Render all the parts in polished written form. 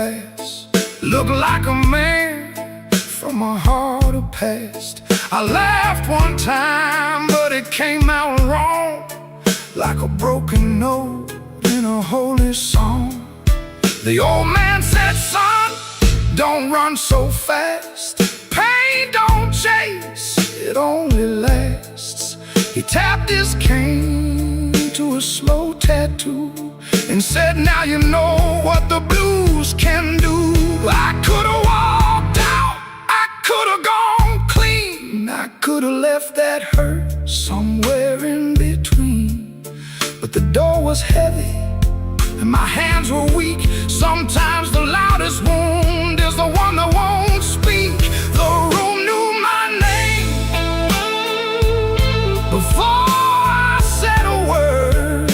glass. Looked like a man from a harder past. I laughed one time, but it came out wrong, like a broken note in a holy song. The old man said, son, don't run so fast. Pain don't chase, it only lasts. He tapped his cane to a slow tattoo and said, now you know what the blues can do. I could've walked out, I could've gone clean, I could've left that hurt somewhere in between. But the door was heavy and my hands were weak. Sometimes the loudest wound is the one that won't speak. The room knew my name before I said a word.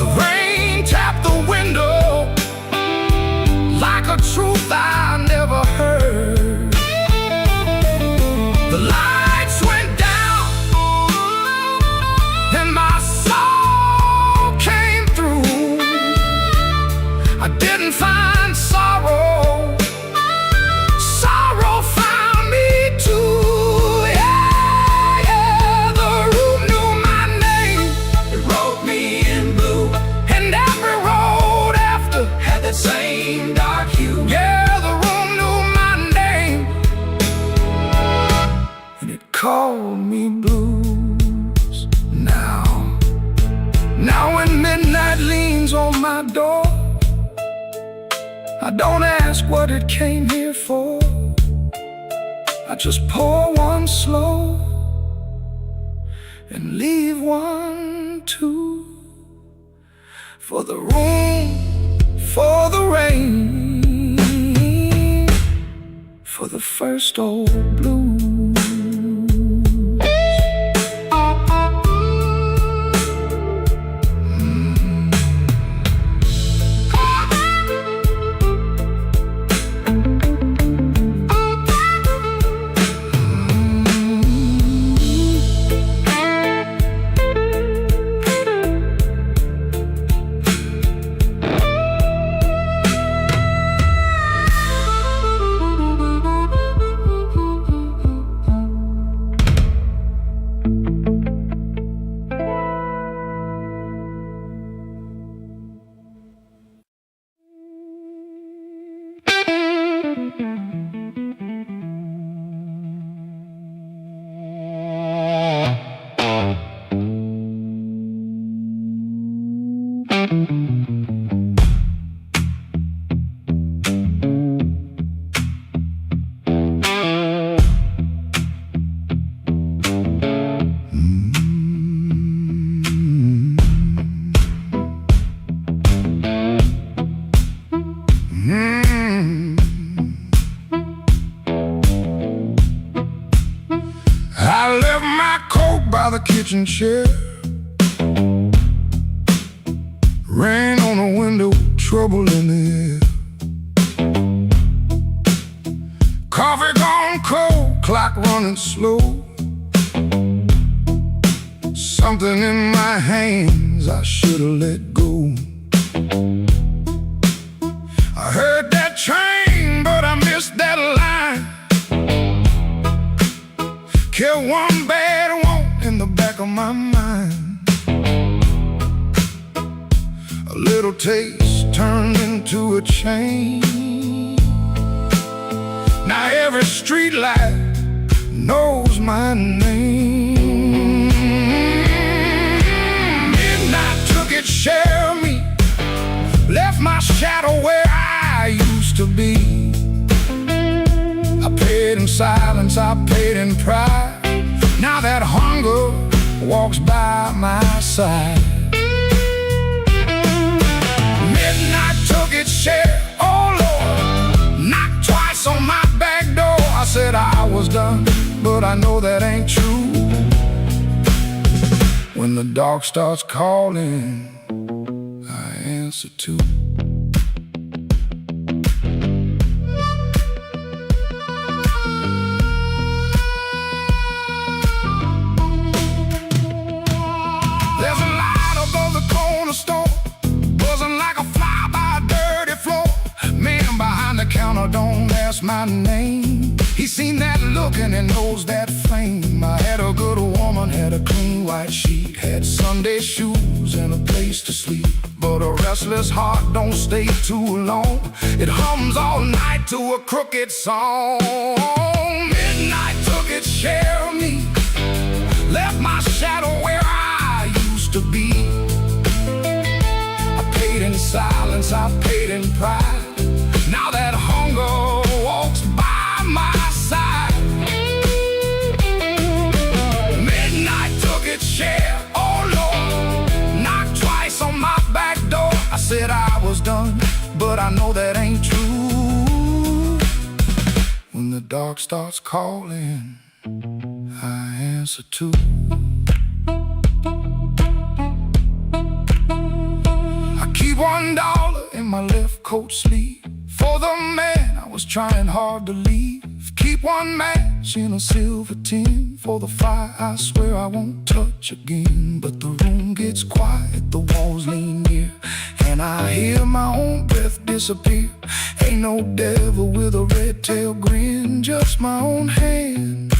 The rain tapped the window like a truth I never heard. The lights went down and my soul came through. I didn't find sorrow, sorrow found me too. Yeah, yeah, the room knew my name. It wrote me in blue, and every road after had that same dark hue. Yeah, the room knew my name, and it called me blues. Now when midnight leans on my door, I don't ask what it came here for. I just pour one slow and leave one too. For the room, for the rain, for the first old blues. I left my coat by the kitchen chair. Rain on the window, trouble in the air. Coffee gone cold, clock running slow. Something in my hands I should've let go. I heard that train, but I missed that line. Killed one bad one in the back of my mind. A little taste turned into a chain. Now every street light knows my name. Midnight took its share of me, left my shadow where I used to be. I paid in silence, I paid in pride. Now that hunger walks by my side. Midnight took its share, oh Lord, knocked twice on my back door. I said I was done, but I know that ain't true. When the dark starts calling, I answer too. There's a light above the corner store, buzzing like a fly by a dirty floor. my name. He seen that look and he knows that flame. I had a good woman, had a clean white sheet, had Sunday shoes and a place to sleep. But a restless heart don't stay too long. It hums all night to a crooked song. Midnight took its share of me, left my shadow where I used to be. I paid in silence, I paid in pride. Now that hunger walks by my side. Midnight took its share, oh Lord, knocked twice on my back door. I said I was done, but I know that ain't true. When the dark starts calling, I answer too. I keep $1 in my left coat sleeve for the man I was trying hard to leave. Keep one match in a silver tin for the fire I swear I won't touch again. But the room gets quiet, the walls lean near, and I hear my own breath disappear. Ain't no devil with a red tail grin, just my own hand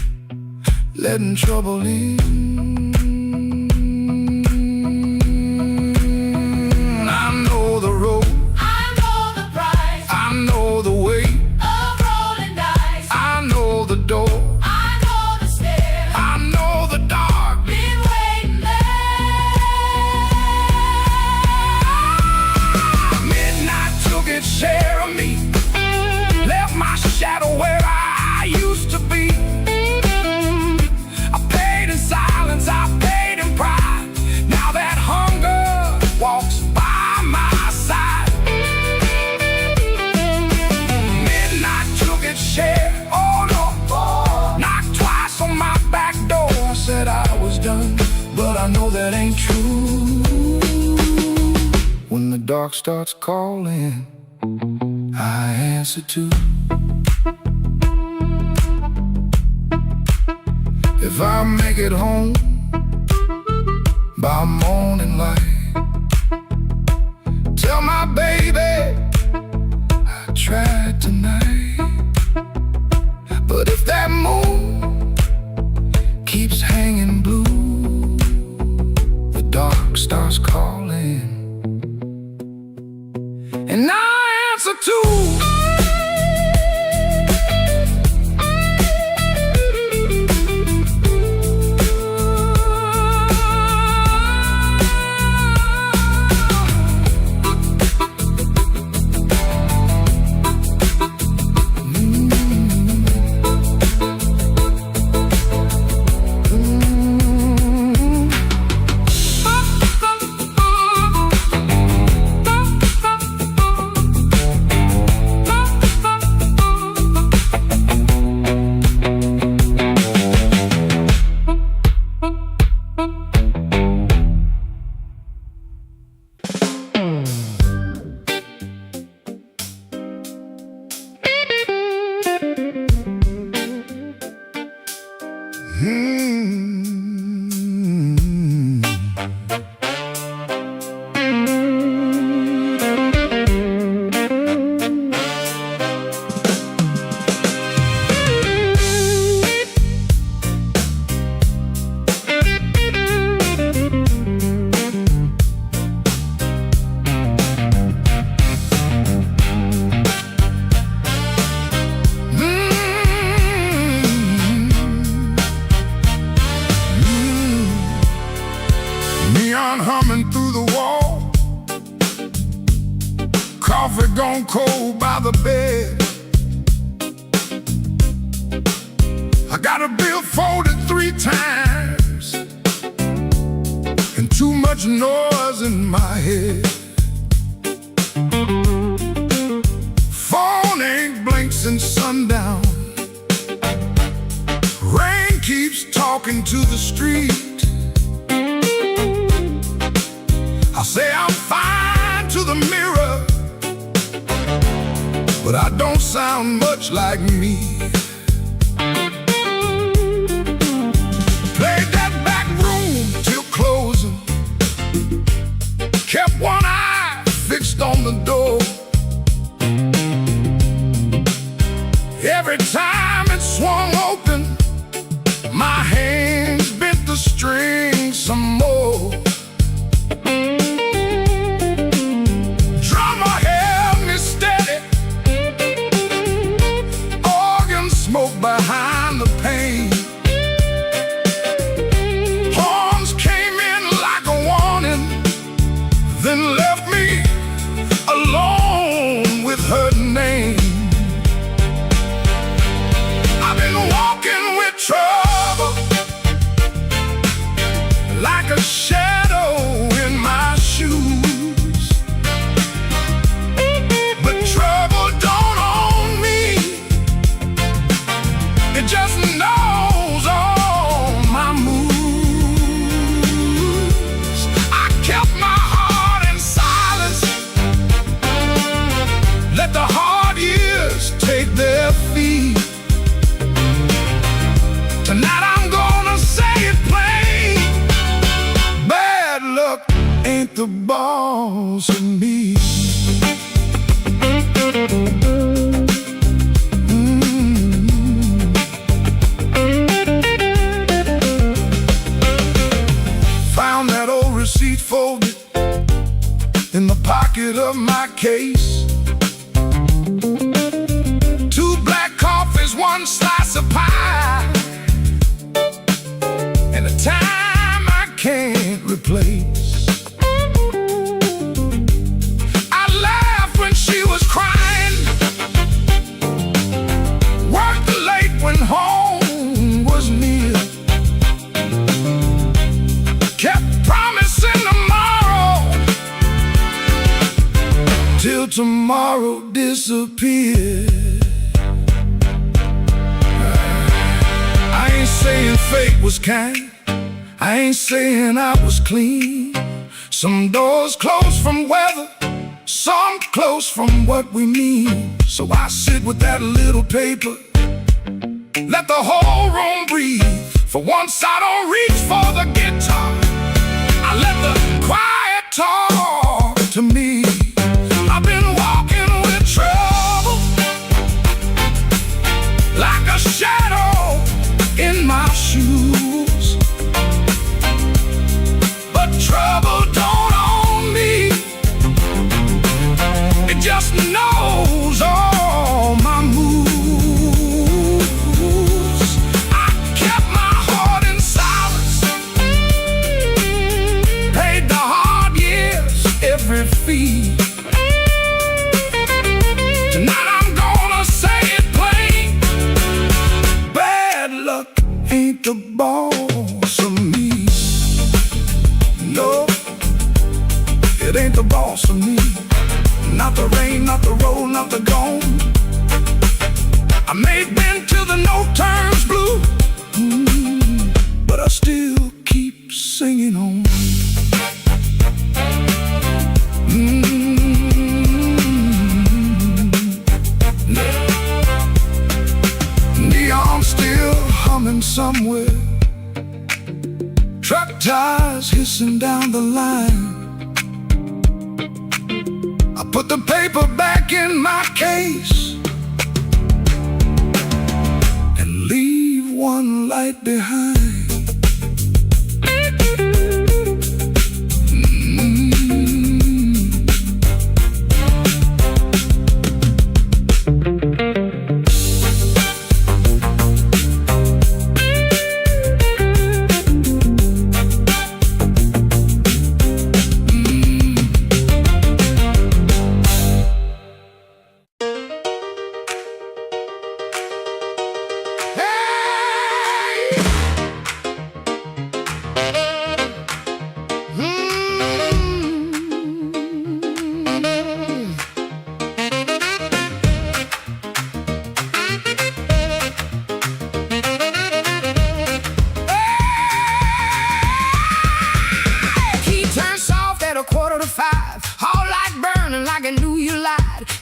letting trouble in. I know the road, I know the price, I know the way, of rolling dice. I know the door, I know the stairs, I know the dark. been waiting there. Midnight took its share of me, left my shadow where I used to be. I paid in silence, I paid in pride. Now that hunger walks by my side. Midnight took its share, oh Lord, knocked twice on my back door. I said I was done, but I know that ain't true. When the dark starts calling, I answer too. If I make it home by morning light, tell my baby I tried tonight. But if that moon keeps hanging blue, the dark starts calling, and I answer too. Neon humming through the wall, coffee gone cold by the bed. I got a bill folded 3 times and too much noise in my head. Phone ain't blinked since sundown. Rain keeps talking to the street. I say I'm fine to the mirror, but I don't sound much like me. Played that back room till closing, kept one eye fixed on the door. behind the pain. Horns came in like a warning, then left me alone with her name. I've been walking with trouble, like a shadow in my shoes. But trouble don't own me, it just knows all my moves. I kept my heart in silence, let the hard years take their feet. Tonight I'm gonna say it plain, bad luck ain't the boss of me. Found that old receipt folded in the pocket of my case. 2 black coffees, 1 slice of pie, and a time I can't replace. I laughed when she was crying, worked late when home was near, kept promising tomorrow till tomorrow disappeared. I ain't saying fate was kind, I ain't saying I was clean. Some doors close from weather, some close from what we mean. So I sit with that little paper, let the whole room breathe. For once I don't reach for the guitar, I let the quiet talk to me. I've been walking with trouble, like a shadow in my shoes. But trouble don't own me, it just knows all my moves. I kept my heart in silence, paid the hard years every fee. Tonight I'm gonna say it plain, bad luck ain't the boss of me. No, it ain't the boss of me. Not the rain, not the road, not the gone. I may have been till the no turns blue, but I still keep singing on. Neon still humming somewhere, truck tires hissing down the line. I put the paper back in my case and leave one light behind.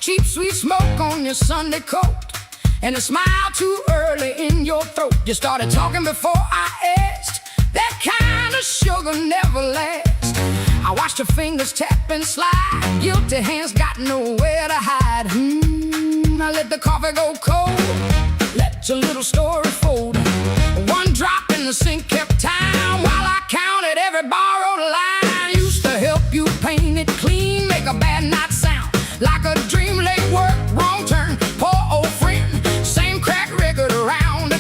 Cheap sweet smoke on your Sunday coat, and a smile too early in your throat. You started talking before I asked, that kind of sugar never lasts. I watched your fingers tap and slide, guilty hands got nowhere to hide. I let the coffee go cold, let your little story fold. One drop in the sink kept time while I counted every borrowed line. Used to help you paint it clean, make a bad night sound like a dream. Late work, wrong turn, poor old friend, same crack record around.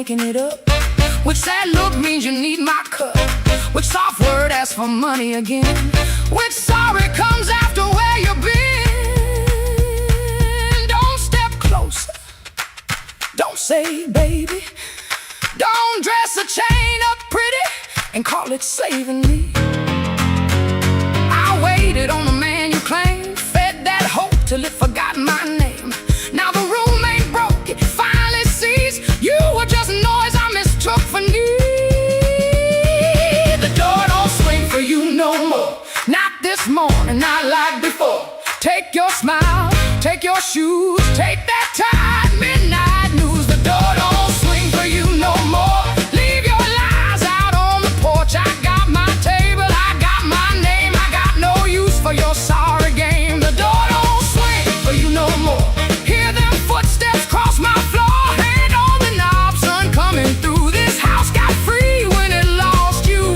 making it up. Which sad look means you need my cup. Which soft word asks for money again. Which sorry comes after where you've been. Don't step closer, don't say baby. Don't dress a chain up pretty and call it saving me. I waited on the man you claimed, fed that hope till it forgot my name. Now the room ain't broke, it finally sees you were just noise I mistook for need. The door don't swing for you no more, not this morning, not like before. Take your smile, take your shoes, take that tired midnight news. The door don't swing for you no more. Leave your lies out on the porch. I got my table, I got my name. I got no use for your sorry game. The door don't swing for you no more. Hear them footsteps cross my floor. Hand on the knob, sun coming through. This house got free when it lost you.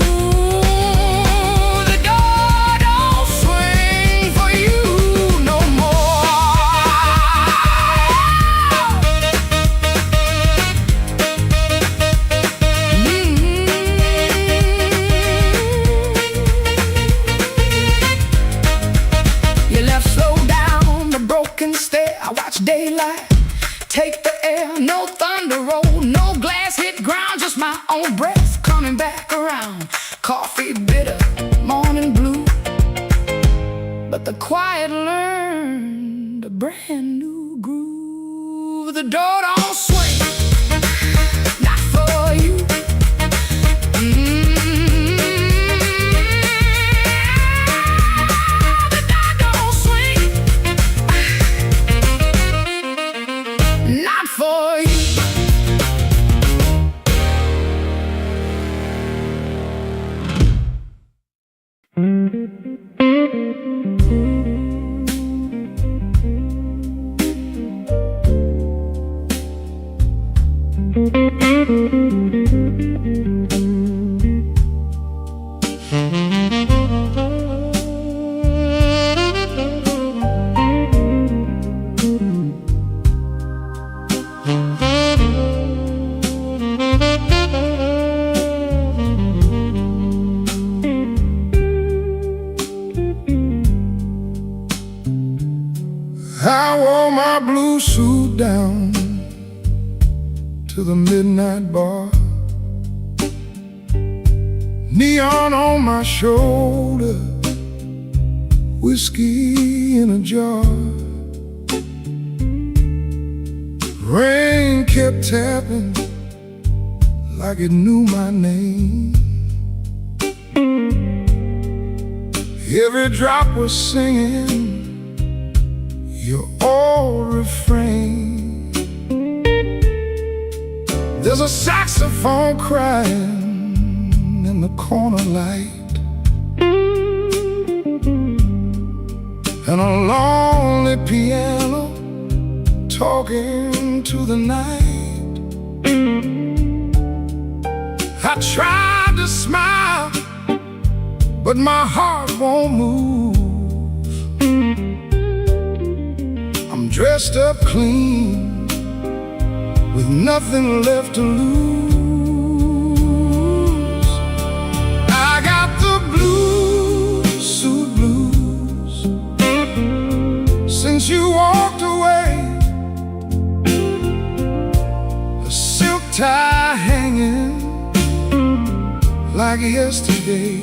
The door don't swing for you no more. You left slow down the broken stair. I watch daylight take the air. No thunder roll, no glass hit ground, just my own breath coming back around. Coffee bitter, morning blue, but the quiet learned a brand new groove. The door don't swing, not for you. The door don't swing, not for you. I wore my blue suit down to the midnight bar. Neon on my shoulder, whiskey in a jar. Rain kept tapping like it knew my name. Every drop was singing your old refrain. There's a saxophone crying in the corner light, and a lonely piano talking to the night. I tried to smile, but my heart won't move. I'm dressed up clean, with nothing left to lose. I got the blues, suit blues, since you walked away. A silk tie hanging like yesterday.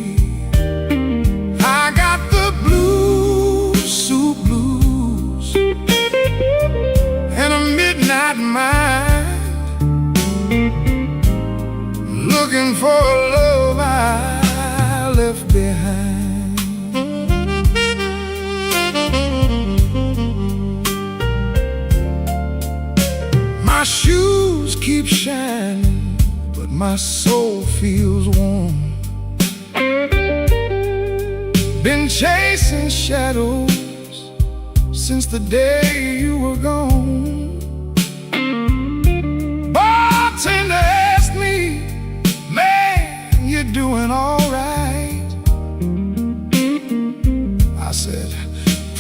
I got the blues, suit blues, and a midnight mind, looking for a love I left behind. My shoes keep shining, but my soul feels warm. Been chasing shadows since the day you were gone. Bartender asked me, man, you doing all right? I said,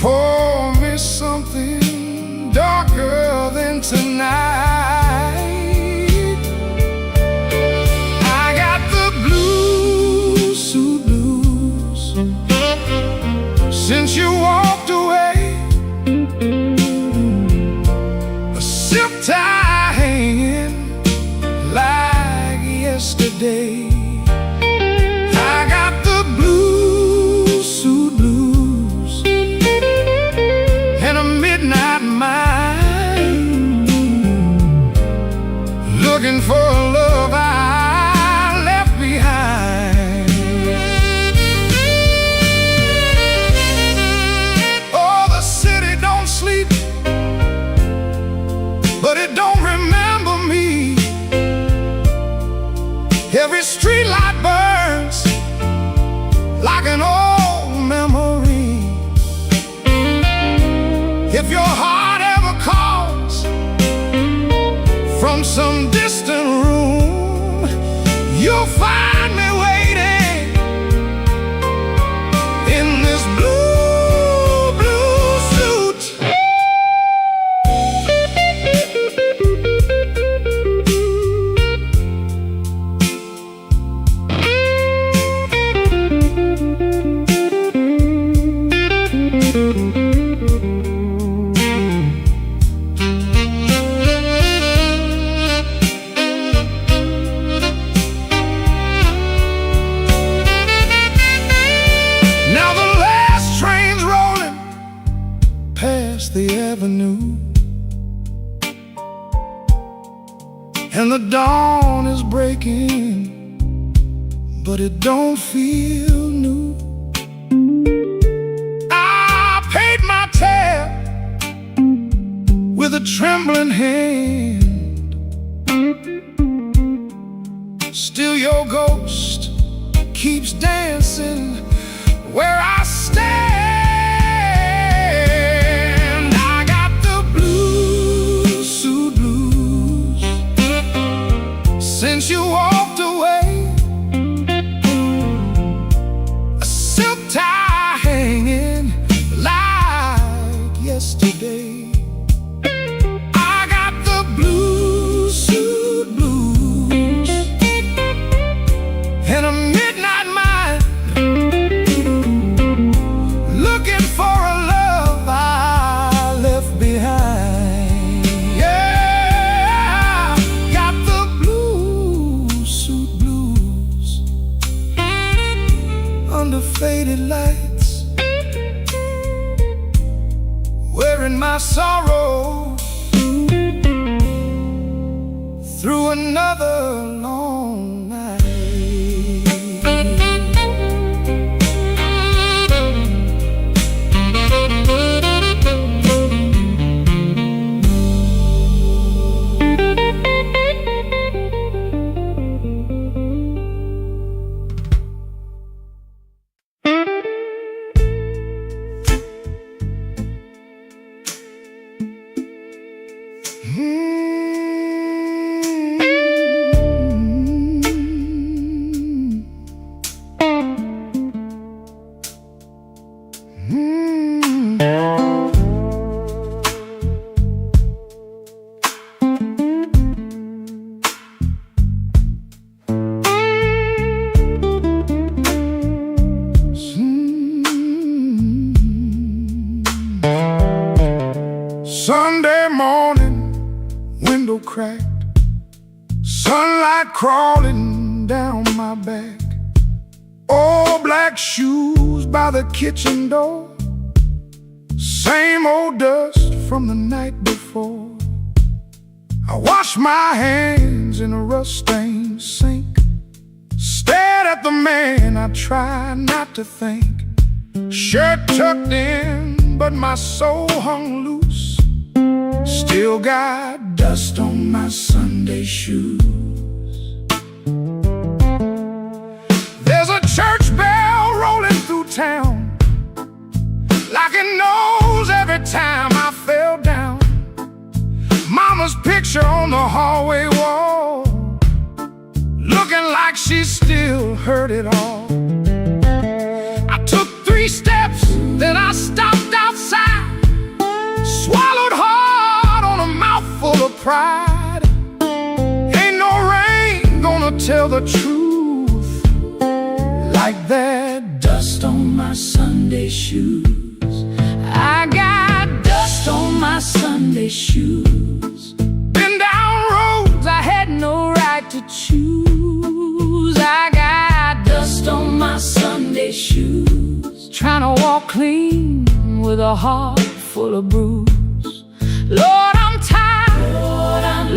pour me something darker than tonight. since you walked away. A zip tie hanging like yesterday. I got the blue suit blues and a midnight mind, looking for a love I left behind. Oh, the city don't sleep, but it don't remember me. Every street light burns like an old memory. If your heart ever calls from some distant room, you'll find me waiting in this blue, blue suit. The avenue, and the dawn is breaking, but it don't feel new. I paid my tab with a trembling hand. Still your ghost keeps dancing where I stand. Since you walked away, a silk tie hanging like yesterday. I got the blue suit blues and a midnight mind, looking for a love I left behind. Under faded lights, wearing my sorrow through another long night. Sunday morning, window cracked, sunlight crawling down my back. Old black shoes by the kitchen door, same old dust from the night before. I washed my hands in a rust-stained sink, stared at the man I tried not to think. Shirt tucked in, but my soul hung loose. Still got dust on my Sunday shoes. There's a church bell rolling through town, like it knows every time I fell down. Mama's picture on the hallway wall, looking like she still heard it all. I took 3 steps, then I stopped outside, swallowed hard on a mouthful of pride. Ain't no rain gonna tell the truth like that dust dust on my Sunday shoes. I got dust on my Sunday shoes. Been down roads I had no right to choose. I got dust on my Sunday shoes. Trying to walk clean with a heart full of bruise. Lord, I'm tired.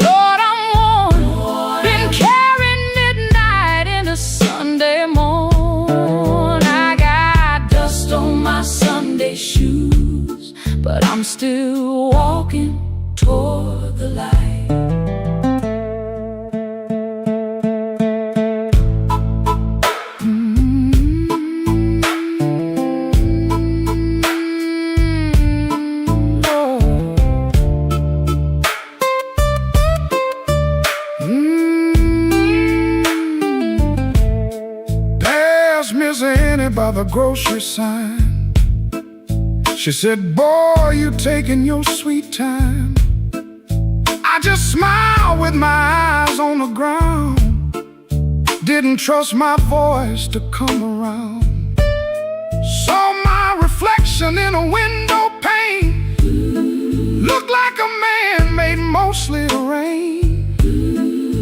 Lord, I'm worn. Been carrying midnight into Sunday morn. I got dust on my Sunday shoes, but I'm still walking toward the light. Miss Annie by the grocery sign. She said, boy, you taking your sweet time. I just smiled with my eyes on the ground. Didn't trust my voice to come around. Saw my reflection in a window pane. Looked like a man made mostly of rain.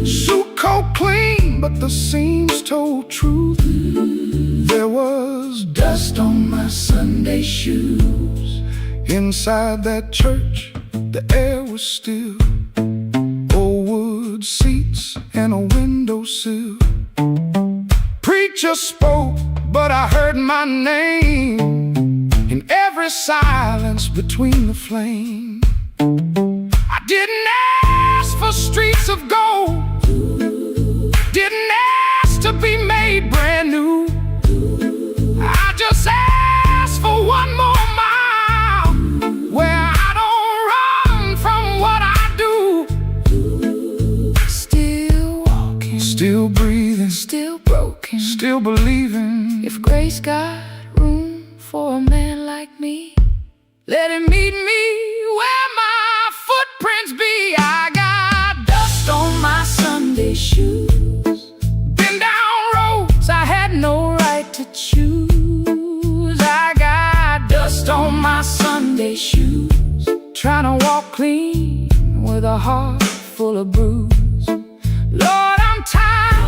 Suit coat clean, but the seams told truth. There was dust on my Sunday shoes. Inside that church, the air was still. Old wood seats and a windowsill. Preacher spoke, but I heard my name in every silence between the flame. I didn't ask for streets of gold. Didn't ask to be made brand new. I just asked for one more mile where I don't run from what I do. Still walking, still breathing, still broken, still believing. If grace got room for a man like me, let him meet me where my footprints be. I got dust on my Sunday shoes. Been down roads I had no right to choose. I got dust on my Sunday shoes. Trying to walk clean with a heart full of bruise. Lord, I'm tired.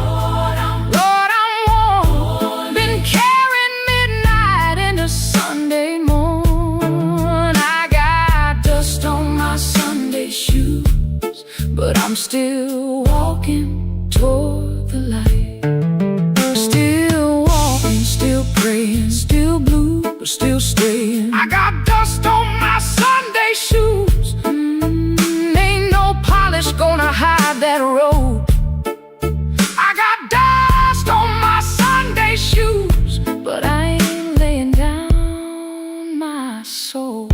Lord, I'm worn. Been carrying midnight into Sunday morn. I got dust on my Sunday shoes, but I'm still walking toward the light. Still walking, still praying, still blue, but still straying. I got dust on my Sunday shoes. Ain't no polish gonna hide that road. I got dust on my Sunday shoes, but I ain't laying down my soul.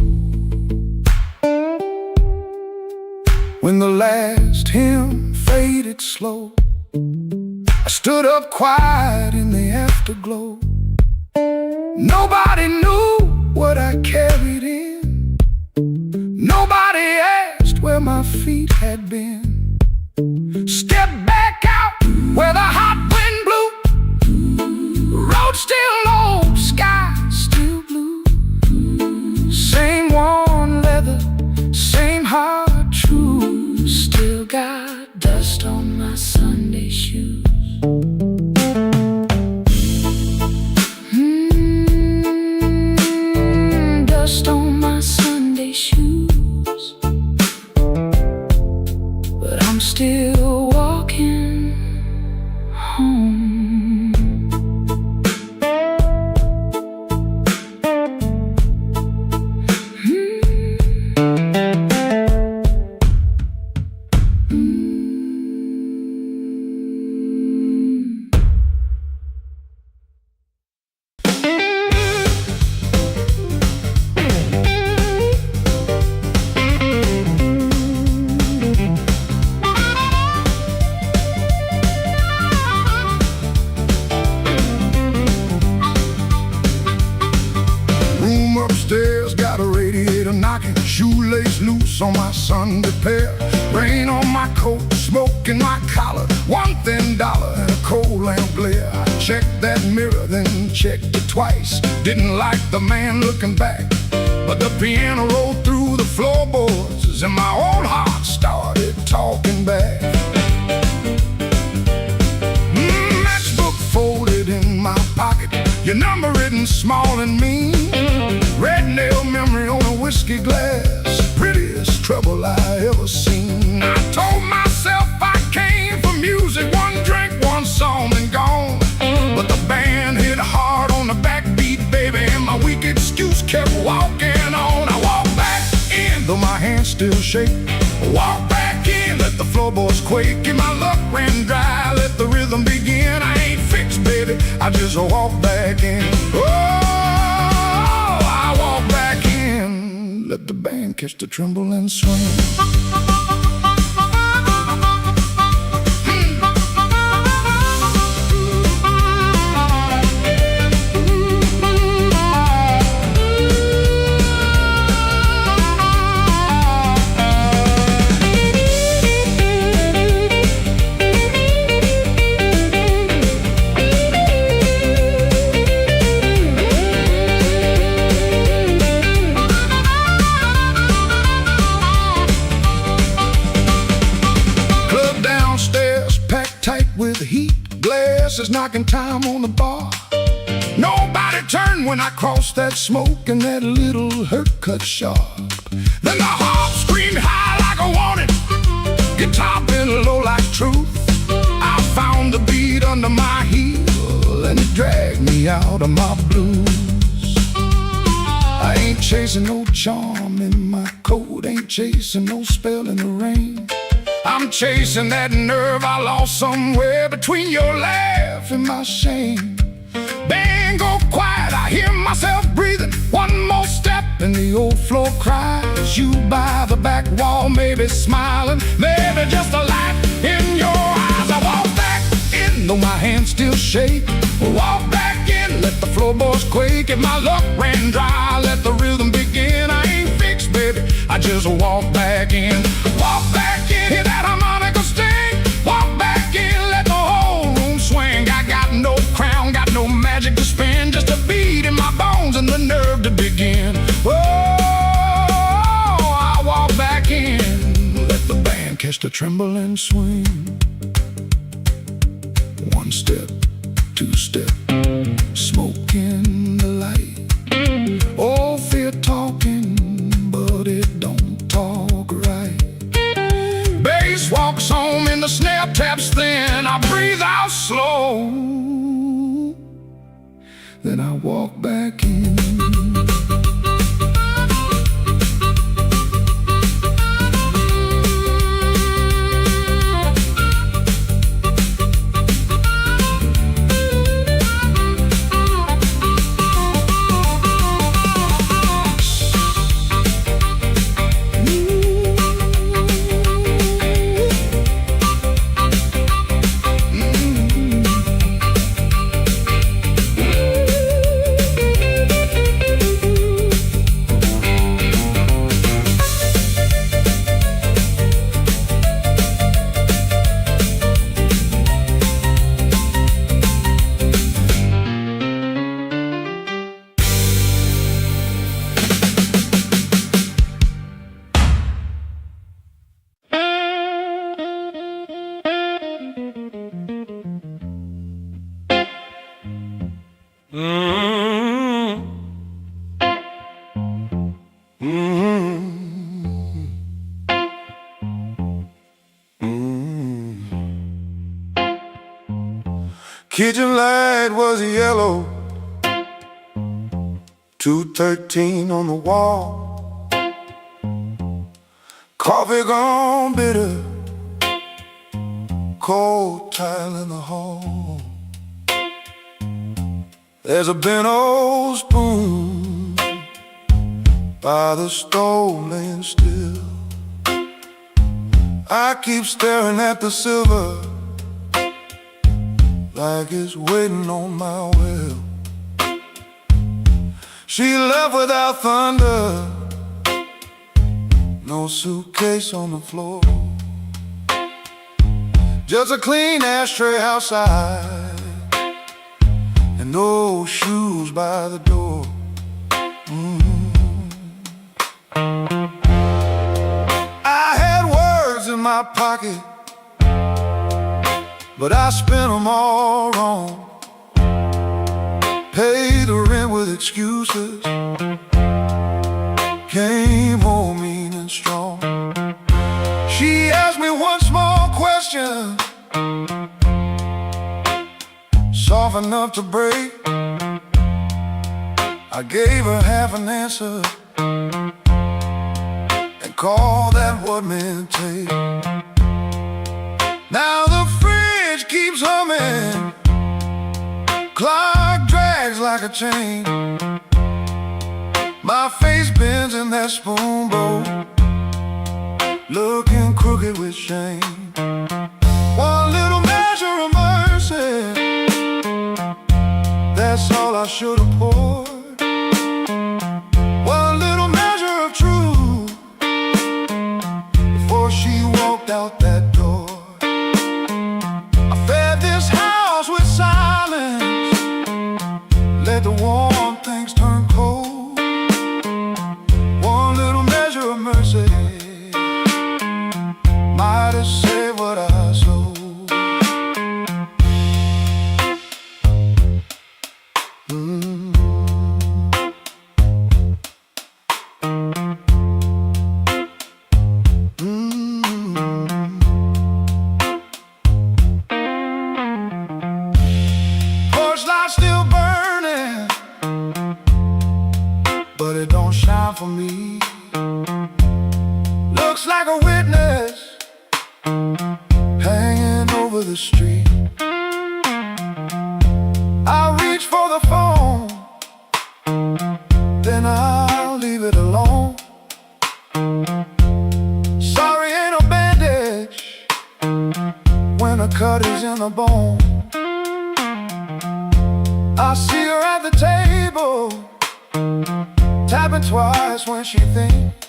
When the last hymn faded slow, I stood up quiet in the afterglow. Nobody knew what I carried in. Nobody asked where my feet had been. Stepped back out where the hot wind blew. Road still low, sky still blue. Same worn leather, same heart true. Still got dust on my Sunday shoes. Dust on knocking, shoelace loose on my Sunday pair. Rain on my coat, smoke in my collar, one thin dollar and a cold lamp glare. I checked that mirror, then checked it twice. Didn't like the man looking back, but the piano rolled through the floorboards and my old heart started talking back. Matchbook folded in my pocket, your number written small and mean. Red nail memory on a whiskey glass, prettiest trouble I ever seen. I told myself I came for music, one drink, one song and gone. But the band hit hard on the backbeat, baby, and my weak excuse kept walking on. I walked back in, though my hands still shake. Walk back in, let the floorboards quake. And my luck ran dry, let the rhythm begin. I ain't fixed, baby, I just walk back in. Oh, I walk back in, let the band catch the tremble and swing. With heat, glasses knocking time on the bar. Nobody turned when I crossed that smoke, and that little hurt cut sharp. Then the harp screamed high like I wanted, guitar bent low like truth. I found the beat under my heel, and it dragged me out of my blues. I ain't chasing no charm in my coat, ain't chasing no spell in the rain. I'm chasing that nerve I lost somewhere between your laugh and my shame. Band go quiet, I hear myself breathing. One more step and the old floor cries. You by the back wall, maybe smiling, maybe just a light in your eyes. I walk back in, though my hands still shake. Walk back in, let the floorboards quake. If my luck ran dry, let the rhythm begin. I ain't fixed, baby, I just walk back in. Walk back in, hear that harmonica sting. Walk back in, let the whole room swing. I got no crown, got no magic to spin, just a beat in my bones and the nerve to begin. Oh, I walk back in, let the band catch the tremble and swing. One step, two step, smoke in the light. Oh, fear talking, but it don't talk right. Bass walks home and the snare taps thin. I breathe out slow, then I walk back in. Kitchen light was yellow, 213 on the wall. Coffee gone bitter, cold tile in the hall. There's a bent old spoon by the stove laying still. I keep staring at the silver like it's waiting on my will. She left without thunder, no suitcase on the floor, just a clean ashtray outside, and no shoes by the door. I had words in my pocket, but I spent them all wrong. Paid the rent with excuses, came home mean and strong. She asked me one small question, soft enough to break. I gave her half an answer and called that what men take. Now the fridge keeps humming, clock drags like a chain. My face bends in that spoon bowl, looking crooked with shame. One little measure of mercy, that's all I should have poured. One little measure of truth before she walked out that door. I fed this house with silence, let the warm things turn cold. One little measure of mercy might have saved what I sold. Porch light still burning, but it don't shine for me. Looks like a witness hanging over the street. I reach for the phone, then I'll leave it alone. Sorry ain't a bandage when a cut is in the bone. I see her at the table, tapping twice when she thinks.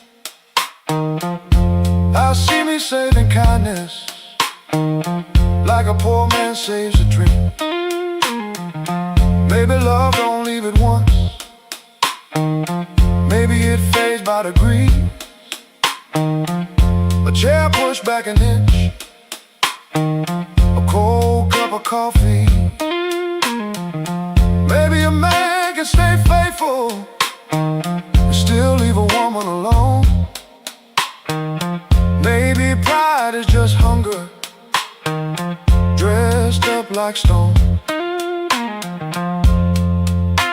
I see me saving kindness like a poor man saves a drink. Maybe love don't leave it once, maybe it fades by degrees. A chair pushed back an inch, a cold cup of coffee. Maybe a man can stay faithful and still leave a woman alone. Maybe pride is just hunger dressed up like stone.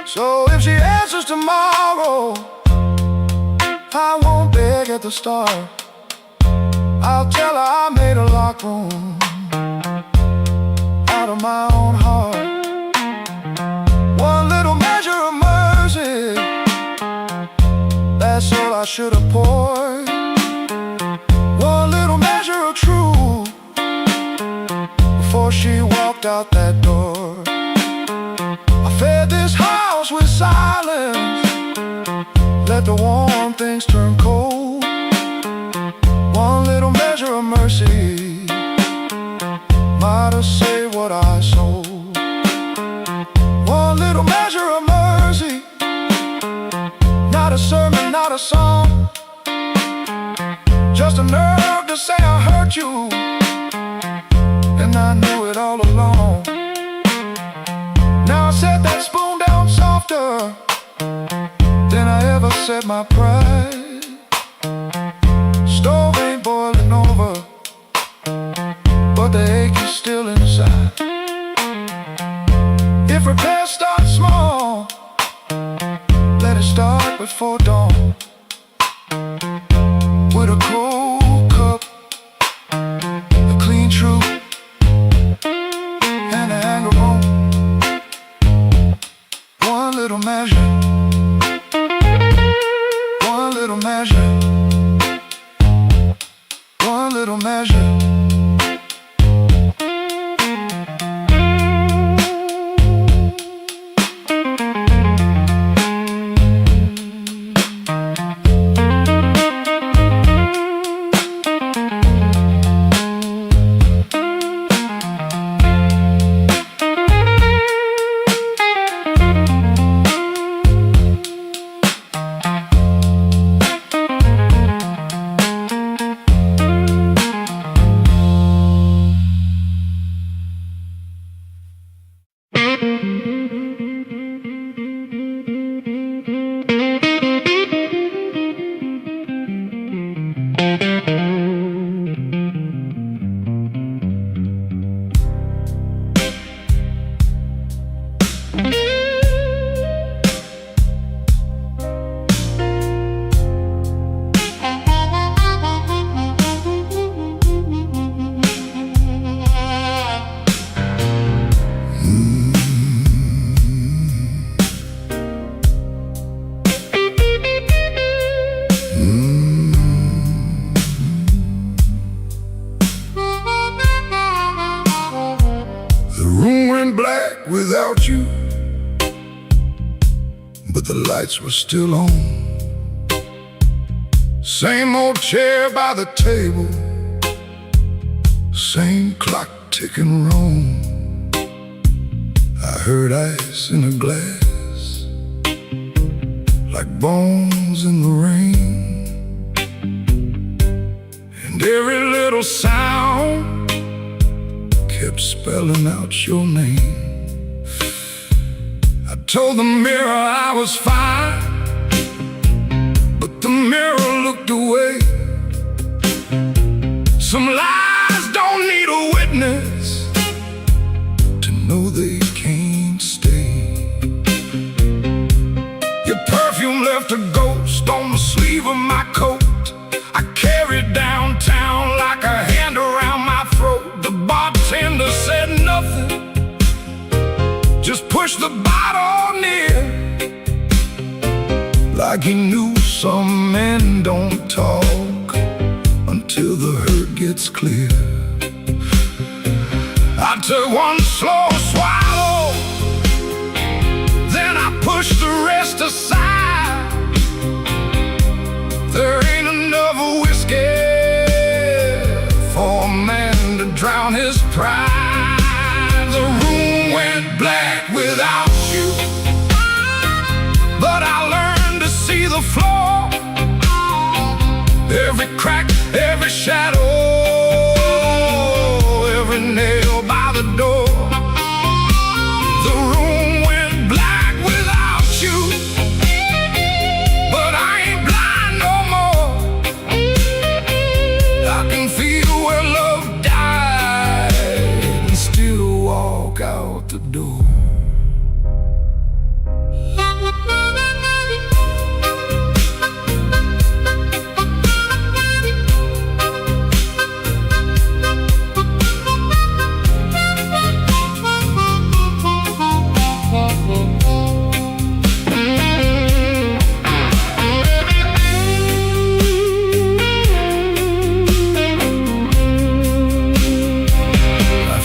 So if she answers tomorrow, I won't beg at the start. I'll tell her I made a locked room out of my own heart. One little measure of mercy, that's all I should have poured. One little measure of truth before she walked out that door. I fed this house with silence, let the warm things turn cold. One little measure of mercy might have saved what I sold. One little measure of mercy, not a sermon, not a song, just a nerve to say I hurt you, and I knew it all along. Now I set that spoon down softer than I ever set my pride. Stove ain't boiling over, but the ache is still inside. If repairs start small, let it start before dawn. With a cold cup, a clean truth, and an anger bone. One little measure, one little measure, one little measure. lights were still on. Same old chair by the table, same clock ticking wrong. I heard ice in a glass, like bones in the rain. And every little sound kept spelling out your name. I told the mirror I was fine, but the mirror looked away. Some lies don't need a witness to know they can't stay. Your perfume left a ghost on the sleeve of my coat. I carried downtown like a hand around my throat. The bartender said nothing, just pushed the bottle near, like he knew some men don't talk until the hurt gets clear. I took one slow swallow, then I pushed the rest aside. There ain't enough whiskey for a man to drown his pride. The room went black without you, but I learned to see the floor, every crack, every shadow, every nail by the door. The room went black without you, but I ain't blind no more. I can feel where love died and still walk out the door.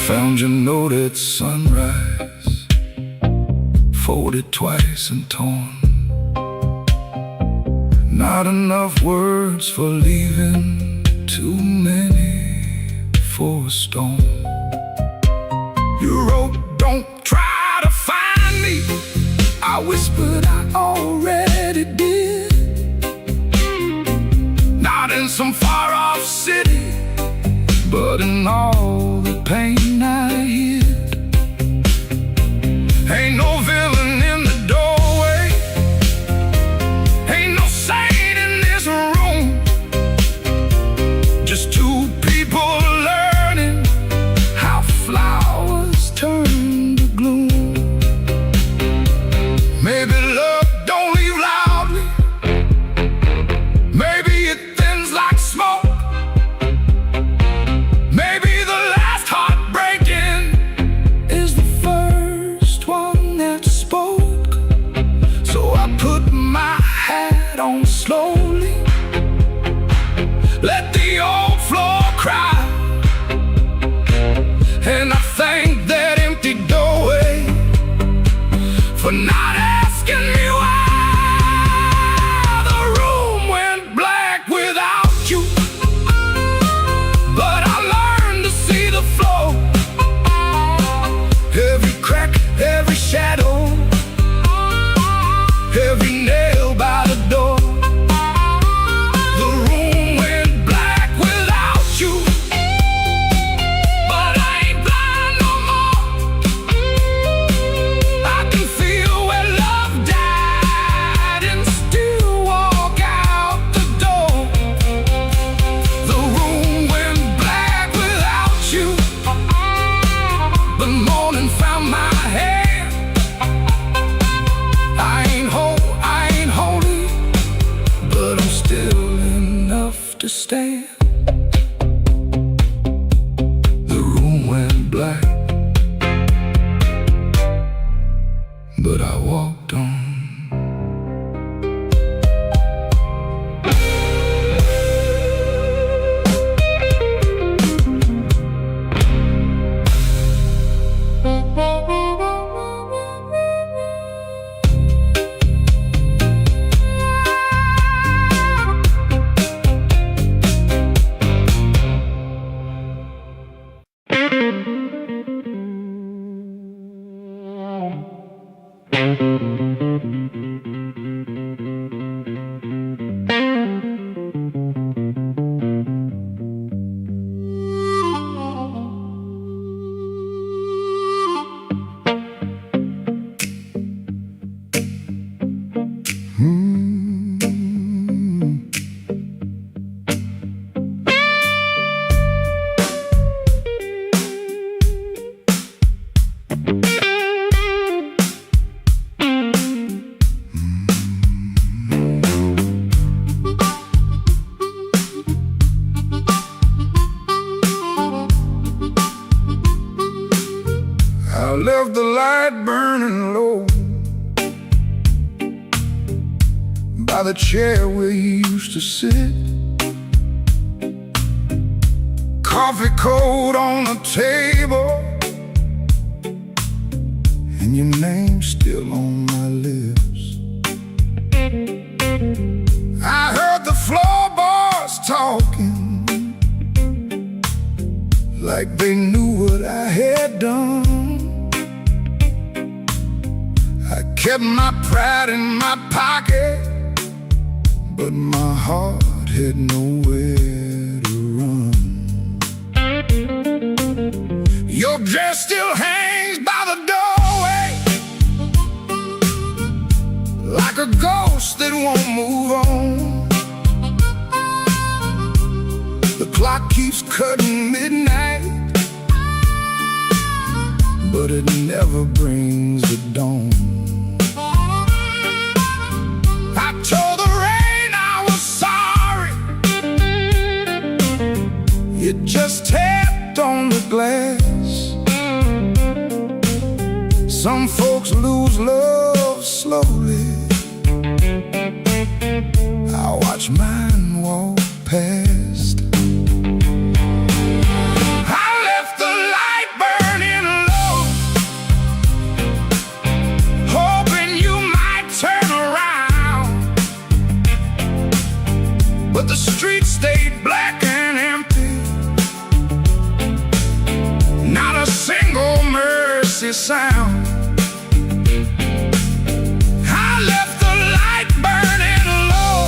Found your note at sunrise, folded twice and torn. Not enough words for leaving, too many for a storm. You wrote, don't try to find me. I whispered, I already did. Not in some far-off city, but in all the pain I hid. Ain't no villain in the doorway, ain't no saint in this room. Just two people learning how flowers turn to gloom. Maybe love don't leave loudly, maybe it thins like smoke. Maybe the last heartbreaking is the first one that spoke. So I put my hat on slowly, let the old floor cry, and I thank that empty doorway for not asking me why. The room went black without you, but I learned to see the flow, every crack, every shadow, every nail by the door. The room went black without you, I left the light burning low by the chair where you used to sit. Coffee cold on the table, and your name's still on my lips. I heard the floorboards talking like they knew what I had done. I kept my pride in my pocket, but my heart had nowhere to run. Your dress still hangs by the doorway like a ghost that won't move on. The clock keeps cutting midnight, but it never brings the dawn. I told the rain I was sorry. It just tapped on the glass. Some folks lose love slowly. I watch mine walk past. I left the light burning low, hoping you might turn around. But the street stayed black and empty. Not a single mercy sound. I left the light burning low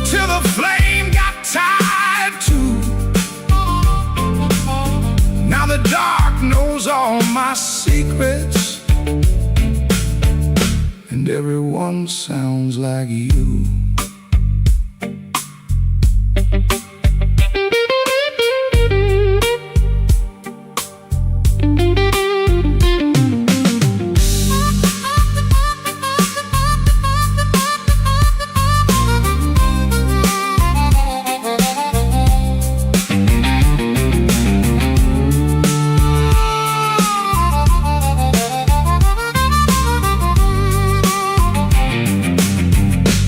till the flame got tired too. Now the dark knows all my secrets, and everyone sounds like you.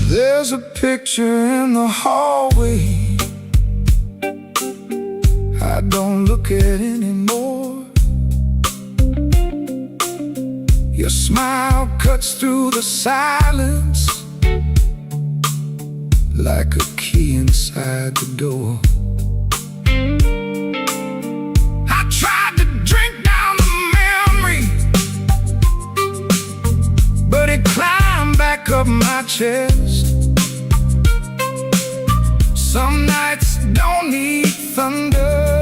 There's a picture in the hallway I don't look at anymore. Your smile cuts through the silence like a key inside the door. I tried to drink down the memory, but it climbed back up my chest. Some nights don't need thunder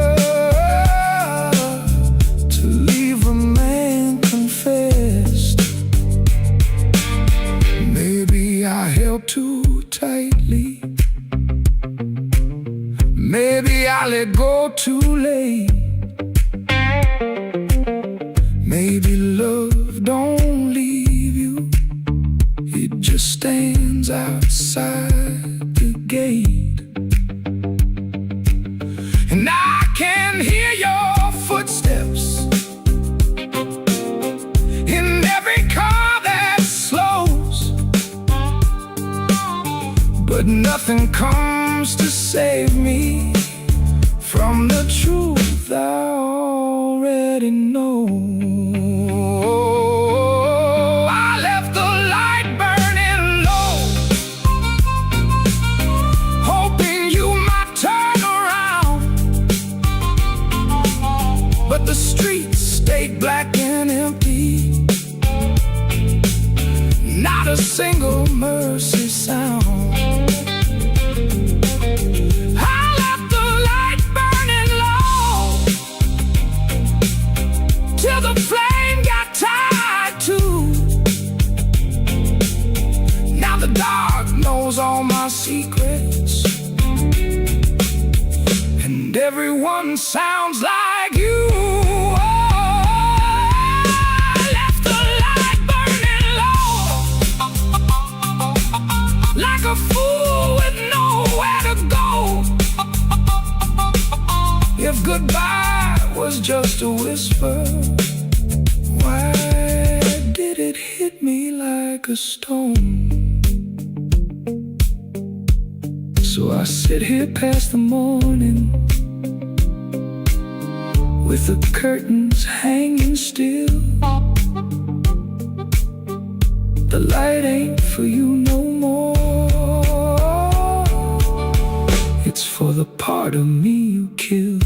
to leave a man confessed. Maybe I held too tightly. Maybe I let go too late. Maybe love don't leave you, it just stands outside the gate. And I can hear your footsteps in every car that slows, but nothing comes to save me from the truth I already know. I left the light burning low, hoping you might turn around. But the streets stayed black and empty. Not not a single mercy sound. I left the light burning low till the flame got tired too. Now the dark knows all my secrets, and everyone sounds like you. A fool with nowhere to go. If goodbye was just a whisper, why did it hit me like a stone? So I sit here past the morning, with the curtains hanging still. The light ain't for you no more. It's for the part of me you killed.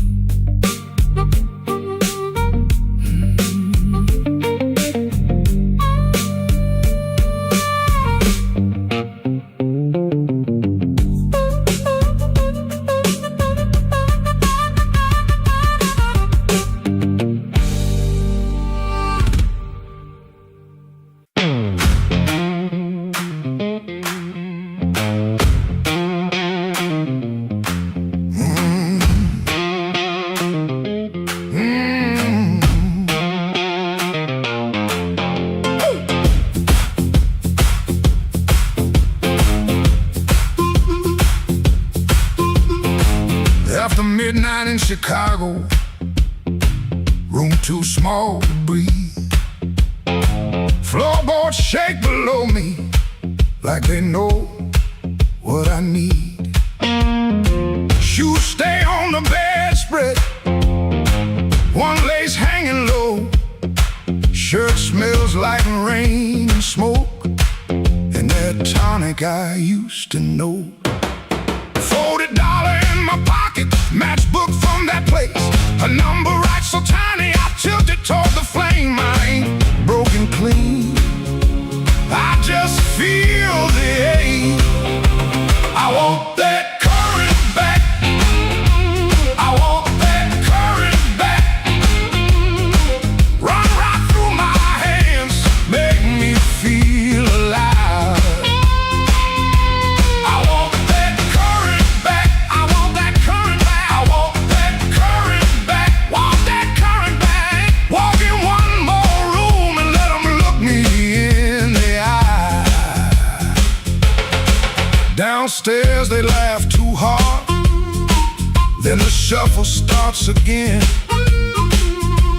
After midnight in Chicago, room too small to breathe. Floorboards shake below me like they know what I need. Shoes stay on the bedspread, one lace hanging low. Shirt smells like rain and smoke, and that tonic I used to know. $40 in my pocket, matchbook from that place. A number right so tiny, I tilt it toward the flame. I ain't broken clean, I just feel the ache. I want that current back, I want that current back. Run right through my hands, make me feel alive. I want that current back, I want that current back, I want that current back, want that current back. Walk in one more room and let them look me in the eye. Downstairs they laugh too hard, then the shuffle starts again.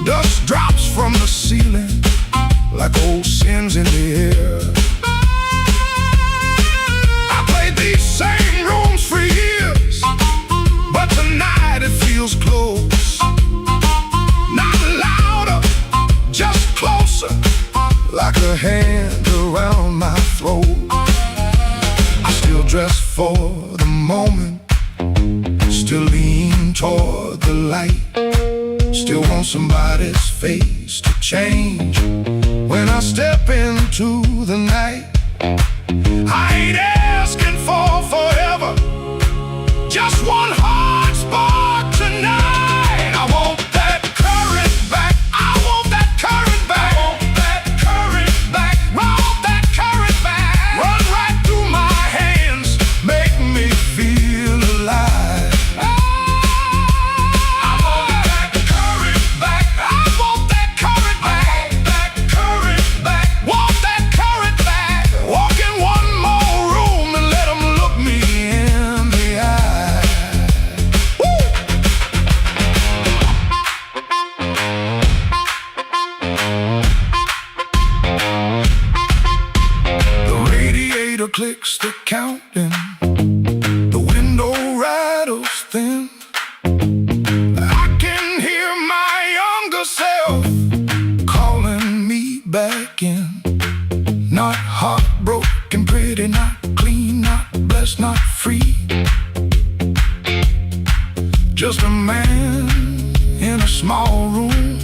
Dust drops from the ceiling like old sins in the air. I played these same rooms for years, but tonight it feels close. Not louder, just closer, like a hand around my throat. I still dress for the moment, still lean toward the light. Still want somebody's face to change when I step into the night. I ain't asking for forever, just one hard spark tonight. I want that current back, I want that current back, I want that current back, I want that current back. Run right through my hands, make me feel alive. I want that current back, I want that current back, that current back, want that current back. Walk in one more room and let them look me in the eye. Woo! The radiator clicks the counting, the window rattles thin. I can hear my younger self calling me back in. Not heartbroken, pretty, not clean, not blessed, not free. Just a man in a small room,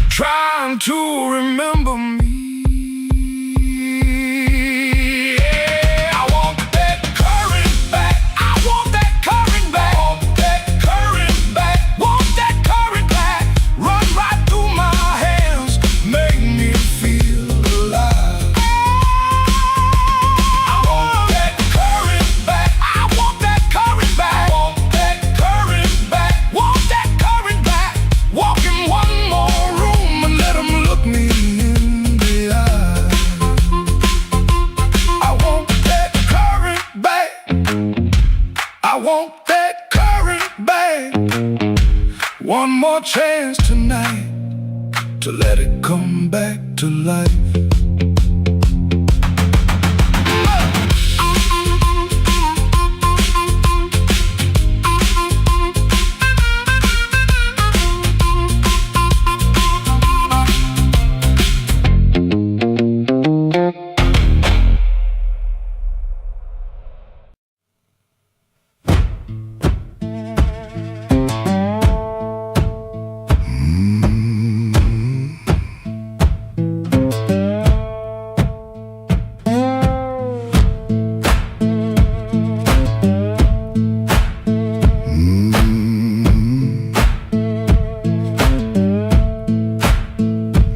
trying to remember me. more chance tonight to let it come back to life.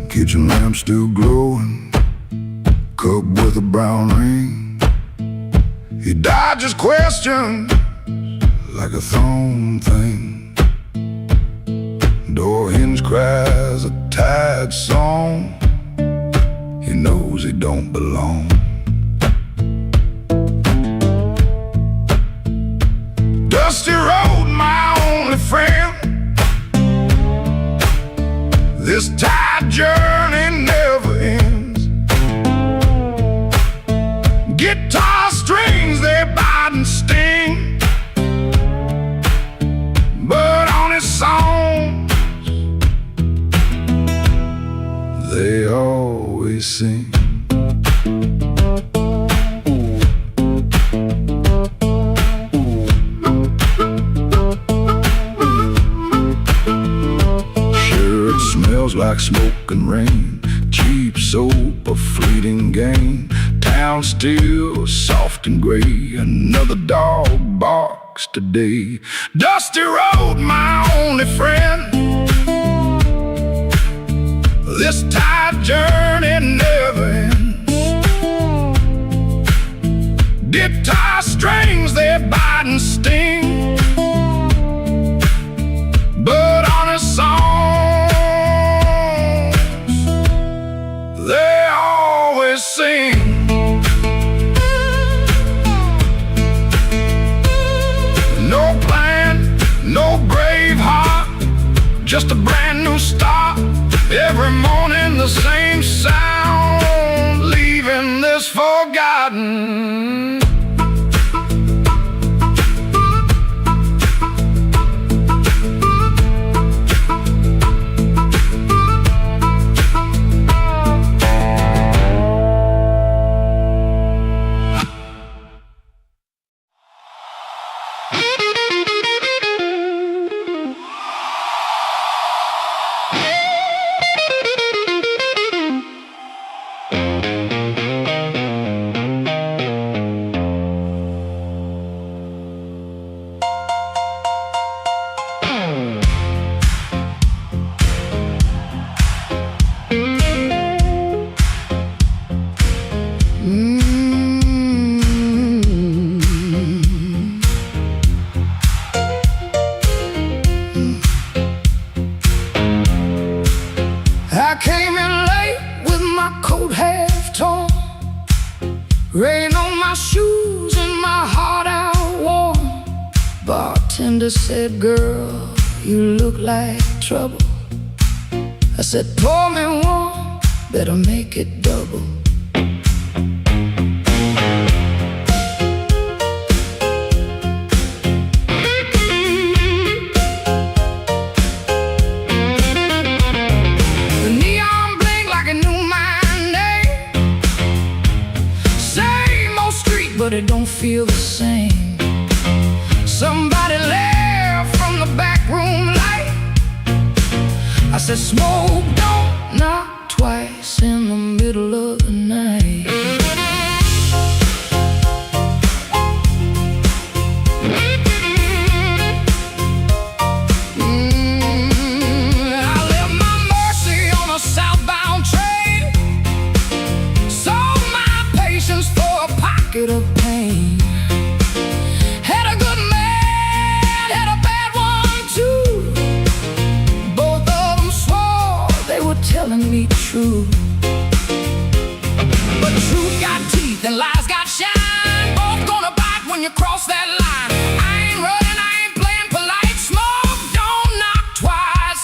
Kitchen lamp still glowing, cup with a brown ring. He dodges questions like a thrown thing. Door hinge cries a tired song. He knows he don't belong. Dusty road, my only friend. This tired journey never ends. Guitar strings, they bite and sting, but on his songs, they always sing. Smells like smoke and rain, cheap soap, a fleeting gain. Town still soft and gray, another dog barks today. Dusty road, my only friend. This tired journey never ends. Guitar strings, they bite and sting, but on his song, they always sing. No plan, no brave heart, just a brand new start. Every morning the same sound, leaving this forgotten. I came in late with my coat half torn, rain on my shoes and my heart out warm. Bartender said, "Girl, you look like trouble." I said, "Pour me one, better make it double." But it don't feel the same. Somebody left from the back room light. I said, "Smoke don't knock twice in the middle of the night." I left my Mercy on a southbound train, sold my patience for a pocket of pain. Had a good man, had a bad one too. Both of them swore they were telling me true. But truth got teeth and lies got shine. Both gonna bite when you cross that line. I ain't running, I ain't playing polite. Smoke don't knock twice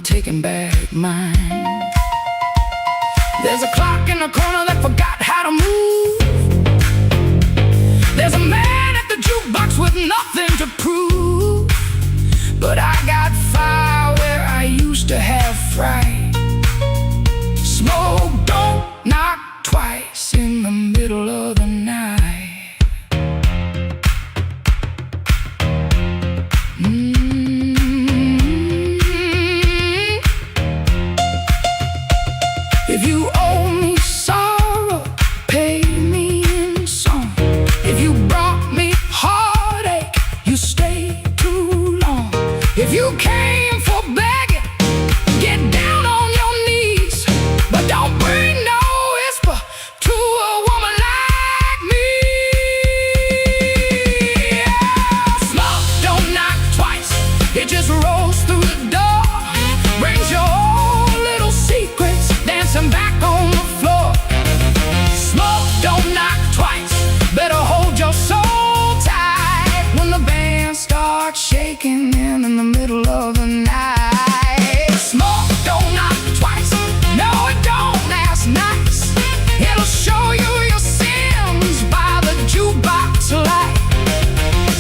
I'm taking back mine. There's a clock in the corner that forgot how to move. There's a man at the jukebox with nothing to prove. But I got fire where I used to have fright. Smoke don't knock twice in the middle of the night. If you owe me sorrow, pay me in song. If you brought me heartache, you stayed too long. If you came for begging, get down on your knees. But don't bring no whisper to a woman like me. Smoke don't knock twice, it just rolls through the door. Brings your old little secrets dancing back on the floor. Smoke don't knock twice, better hold your soul tight when the band starts shaking in the middle of the night. Smoke don't knock twice, no it don't last nice. It'll show you your sins by the jukebox light.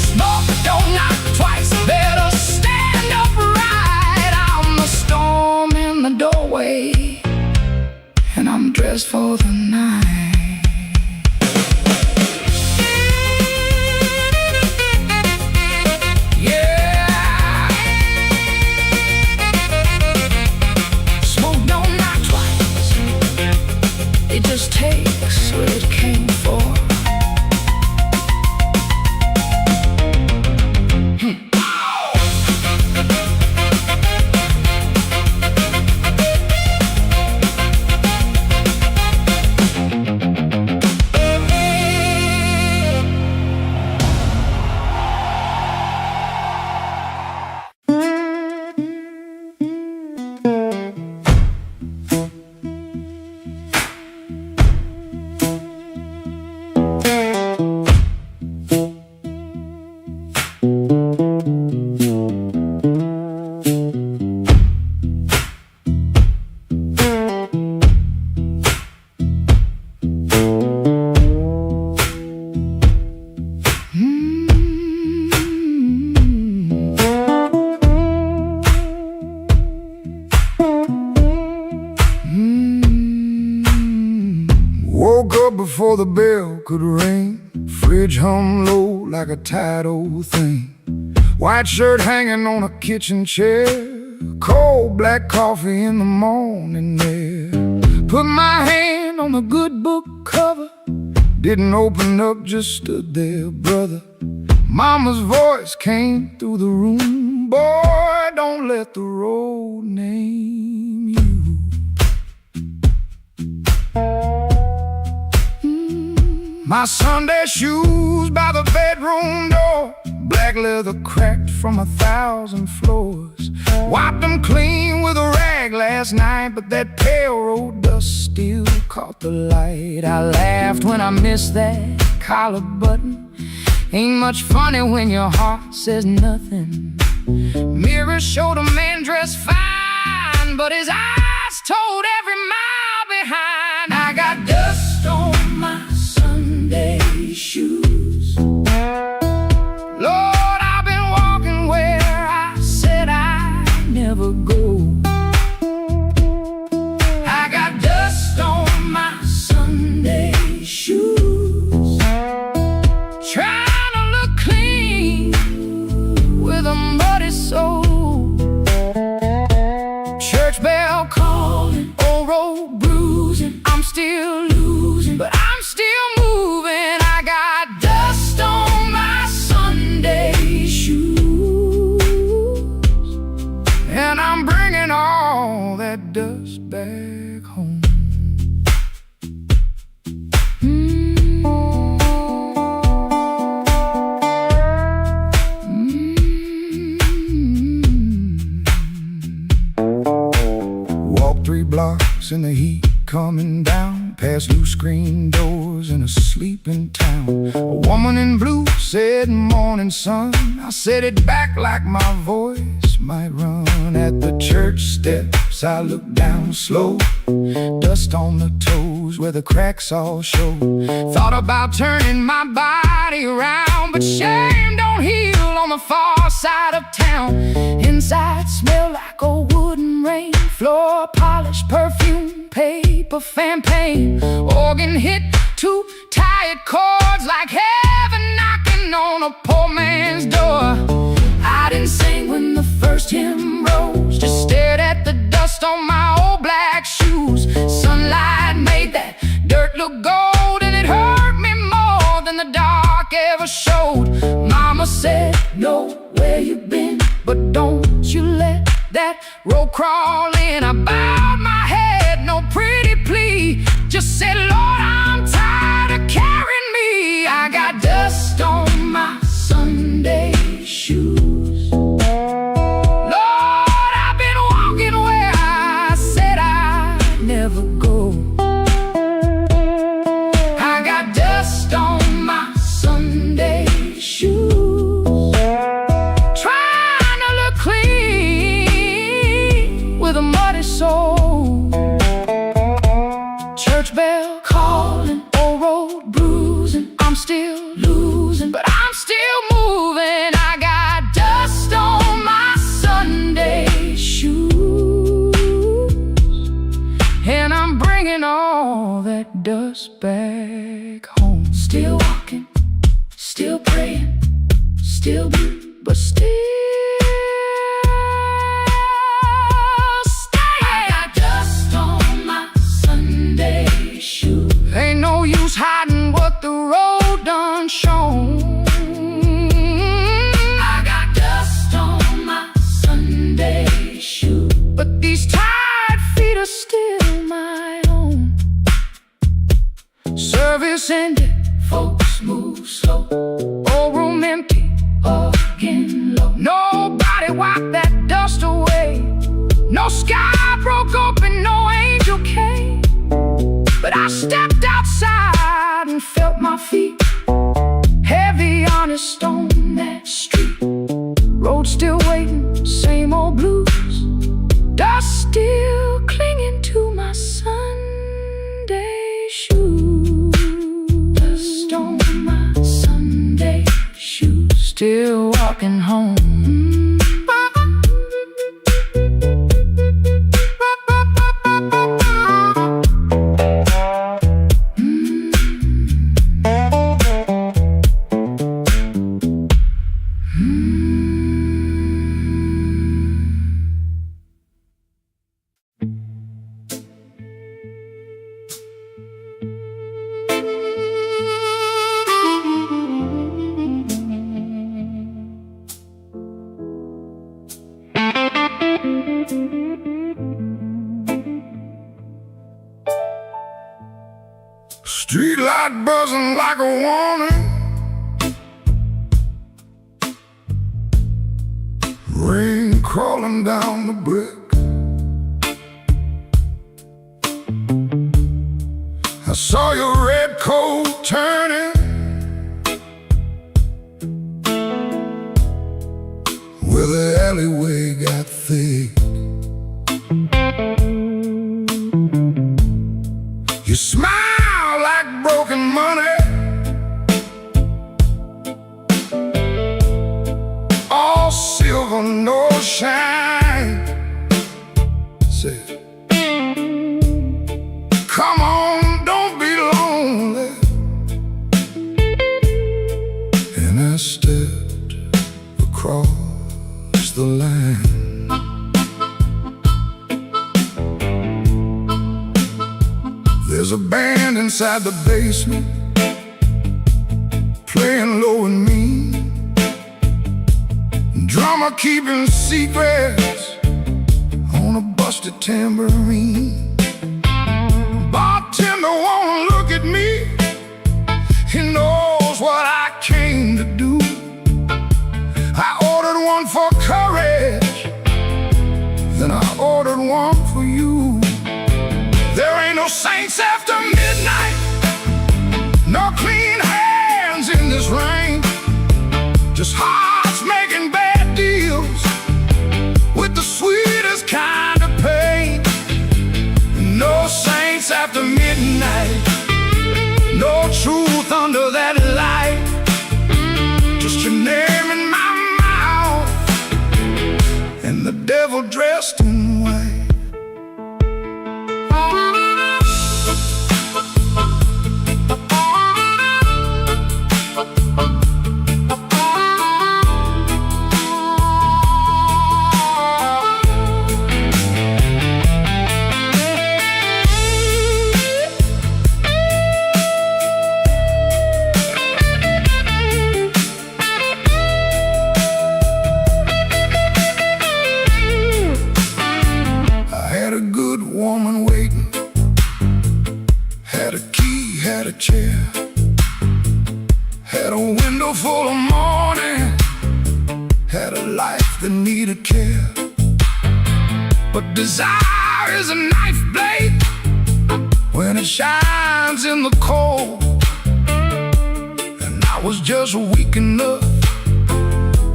Smoke don't knock twice, better stand upright. I'm the storm in the doorway, and I'm dressed for the night. Yeah. Smoke don't knock twice, it just takes what it came for. Woke up before the bell could ring. Fridge hum low like a tired old thing. White shirt hanging on a kitchen chair. Cold black coffee in the morning air. Put my hand on the good book cover. Didn't open up, just stood there, brother. Mama's voice came through the room. Boy, don't let the road name you. My Sunday shoes by the bedroom door. Black leather cracked from 1,000 floors. Wiped them clean with a rag last night, but that pale road dust still caught the light. I laughed when I missed that collar button. Ain't much funny when your heart says nothing. Mirror showed a man dressed fine, but his eyes told every mile behind. I got dust on my Sunday shoes. Lord, I've been walking where I said I'd never go. I got dust on my Sunday shoes. Trying to look clean with a muddy soul. Church bell calling, old road bruising. I'm still losing, but I'm still moving. I got dust on my Sunday shoes, and I'm bringing all that dust back home. Walk 3 blocks in the heat coming down, past loose screen doors in a sleeping town. A woman in blue said, "Morning, sun." I said it back like my voice might run. At the church steps I look down slow, dust on the toes where the cracks all show. Thought about turning my body around, but shame don't heal on the far side of town. Inside smell like a wooden rain, floor polish, perfume, paper, fan paint. Organ hit two tired chords like heaven knocking on a poor man's door. I didn't sing when the first hymn rose, just stared at the dust on my old black shoes. Sunlight made that dirt look gold, and it hurt me more than the dark ever showed. Mama said, know where you been, but don't you let that road crawl in. I bowed my head, no pretty plea, just said, Lord, I'm tired of carrying me. I got dust on my Sunday shoes. Church bell calling, old road bruising. I'm still losing, but I'm still moving. I got dust on my Sunday shoes, and I'm bringing all that dust back home. Still walking, still praying, still blue, but still ain't no use hiding what the road done shown. I got dust on my Sunday shoes, but these tired feet are still my own. Service ended, folks move slow. Old room empty, again low. Nobody wiped that dust away. No sky broke open, no angel came. But I stepped outside and felt my feet heavy on a stone that street. Road still waiting, same old blues. Dust still clinging to my Sunday shoes. Dust on my Sunday shoes. Still walking home. Street light buzzing like a warning, rain crawling down the brick. I saw your red coat turning where the alleyway got thick. You smile like broken money, all silver, no shine. Say, come on, don't be lonely. And I stepped across the line. There's a band inside the basement playing low and mean, drummer keeping secrets on a busted tambourine. Bartender won't look at me, he knows what I came to do. I ordered one for courage, then I ordered one for you. There ain't no saints after midnight, no clean hands in this rain, just hearts making bad deals had a life that needed care. But desire is a knife blade when it shines in the cold. And I was just weak enough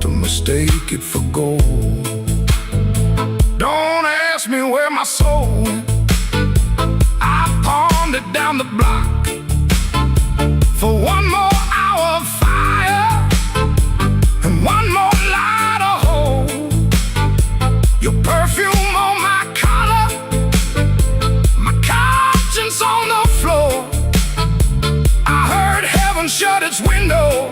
to mistake it for gold. Don't ask me where my soul went. I pawned it down the block for one more hour of fire and one more light of hope. Your perfume on my collar, my conscience on the floor. I heard heaven shut its window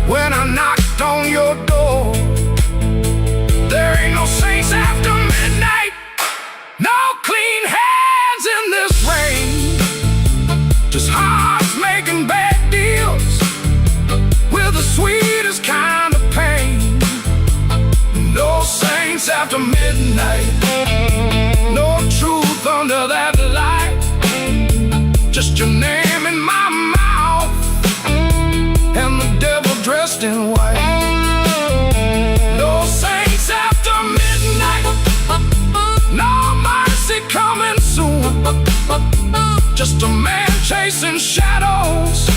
when I knocked on your door. There ain't no saints after midnight, no clean hands in this rain. Just hearts making bad deals with the sweetest kind of pain. No saints after midnight, no truth under that light. Just your name in my mouth and the devil dressed in white. No saints after midnight, no mercy coming soon. Just a man chasing shadows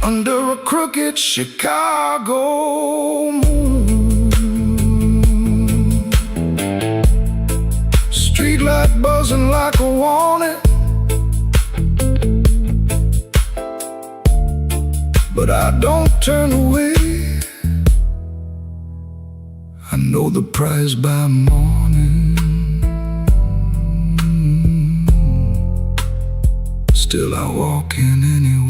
under a crooked Chicago moon. Streetlight buzzing like a warning, but I don't turn away. I know the prize by morning. Still I walk in anyway.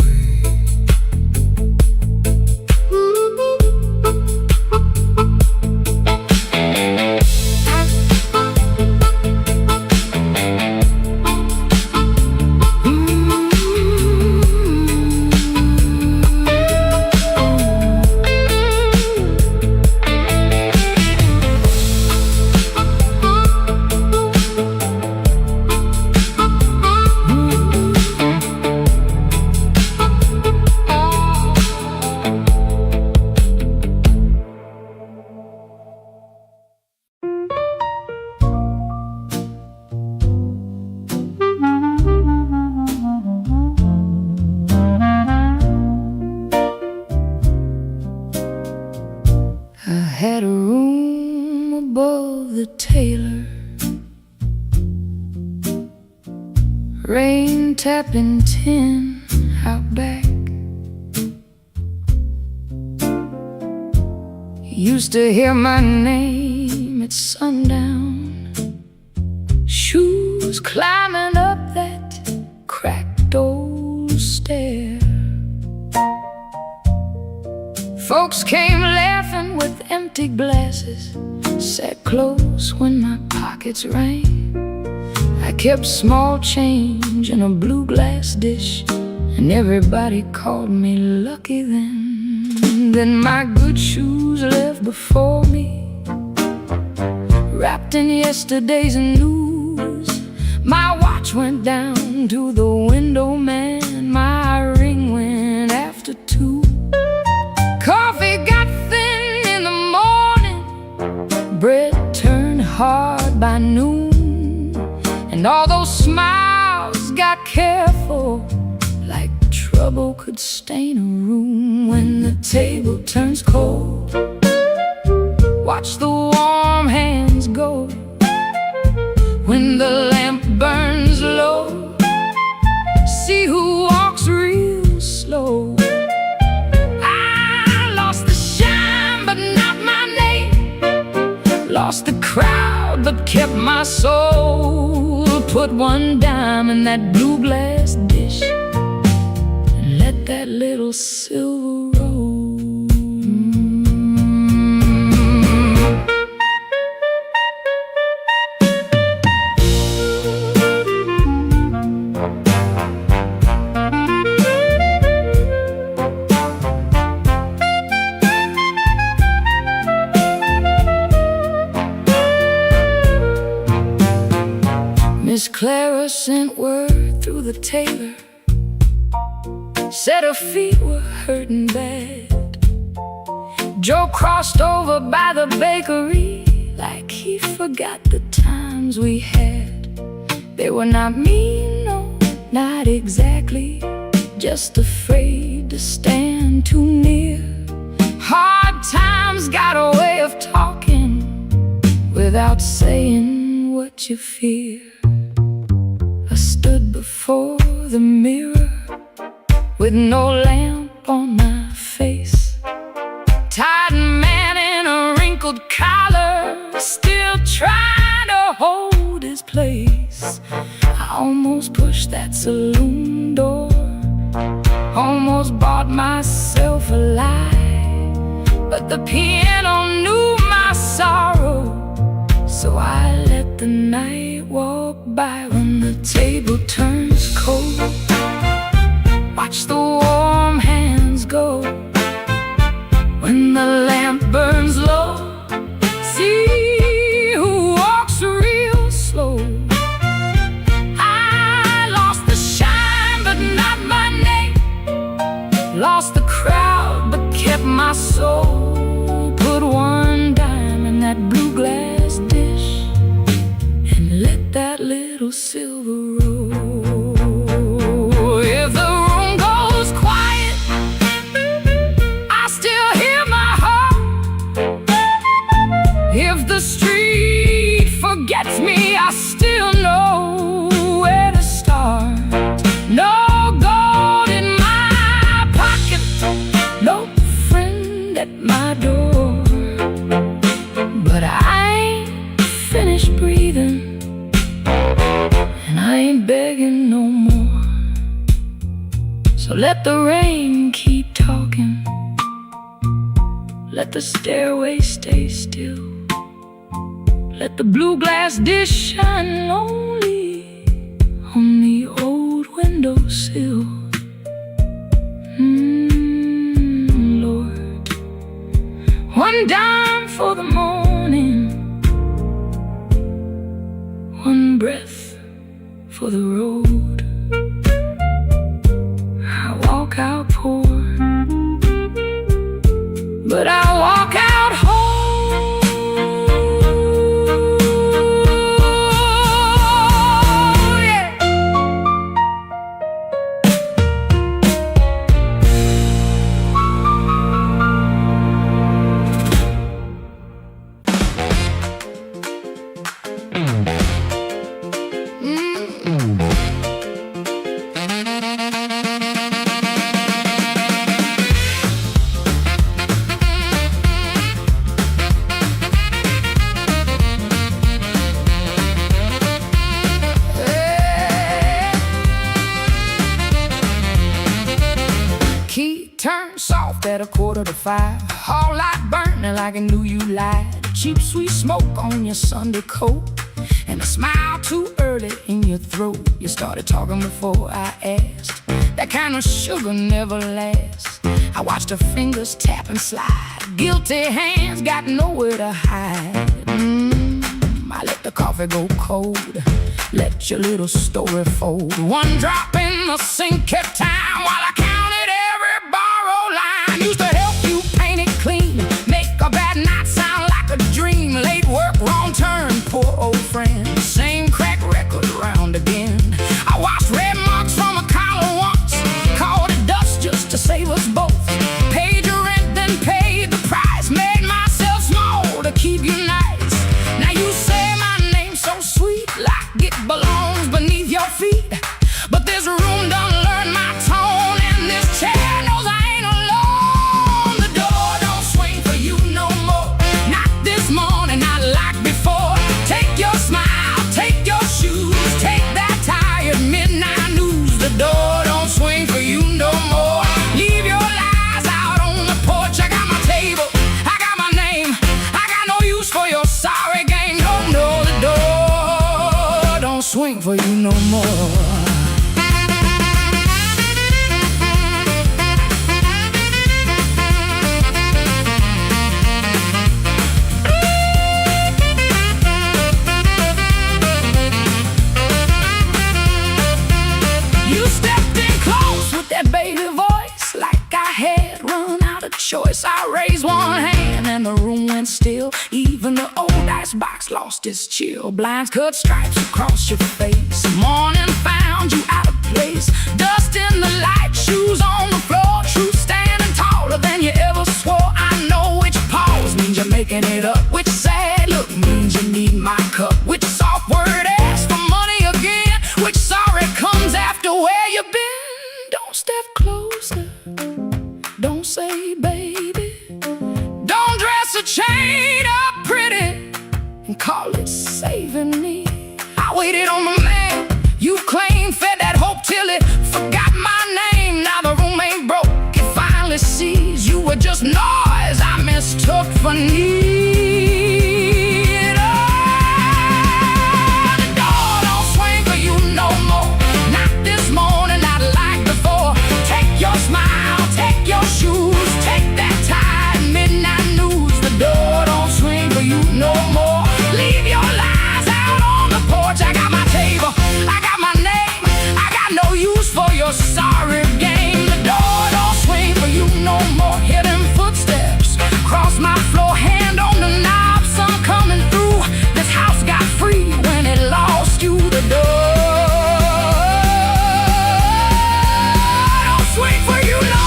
Had a room above the tailor, rain tapping tin out back. Used to hear my name at sundown, shoes climbing up that cracked old stair. Folks came laughing with empty glasses, sat close when my pockets rang. I kept small change in a blue glass dish, and everybody called me lucky then. Then my good shoes left before me, wrapped in yesterday's news. My watch went down to the window man, my ring went after 2. Coffee got thin in the morning, bread turned hard by noon, and all those smiles got careful, like trouble could stain a room. When the table turns cold, watch the warm hands go. When the lamp burns low, see who walks real slow. Lost the crowd but kept my soul. Put one dime in that blue glass dish and let that little silver roll. Miss Clara sent word through the tailor, said her feet were hurting bad. Joe crossed over by the bakery like he forgot the times we had. They were not mean, no, not exactly, just afraid to stand too near. Hard times got a way of talking without saying what you fear. I stood before the mirror with no lamp on my face, tired man in a wrinkled collar, still trying to hold his place. I almost pushed that saloon door, almost bought myself a lie, but the piano knew my sorrow, so I let the night walk by. When the table turns cold, watch the warm hands go. When the lamp burns low, see who walks real slow. I lost the shine, but not my name, lost the crowd, but kept my soul. Put one dime in that blue glass dish and let that little silver roll. If the room goes quiet, I still hear my heart. If the street forgets me, I still know where to start. No gold in my pocket, no friend at my door, but I ain't finished breathing, and I ain't begging no more. So let the rain keep talking, let the stairway stay still, let the blue glass dish shine lonely on the old windowsill. Lord, one dime for the morning, one breath for the road. I walk out poor, but I walk out whole. Yeah. Key turned soft at 4:45. Hall light burning like I knew you lied. Cheap sweet smoke on your Sunday coat, and a smile too early in your throat. You started talking before I asked. That kind of sugar never lasts. I watched her fingers tap and slide. Guilty hands got nowhere to hide. I let the coffee go cold, let your little story fold. One drop in the sink kept time while I counted every borrowed line. Used to help you paint it clean, make a bad night sound like a dream. Late work, wrong turn, poor old friend. Same crack record round again. I washed red marks from a collar once, called it dust just to save us both. Paid your rent, then paid the price. Made myself small to keep you nice. Now you say my name's so sweet, like it belongs beneath your feet. But this room done learned my tone, and this chair knows I ain't alone. The door don't swing for you no more, not this morning, not like before. Take your smile, take your shoes, take that tired midnight news. The door don't swing for you no more. Leave your lies out on the porch. I got my table, I got my name, I got no use for your sorry game. No, no, the door don't swing for you no more. choice. I raised one hand and the room went still. Even the old icebox lost its chill. Blinds cut stripes across your face. Morning found you out of place. Dust in the light, shoes on the floor. Truth standing taller than you ever swore. I know which pause means you're making it up. Which sad look means you need my cup. Which soft word asks for money again. Which sorry comes after where you've been. Don't step closer, don't say baby. Don't dress a chain up pretty and call it saving me. I waited on the man you claimed, fed that hope till it forgot my name. Now the room ain't broke, it finally sees you were just noise I mistook for need. Oh, the door don't swing for you no more. Not this morning, not like before. Take your smile, take your shoes, take that tie, midnight news. The door don't swing for you no more. Leave your lies out on the porch. I got my table, I got my name, I got no use for your sorry game. The door don't swing for you no more. Hear them footsteps cross my floor, hand on the knob, sun coming through. This house got free when it lost you. The door don't swing for you no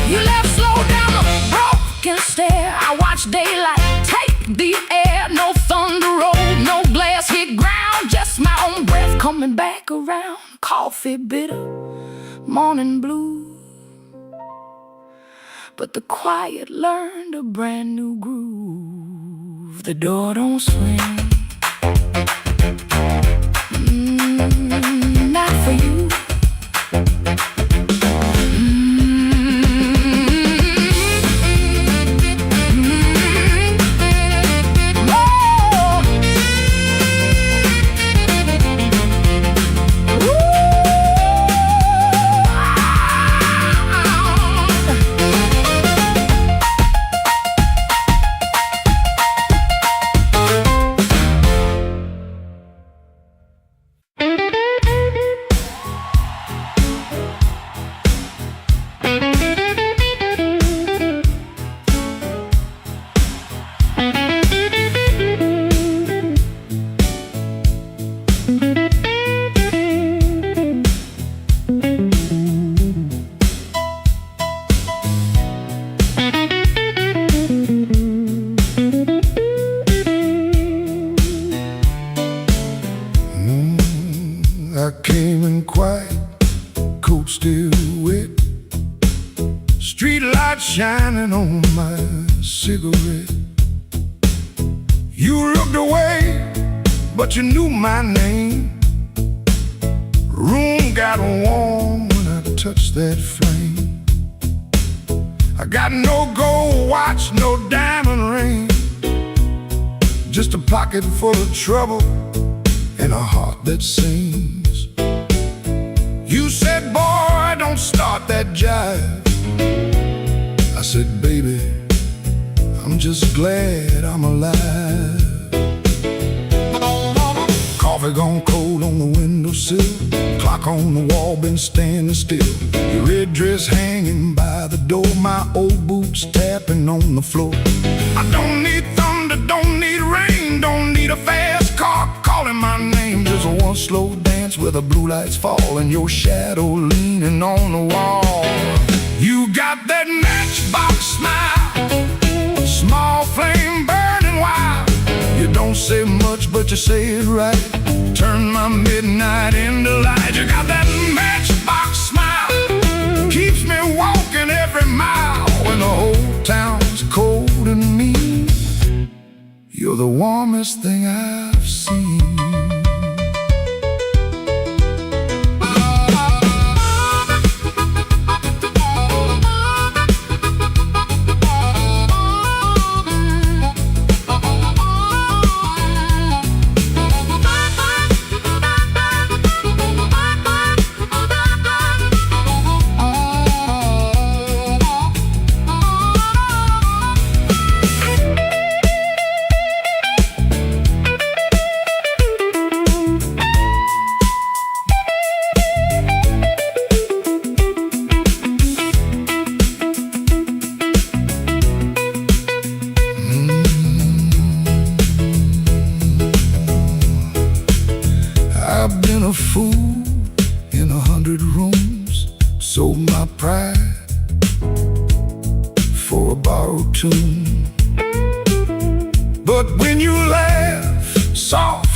You left slow down the broken stair. I watched daylight take the air. No thunder rolled, no glass hit ground. Just my own breath coming back around. Coffee bitter, morning blue. But the quiet learned a brand new groove. The door don't swing, not for you. I came in quiet, coat still wet, street light shining on my cigarette. You looked away, but you knew my name. Room got warm when I touched that flame. I got no gold watch, no diamond ring, just a pocket full of trouble and a heart that sings. You said, boy, don't start that jive. I said, baby, I'm just glad I'm alive. Coffee gone cold on the windowsill, clock on the wall been standing still. Your red dress hanging by the door, my old boots tapping on the floor. I don't need thunder, don't need rain, don't need a fast car calling my name. Just one slow dance where the blue lights fall and your shadow leaning on the wall. You got that matchbox smile, small flame burning wild. You don't say much, but you say it right. Turn my midnight into light. You got that matchbox smile, keeps me walking every mile. When the whole town's cold and mean, you're the warmest thing I've seen.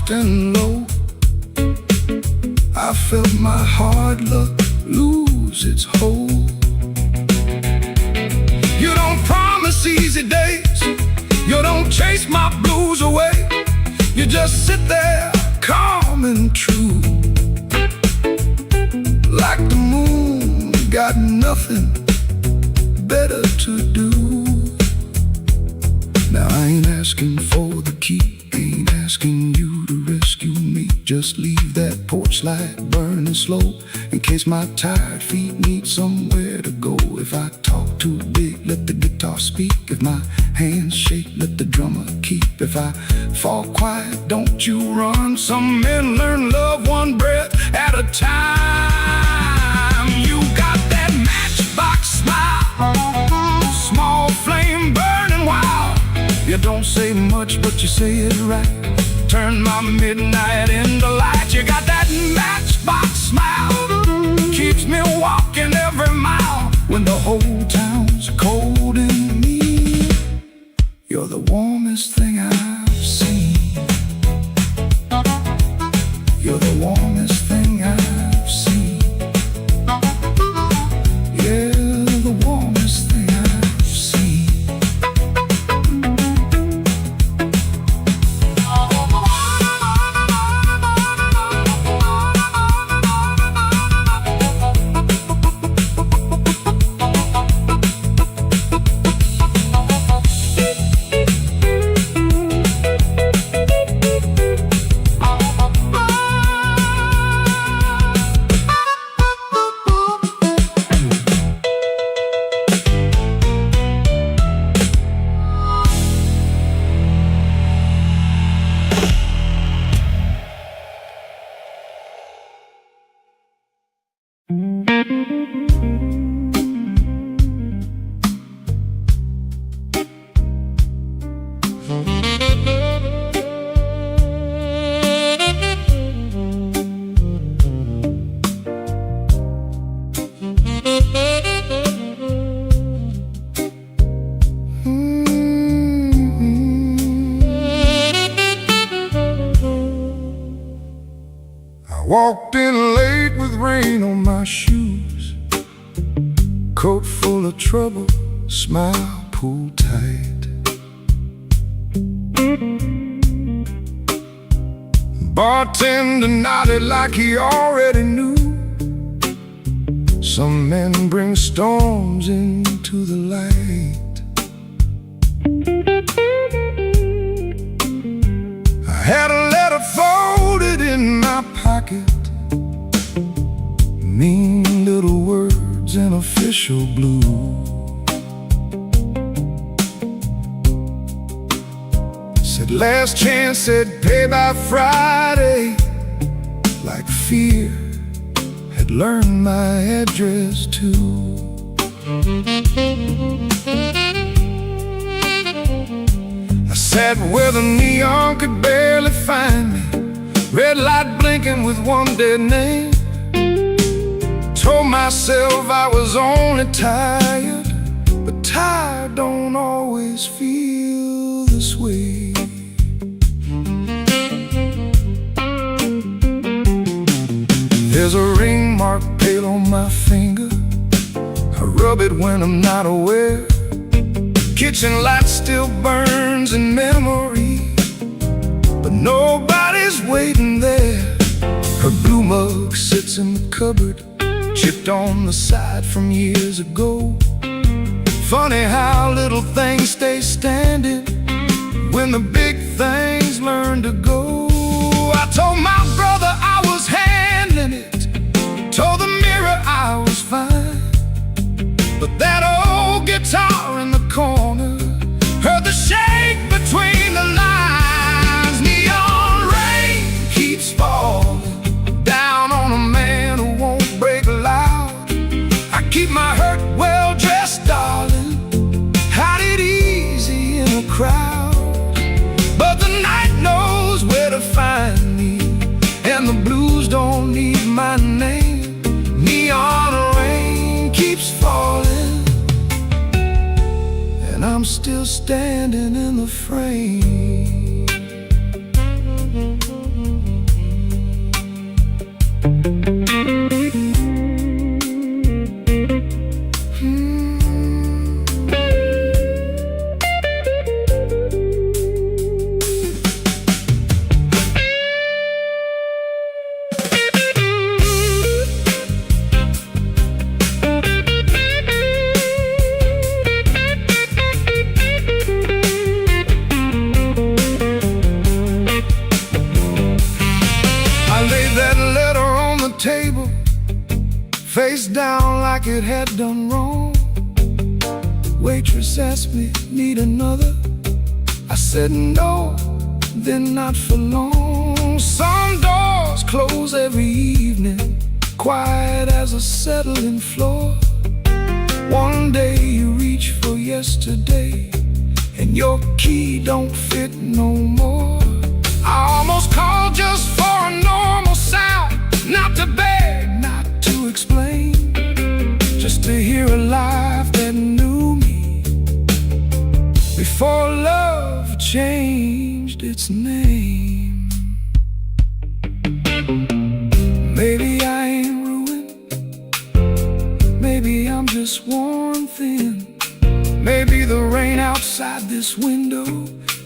dropped and low. I felt my hard luck lose its hold. You don't promise easy days, you don't chase my blues away. You just sit there calm and true, like the moon got nothing better to do. Now I ain't asking for the key, ain't asking you to rescue me. Just leave that porch light burning slow, in case my tired feet need somewhere to go. If I talk too big, let the guitar speak. If my hands shake, let the drummer keep. If I fall quiet, don't you run. Some men learn love one breath at a time. You got that matchbox smile, small flame burning wild. You don't say much, but you say it right. Turn my midnight into light. You got that matchbox smile, keeps me walking every mile. When the whole town's cold and mean, you're the warmest thing I've seen. You're the warmest thing I've seen. Yeah, the warmest thing I've seen. Walked in late with rain on my shoes, coat full of trouble, smile pulled tight. Bartender nodded like he already knew. Some men bring storms into the light. I had a letter folded in my pocket, mean little words in official blue. Said last chance, said pay by Friday. Like fear had learned my address too. I sat where the neon could barely find me, red light blinking with one dead name. Told myself I was only tired, but tired don't always feel this way. There's a ring mark pale on my finger, I rub it when I'm not aware. Kitchen light still burns in memory, but nobody's waiting there. Her blue mug sits in the cupboard, chipped on the side from years ago. Funny how little things stay standing when the big things learn to go. I told my brother I was handling it, told the mirror I was fine, but that old guitar in the corner heard the shake between the lines. Neon rain keeps falling down on a man who won't break loud. I keep my hurt well dressed, darling, hide it easy in a crowd. But the night knows where to find me, and the blues don't need my name. Neon rain keeps falling, and I'm still standing in the frame. it had done wrong. Waitress asked me, need another? I said no, then not for long. Some doors close every evening, quiet as a settling floor. One day you reach for yesterday, and your key don't fit no more. I almost called just for a normal sound, not to beg, not to explain, just to hear a life that knew me before love changed its name. Maybe I ain't ruined, maybe I'm just worn thin. Maybe the rain outside this window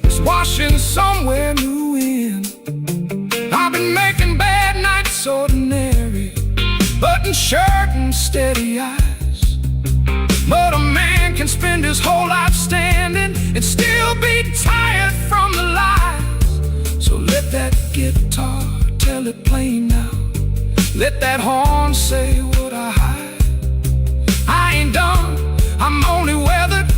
is washing somewhere new in. I've been making bad nights ordinary, button shirt and steady eyes. But a man can spend his whole life standing and still be tired from the lies. So let that guitar tell it plain now, let that horn say what I hide. I ain't done, I'm only weathered,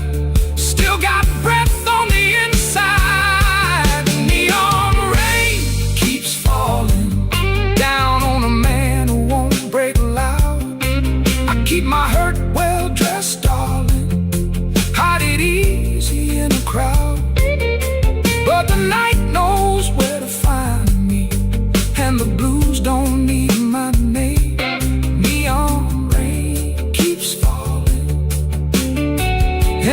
still got breath on the inside. Neon rain keeps falling down on a man who won't break loud. I keep my hurt well dressed, darling, hide it easy in a crowd. But the night knows where to find me, and the blues don't need my name. Neon rain keeps falling,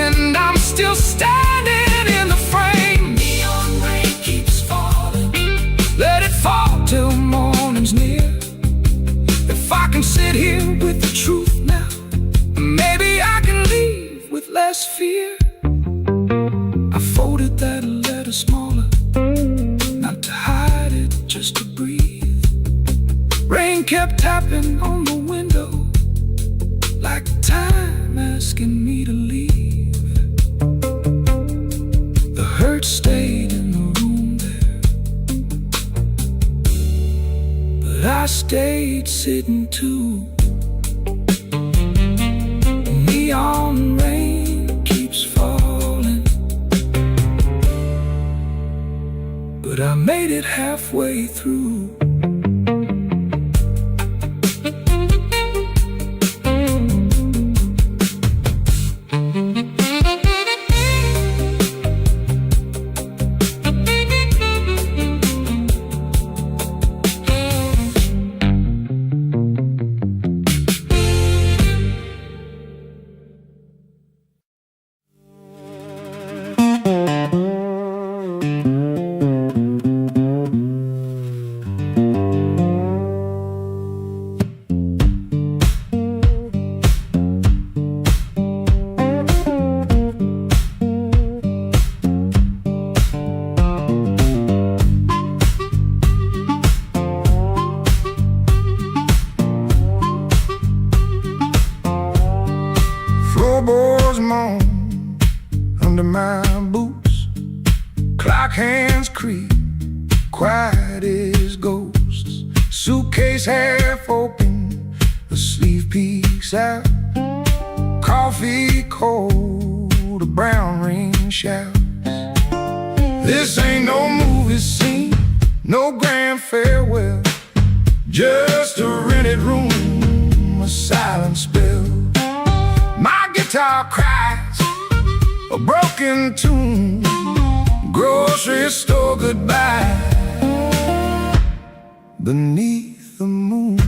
and I'm still standing in the frame. Neon rain keeps falling, let it fall till morning's near. If I can sit here with the truth now, maybe I can leave with less fear. I folded that letter smaller, not to hide it, just to breathe. Rain kept tapping on the window, like time asking me to leave. The hurt stayed in the room there, but I stayed sitting too. Neon rain keeps falling, but I made it halfway through. Floorboards moan under my boots, clock hands creak, quiet as ghosts. Suitcase half open, the sleeve peeks out. Coffee cold, a brown rain shouts. This ain't no movie scene, no grand farewell, just a rented room, a silent spell. My guitar cries a broken tune, grocery store goodbye beneath the moon.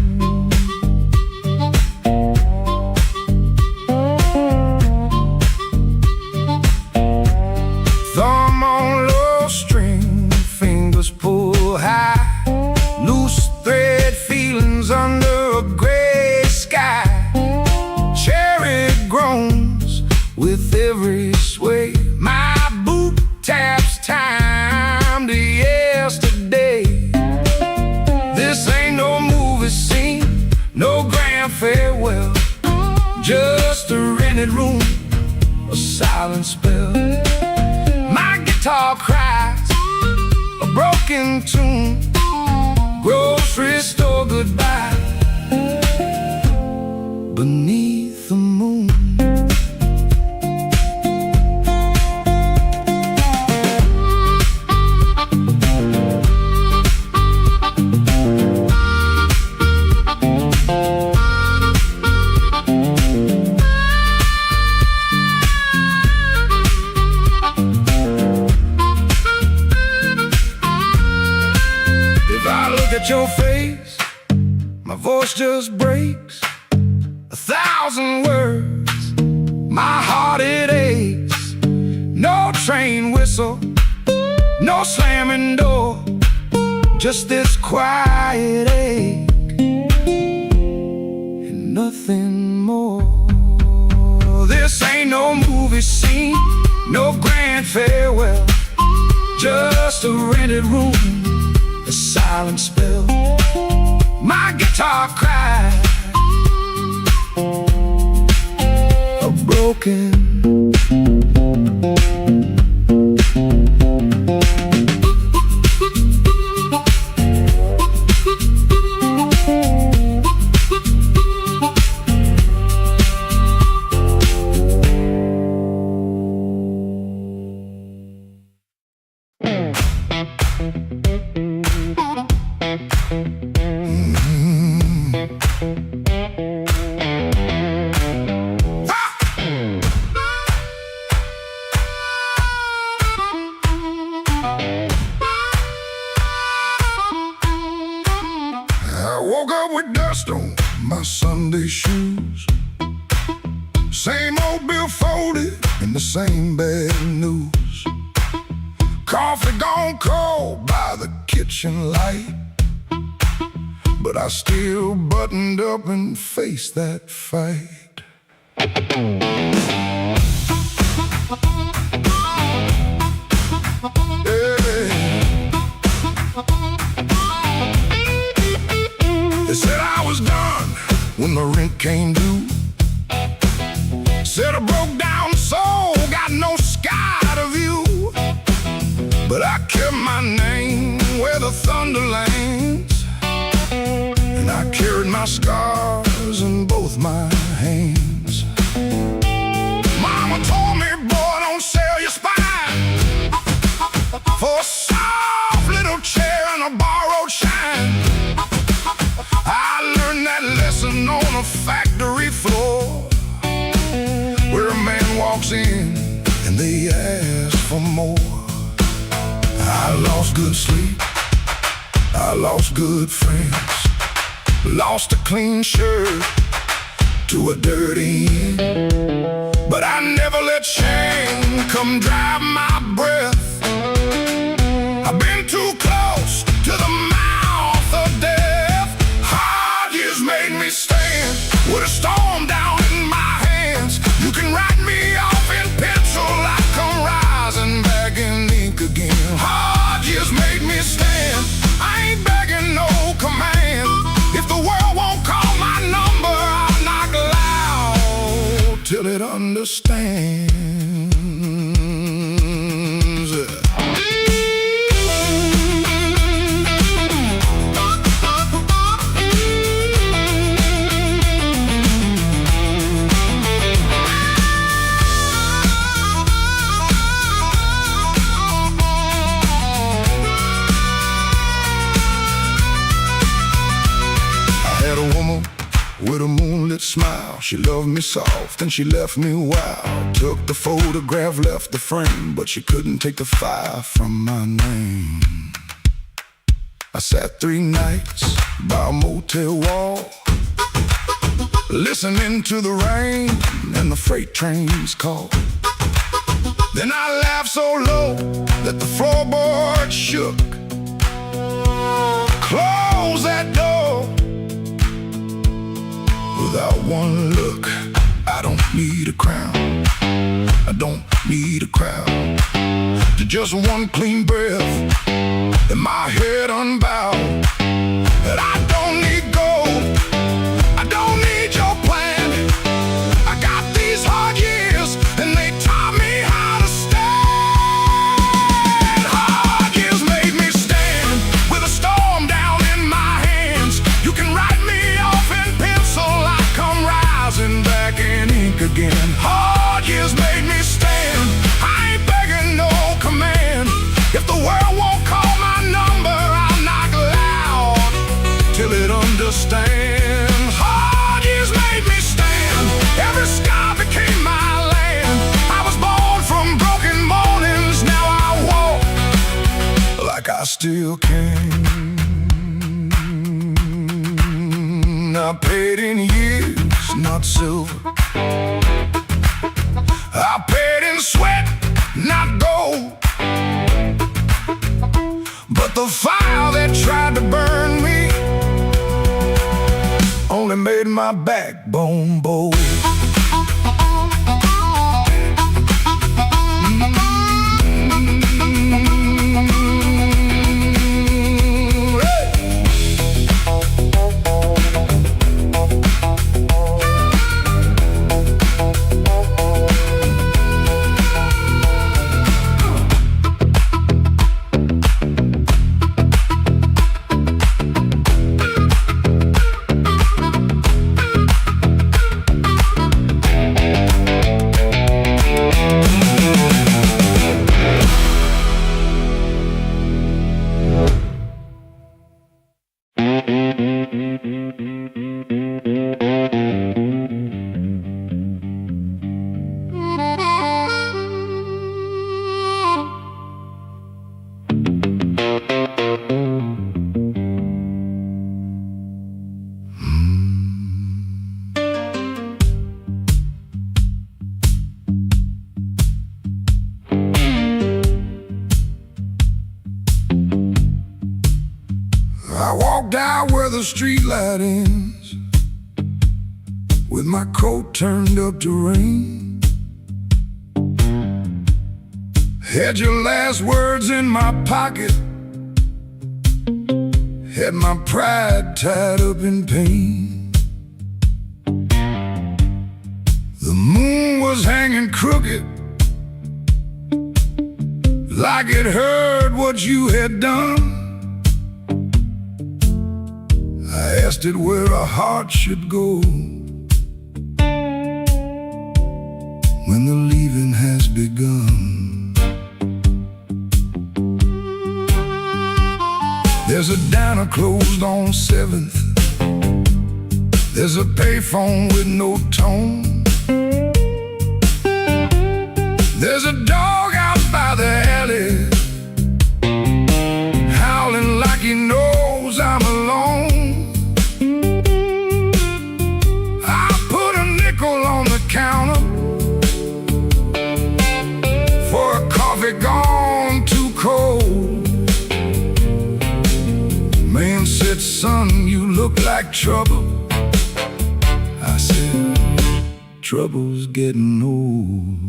Thumb on low string, fingers pull high, loose thread feelings under a gray sky. Cherry groans with every sway, my boot taps time to yesterday. This ain't no movie scene, no grand farewell, just a rented room, a silent spell. My guitar cries a broken tune, grocery store goodbye beneath at your face, my voice just breaks 1,000 words, my heart it aches. No train whistle, no slamming door, just this quiet ache and nothing more. This ain't no movie scene, no grand farewell, just a rented room, a silent spell. My guitar cries a broken. I woke up with dust on my Sunday shoes, same old bill folded in the same bad news. Coffee gone cold by the kitchen light, but I still buttoned up and faced that fight. They said I was done when the rent came due. Said I broke down soul, got no sky to view. But I kept my name where the thunder lands, and I carried my scars in both my hands. Mama told me, boy, don't sell your spine for a soft little chair and a borrowed shine. I learned that lesson on a factory floor, where a man walks in and they ask for more. I lost good sleep, I lost good friends, lost a clean shirt to a dirty end. But I never let shame come drive my breath. I've been too close to the mouth of death. Hard years made me stand with a storm down in my hands. You can write me off in pencil, I come rising back in ink again. Hard years made me stand, I ain't begging no command. If the world won't call my number, I'll knock loud till it understands. With a moonlit smile, she loved me soft and she left me wild. Took the photograph, left the frame, but she couldn't take the fire from my name. I sat 3 nights by a motel wall, listening to the rain and the freight trains call. Then I laughed so low that the floorboard shook. Close that door. Without one look, I don't need a crown, I don't need a crowd, to just one clean breath and my head unbowed. And I don't need gold, I don't need your plan. I got these hard years and they taught me how to stand. Hard years made me stand with a storm down in my hands. You can write me off in pencil, rising back in ink again. Hard years made me stand, I ain't begging no command. If the world won't call my number, I'll knock loud till it understands. Hard years made me stand, every sky became my land. I was born from broken mornings, now I walk like I still can. I paid in years, not silver. I paid in sweat, not gold. But the fire that tried to burn me only made my backbone bold. I walked out where the street light ends, with my coat turned up to rain. Had your last words in my pocket, had my pride tied up in pain. The moon was hanging crooked, like it heard what you had done. I asked it where a heart should go when the leaving has begun. There's a diner closed on 7th. There's a payphone with no tone. There's a dog out by the alley, howling like he knows I'm alone. Counter for a coffee gone too cold. Man said, son, you look like trouble. I said, trouble's getting old.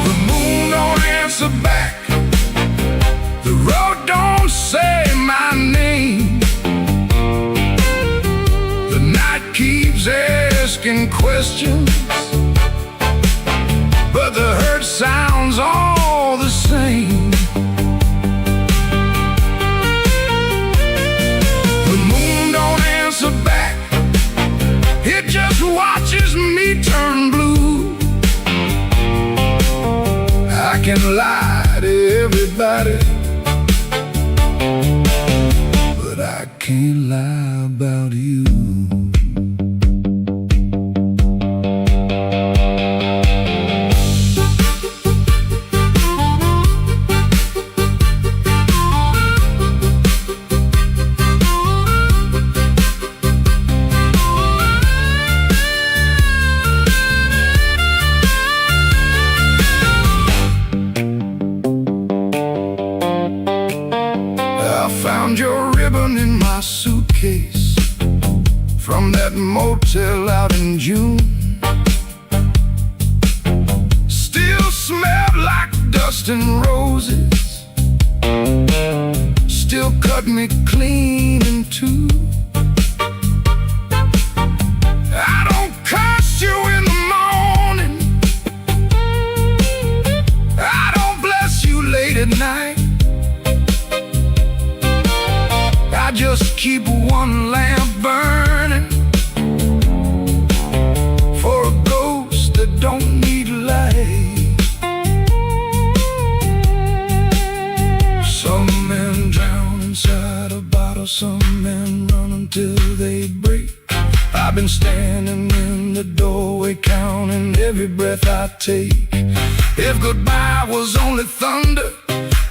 The moon don't answer back, the road don't say my name. Keeps asking questions, but the hurt sounds all the same. The moon don't answer back, it just watches me turn blue. I can lie to everybody, but I can't lie about you. Found your ribbon in my suitcase from that motel out in June. Still smelled like dust and roses, still cut me clean in two. I don't curse you in the morning, I don't bless you late at night. I just keep one lamp burning for a ghost that don't need light. Some men drown inside a bottle, some men run until they break. I've been standing in the doorway counting every breath I take. If goodbye was only thunder,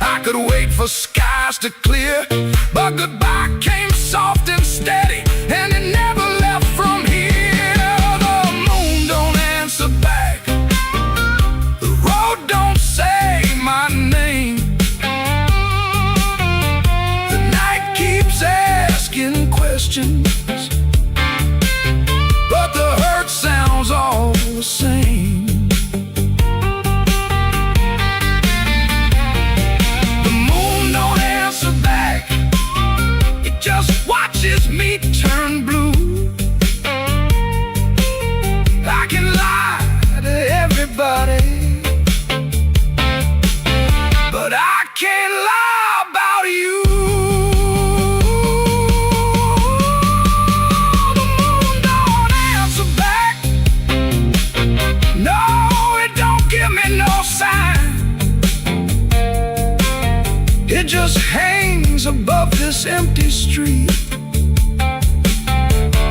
I could wait for skies to clear, but goodbye came soft and steady, and it never left from here. The moon don't answer back, the road don't say my name, the night keeps asking questions, but the hurt sounds all the same. Just watches me turn blue. I can lie to everybody, but I can't lie about you. The moon don't answer back, no, it don't give me no sign. It just hangs above this empty street,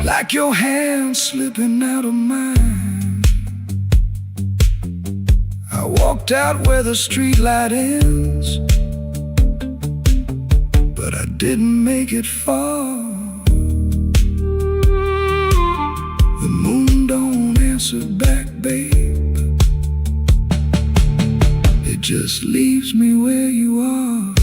like your hand slipping out of mine. I walked out where the street light ends, but I didn't make it far. The moon don't answer back, babe, it just leaves me where you are.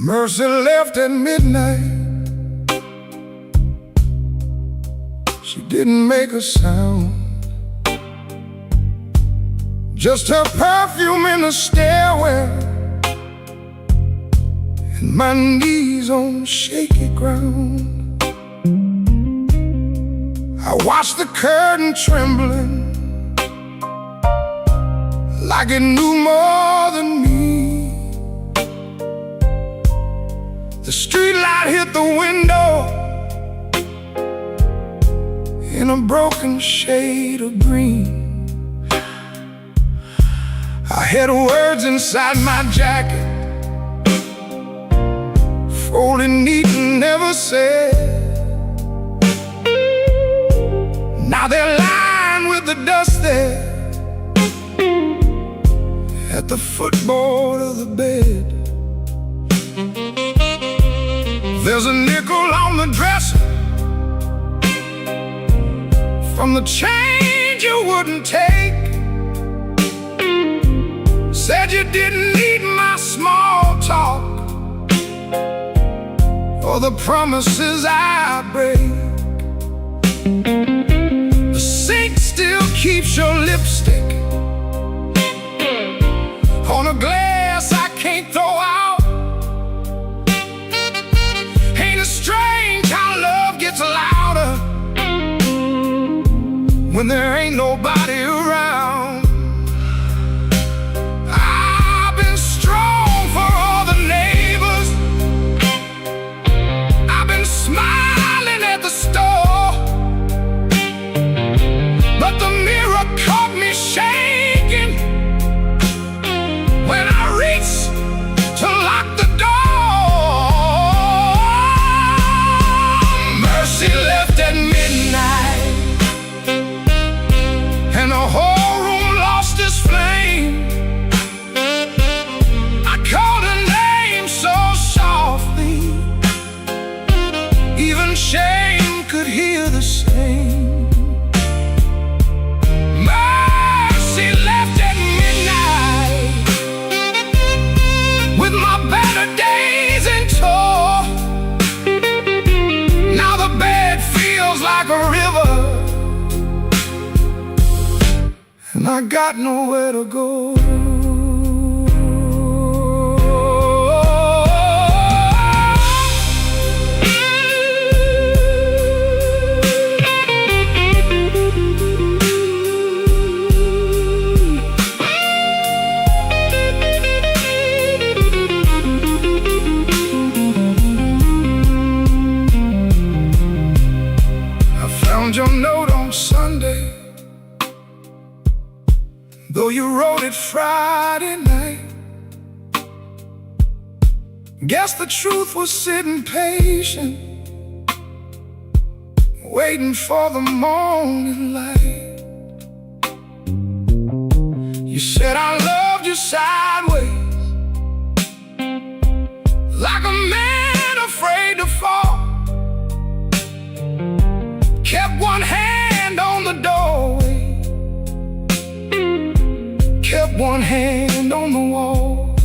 Mercy left at midnight. She didn't make a sound, just her perfume in the stairwell, and my knees on shaky ground. I watched the curtain trembling, like it knew more than me. The streetlight hit the window in a broken shade of green. I had words inside my jacket, folded neat and never said. Now they're lying with the dust there at the footboard of the bed. There's a nickel on the dresser from the change you wouldn't take. Said you didn't need my small talk or the promises I break. The sink still keeps your lipstick on a glass I can't throw out. Strange how love gets louder when there ain't nobody around. I've been strong for all the neighbors, I've been smiling at the store, but the mirror caught me shaking when I reached to lock the door. She left at midnight, and the whole room lost its flame. I called her name so softly, even shame could hear the same. Mercy left at midnight, with my better days in tow. Now the bed feels like a river I got nowhere to go. Your note on Sunday, though you wrote it Friday night. Guess the truth was sitting patient, waiting for the morning light. You said I loved you sideways, like a man afraid to fall. Kept one hand on the doorway, kept one hand on the wall.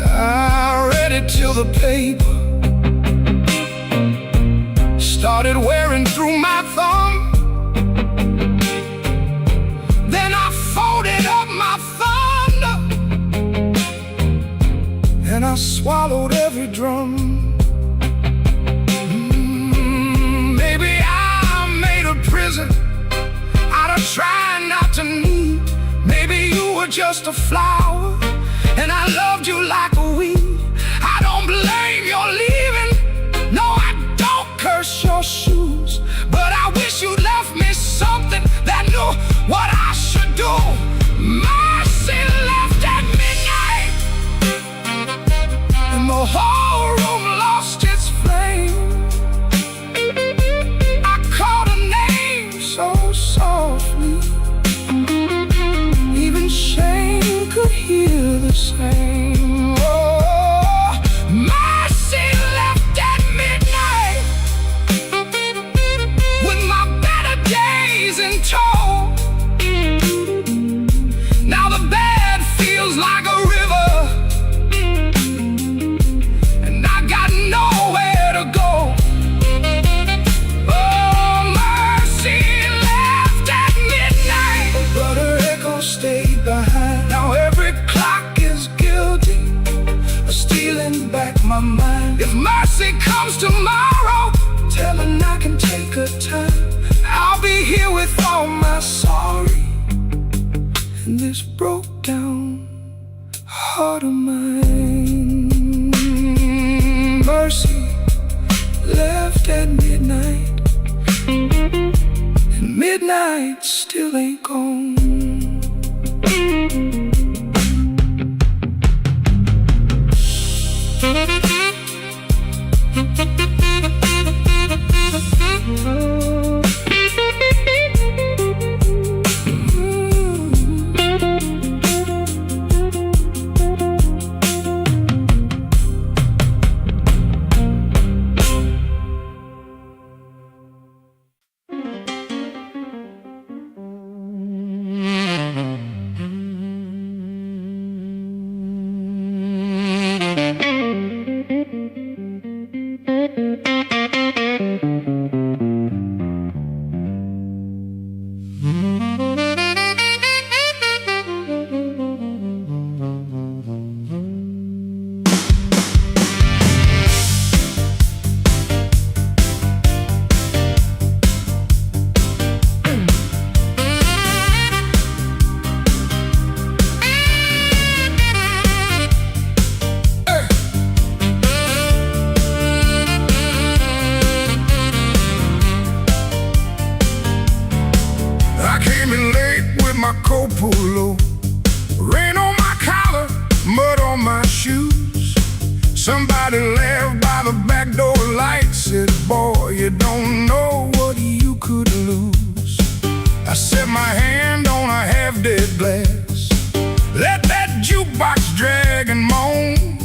I read it till the paper started wearing through my thumb. Then I folded up my thunder, and I swallowed every drum. Out of trying not to need. Maybe you were just a flower, and I loved you like a weed. I don't blame your leaving, no, I don't curse your shoes, but I wish you left me something that knew what I should do. Mercy left at midnight, and the whole room lost its flame. So softly, even shame could hear the same. Oh, mercy left at midnight, with my better days in tow. Now the bed feels like a river, and I got nowhere to go. Stayed behind. Now every clock is guilty of stealing back my mind. If mercy comes tomorrow, tell her I can take her time. I'll be here with all my sorry and this broke down heart of mine. Mercy left at midnight, and midnight still ain't gone. Rain on my collar, mud on my shoes. Somebody laughed by the back door light, said, boy, you don't know what you could lose. I set my hand on a half-dead glass, let that jukebox drag and moan.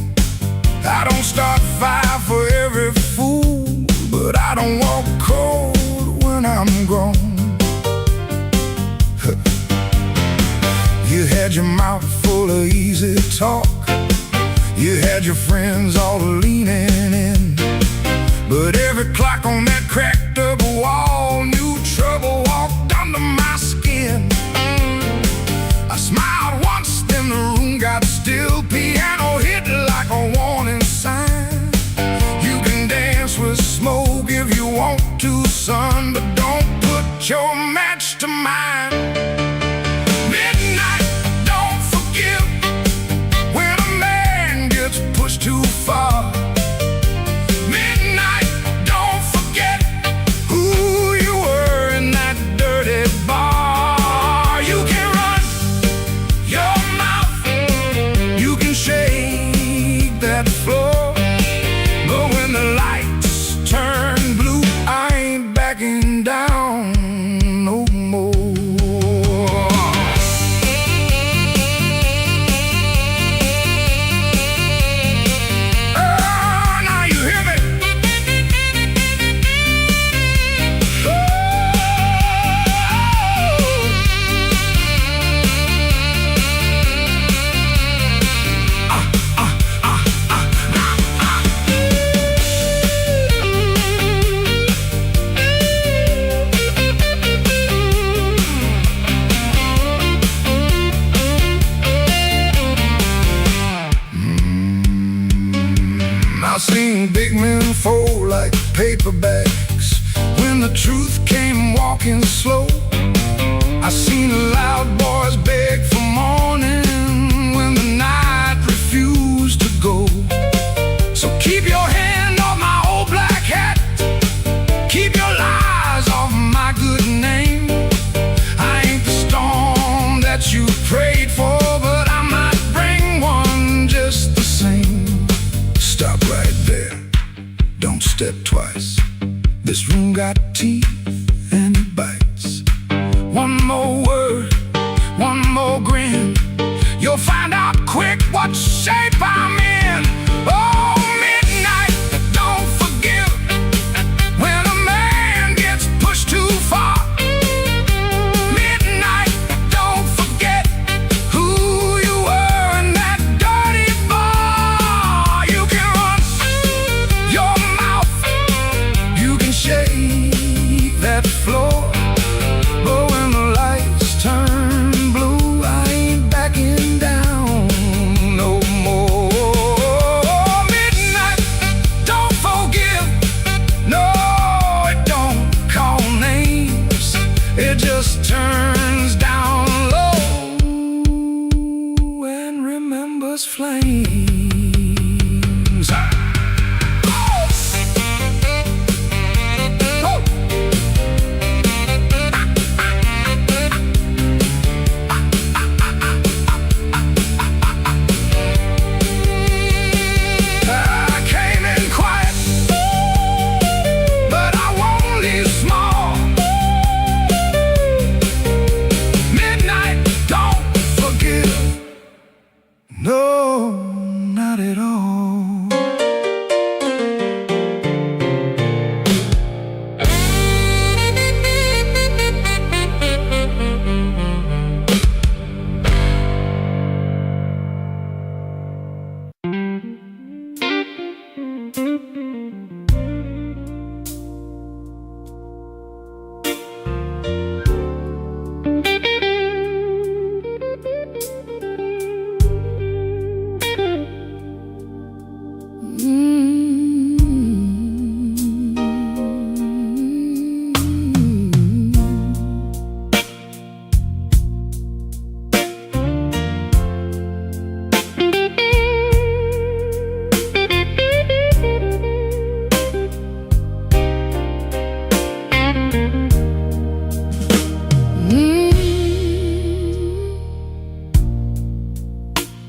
I don't start fire for every fool, but I don't walk cold when I'm grown. You had your mouth full of easy talk, you had your friends all leaning in, but every clock on that cracked up wall knew trouble walked under my seen big men fold like paper bags when the truth came walking slow. I seen loud boys beg for morning when the night refused to go. So keep your hand off my old black hat, keep your lies off my good name. I ain't the storm that you prayed for, but I might bring one just the same. Stop right there, don't step twice. This room got teeth and it bites. One more word, one more grin, you'll find out quick what shape I'm in. Oh, midnight, don't forgive when a man gets pushed too far. Midnight, don't forget who you were in that dirty bar. You can run your mouth, you can shake that floor, but when the lights turn blue, I ain't backing down no more. Midnight, don't forgive. No, it don't call names. It just turns down low and remembers flames. Oh! Oh! I came in quiet, but I won't leave small. Midnight, don't forgive. No, not at all.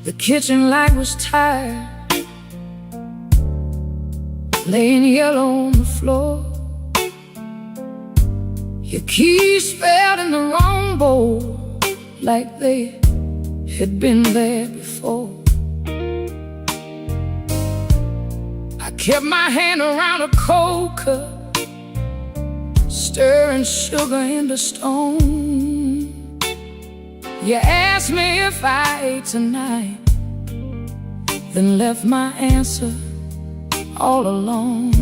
The kitchen light was tired, laying yellow on the floor. Your keys spelled in the wrong bowl, like they had been there before. I kept my hand around a cold cup, stirring sugar into stone. You asked me if I ate tonight, then left my answer all alone.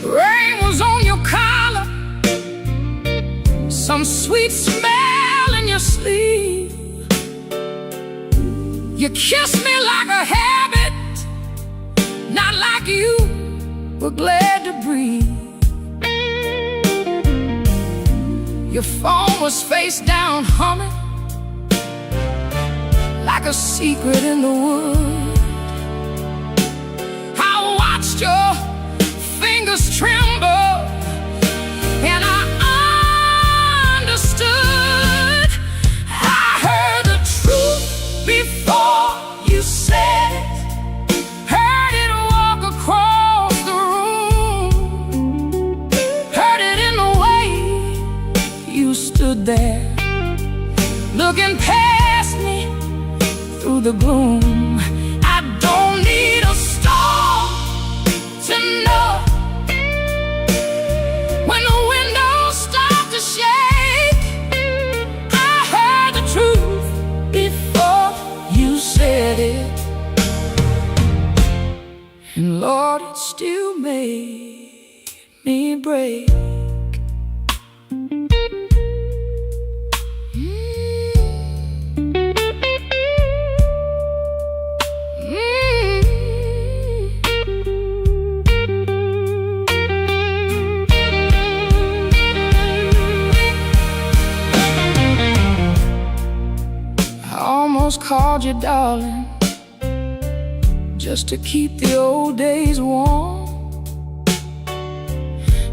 Rain was on your collar, some sweet smell in your sleeve. You kissed me like a habit, not like you were glad to breathe. Your phone was face down humming like a secret in the woods. I watched your fingers tremble and I understood. I heard the truth before you said it, heard it walk across the room, heard it in the way you stood there, looking past me through the gloom. I don't need a star to know when the windows start to shake. I heard the truth before you said it, and Lord, it still made me break. called you darling, just to keep the old days warm.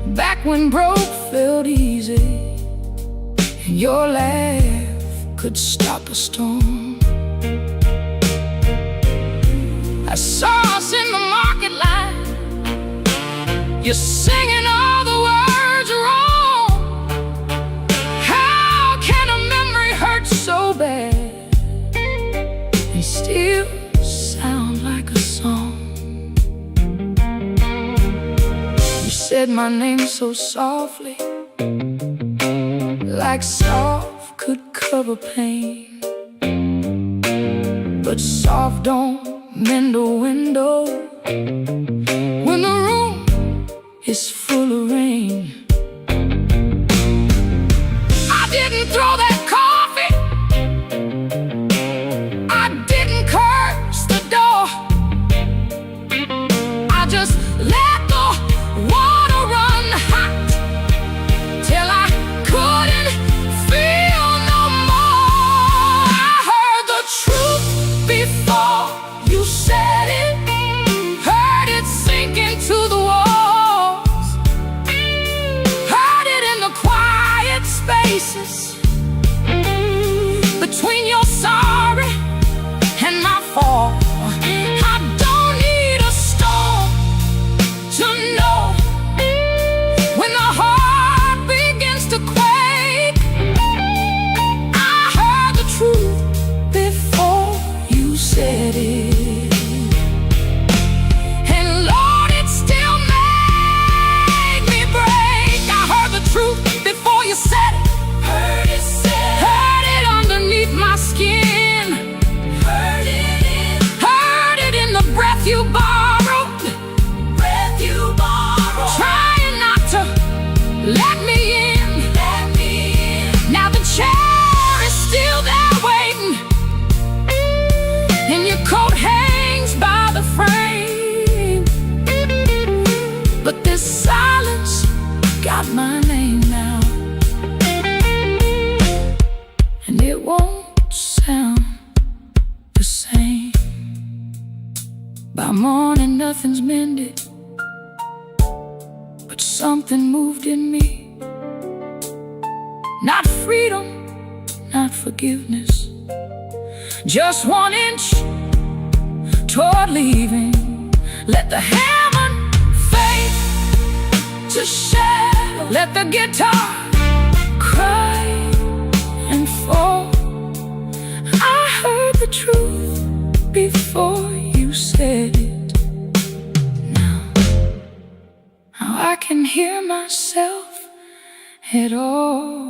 Back when broke felt easy, and your laugh could stop a storm. I saw us in the market line, you're singing all the words wrong. How can a memory hurt so bad and still sound like a song? You said my name so softly, like soft could cover pain, but soft don't mend a window when the room is full of rain. I didn't throw that coffee, I didn't curse the door, I just let the water run hot till I couldn't feel no more. I heard the truth before you said it, heard it sink into the walls, heard it in the quiet spaces between your sorry and my fall. I don't need a storm to know when the heart begins to quake. I heard the truth before you said it, and Lord, it still made me break. I heard the truth before you said it, heard it said, heard it underneath my skin, heard it in the breath you borrowed, trying not to let me in. Now the chair is still there waiting, and your coat hangs by the frame, but this silence got my name now, and it won't sound the same. By morning nothing's mended, but something moved in me. Not freedom, not forgiveness, just 1 inch toward leaving. Let the hammer fade to shadow, let the guitar cry and fall. I heard the truth before you said it. Now I can hear myself at all.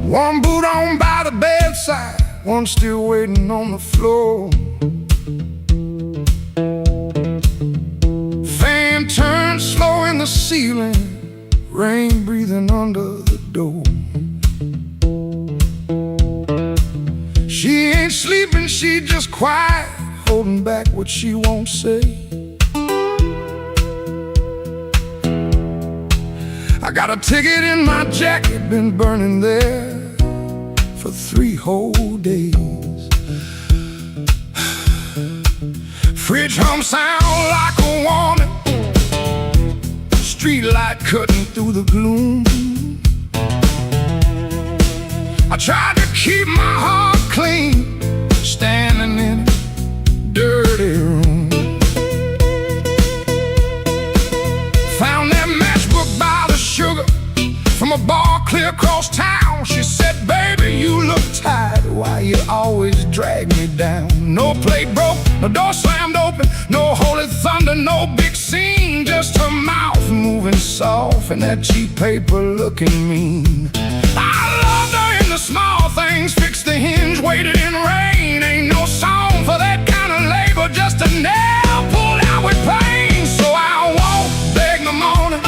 One boot on by the bedside, one still waiting on the floor. Fan turned slow in the ceiling, rain breathing under the door. She ain't sleeping, she just quiet, holding back what she won't say. I got a ticket in my jacket, been burning there for 3 whole days. Fridge hum sound like a warning, street light cutting through the gloom. I tried to keep my heart clean, standing in a dirty room. a bar clear across town. She said, baby, you look tired. Why you always drag me down? No plate broke, no door slammed open, no holy thunder, no big scene. Just her mouth moving soft and that cheap paper looking mean. I loved her in the small things, fixed the hinge, waited in rain. Ain't no song for that kind of labor, just a nail pulled out with pain. So I won't beg the morning,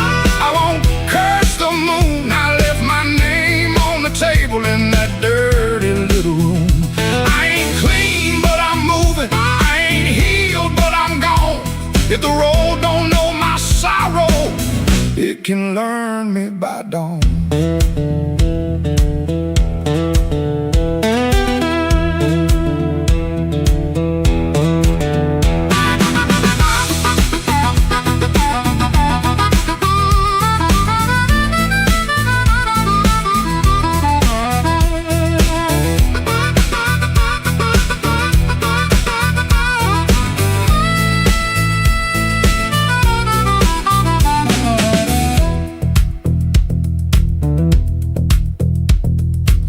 I won't curse the moon. I left my name on the table in that dirty little room. I ain't clean, but I'm moving. I ain't healed, but I'm gone. If the road don't know my sorrow, it can learn me by dawn.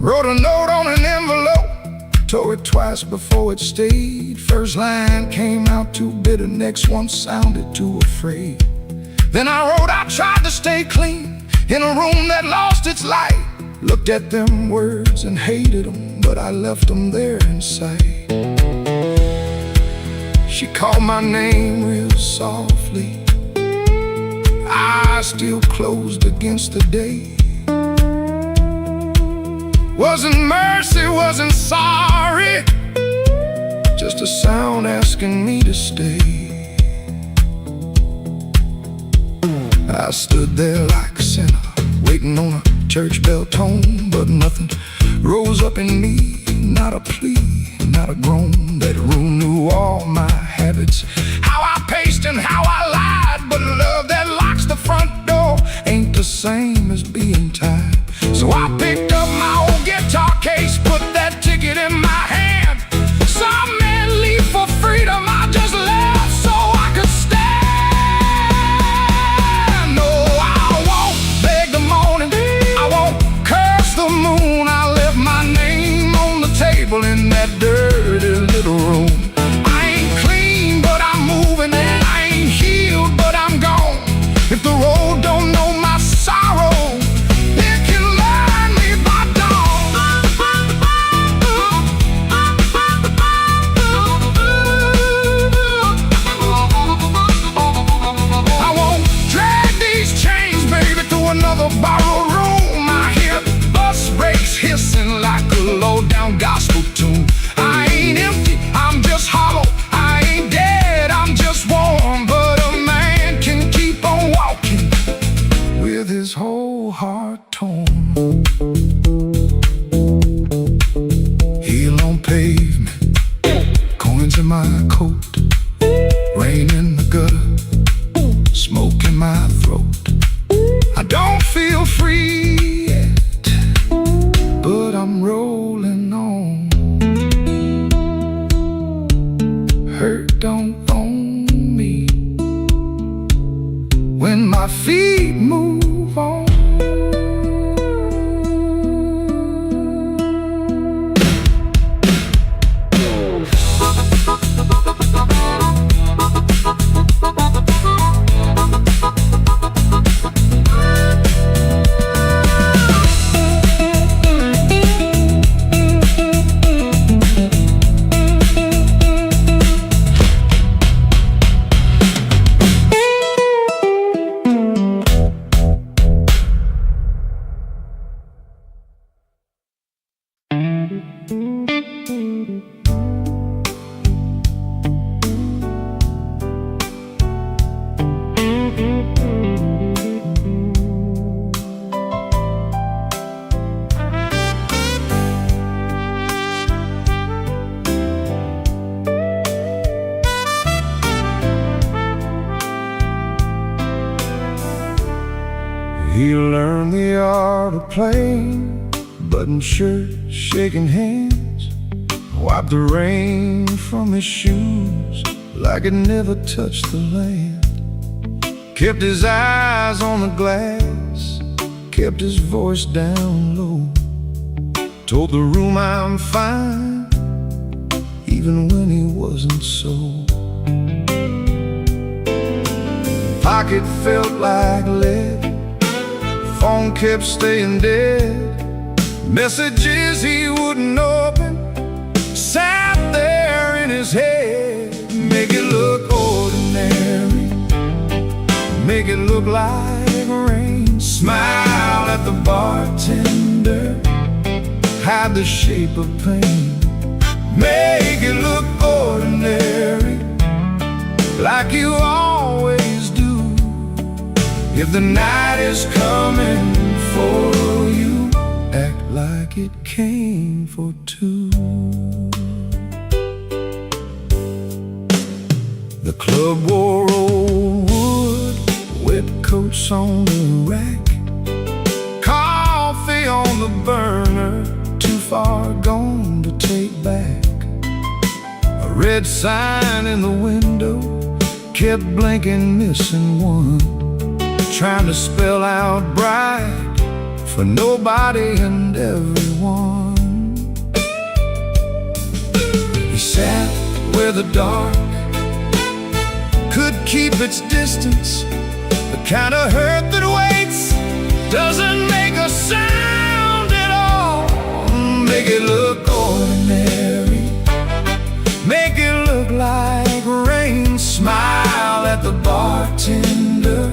Wrote a note on an envelope, tore it twice before it stayed. First line came out too bitter, next one sounded too afraid. Then I wrote, I tried to stay clean in a room that lost its light. Looked at them words and hated them, but I left them there inside. She called my name real softly, eyes still closed against the day. Wasn't mercy, wasn't sorry, just a sound asking me to stay. I stood there like a sinner, waiting on a church bell tone, but nothing rose up in me, not a plea, not a groan. That room knew all my habits, how I paced and how I lied, but love that locks the front door ain't the same as being tied. So I picked up my old guitar case, put that ticket in my hand. Some men leave for freedom, I just left so I could stand. No, I won't beg the morning, I won't curse the moon. I left my name on the table in that dirty little room. I ain't clean, but I'm moving, and I ain't healed, but I'm gone. If the road don't know my sorrow, it can learn me by dawn. I won't drag these chains, baby, to another borrowed room. I hear bus brakes hissing like a low-down gospel tune. I ain't empty, I'm just hollow. I ain't dead, I'm just warm. But a man can keep on walking with his whole heart torn. Heel on pavement, coins in my coat, rain in the gutter, smoke in my throat. I don't feel free yet, but I'm rolling on. Hurt don't own me when my feet move on. He learned the art of playing, button shirt, shaking hands, wiped the rain from his shoes like it never touched the land. Kept his eyes on the glass, kept his voice down low. Told the room I'm fine, even when he wasn't so. Pocket felt like lead, phone kept staying dead. Messages he wouldn't open sat there in his head. Make it look ordinary, make it look like rain. Smile at the bartender, hide the shape of pain. Make it look ordinary, like you always do. If the night is coming for you, act like it came for two. The club wore old wood, wet coats on the rack, coffee on the burner, too far gone to take back. A red sign in the window kept blinking, missing one, trying to spell out bright for nobody and everyone. He sat where the dark could keep its distance, the kind of hurt that waits, doesn't make a sound at all. Make it look ordinary, make it look like rain. Smile at the bartender,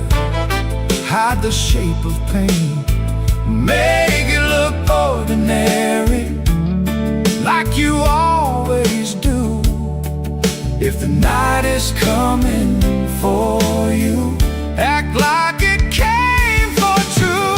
hide the shape of pain. Make it look ordinary, like you always do. If the night is coming for you, act like it came for two.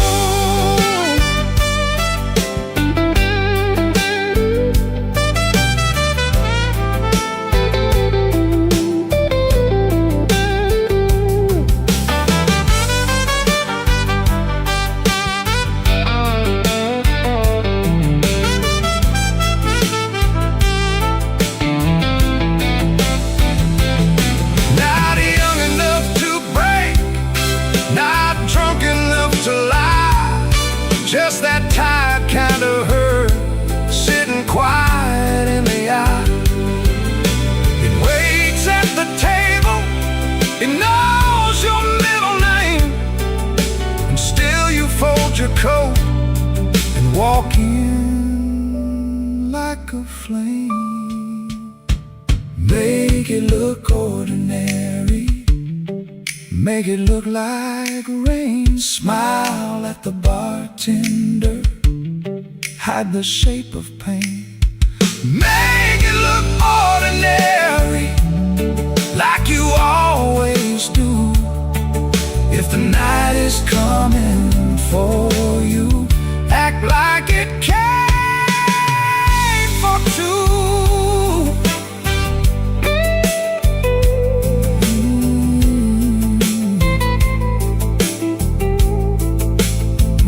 Just that tired kind of hurt, sitting quiet in the eye. It waits at the table, it knows your middle name, and still you fold your coat and walk in like a flame. Make it look ordinary, make it look like rain. Smile at the bartender, hide the shape of pain. Make it look ordinary, like you always do. If the night is coming for you, act like it came for two.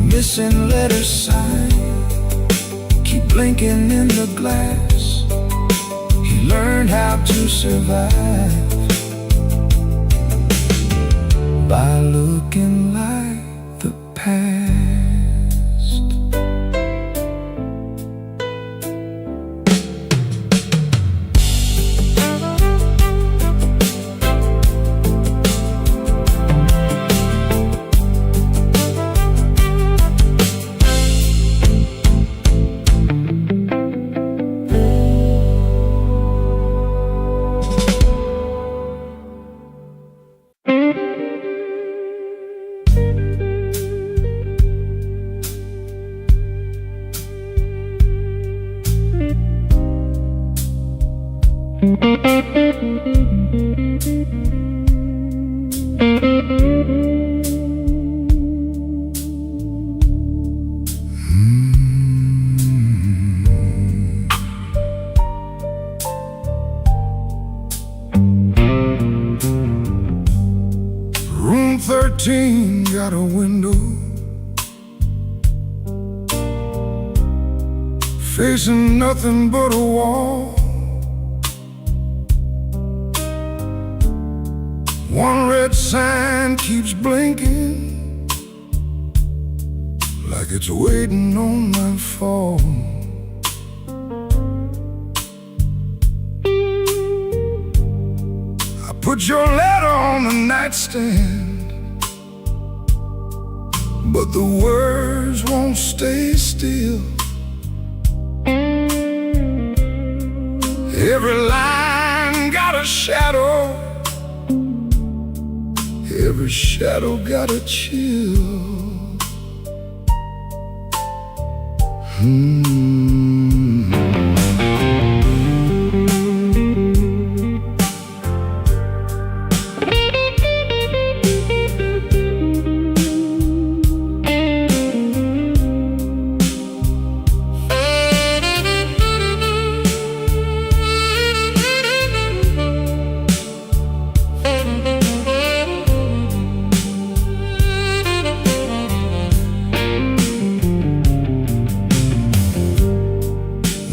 Missing letter sign, keep blinking in the glass. He learned how to survive by looking like the past. Room 13 got a window facing nothing but a wall. One red sign keeps blinking, like it's waiting on my phone. I put your letter on the nightstand, but the words won't stay still. Every line got a shadow, every shadow got a chill.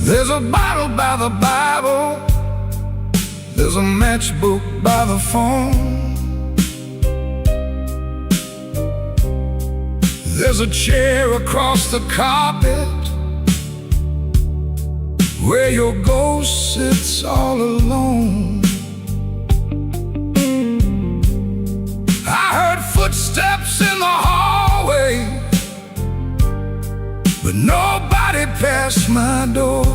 There's a bottle by the Bible, there's a matchbook by the phone, there's a chair across the carpet where your ghost sits all alone. I heard footsteps in the hallway, but nobody passed my door.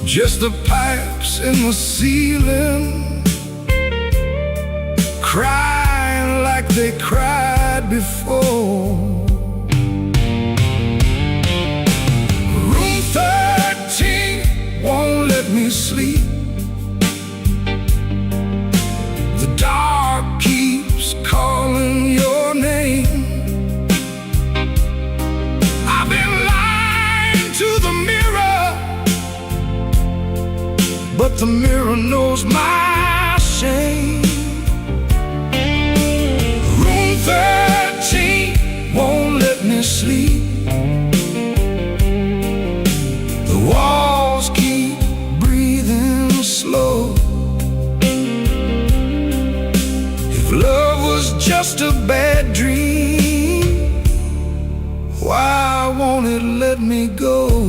Just the pipes in the ceiling, crying like they cried before. Room 13 won't let me sleep. The dark keeps calling your name. I've been lying to the mirror, but the mirror knows my shame. Room 13 won't let me sleep. The walls keep breathing slow. If love was just a bad dream, why won't it let me go?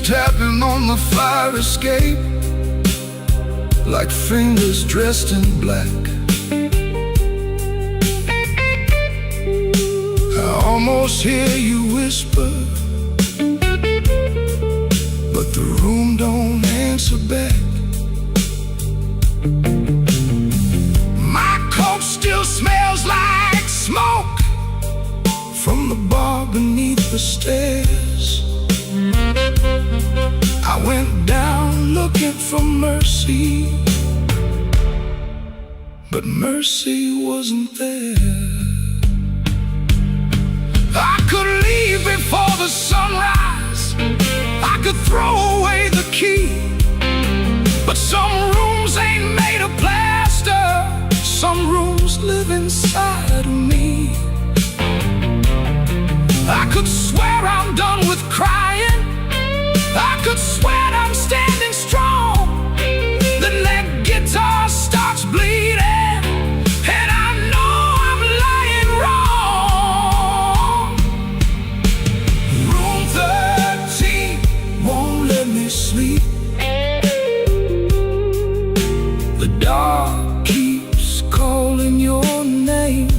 Tapping on the fire escape like fingers dressed in black. I almost hear you whisper, but the room don't answer back. My coat still smells like smoke from the bar beneath the stairs. I went down looking for mercy, but mercy wasn't there. I could leave before the sunrise, I could throw away the key, but some rooms ain't made of plaster, some rooms live inside of me. I could swear I'm done with crying, I could swear I'm standing strong. Then that guitar starts bleeding, and I know I'm lying wrong. Room 13 won't let me sleep. The dark keeps calling your name.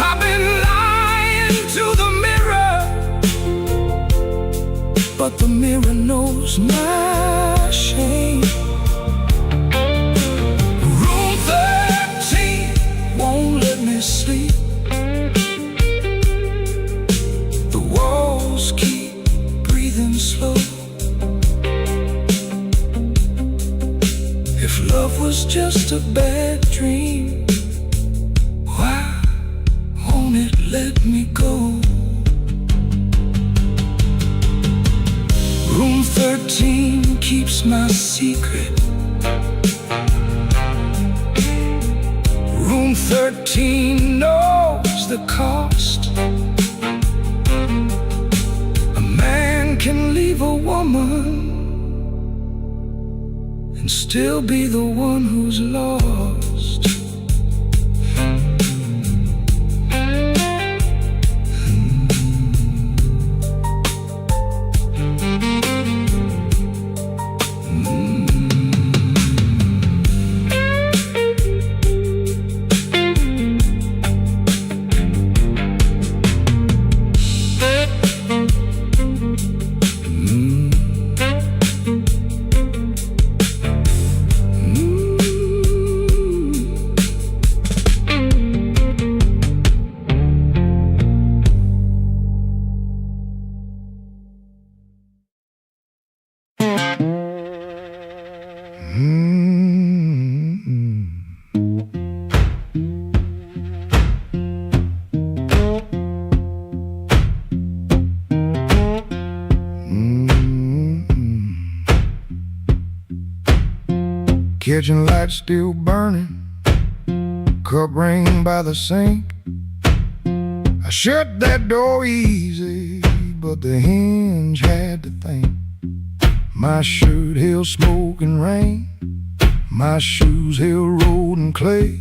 I've been lying to the mirror, but the mirror knows my shame. Room 13 won't let me sleep. The walls keep breathing slow. If love was just a bad dream, why won't it let me go? Room 13 keeps my secret. Room 13 knows the cost. A man can leave a woman and still be the one who's lost. Kitchen light still burning, cup ring by the sink. I shut that door easy, but the hinge had to think. My shirt held smoke and rain, my shoes held road and clay.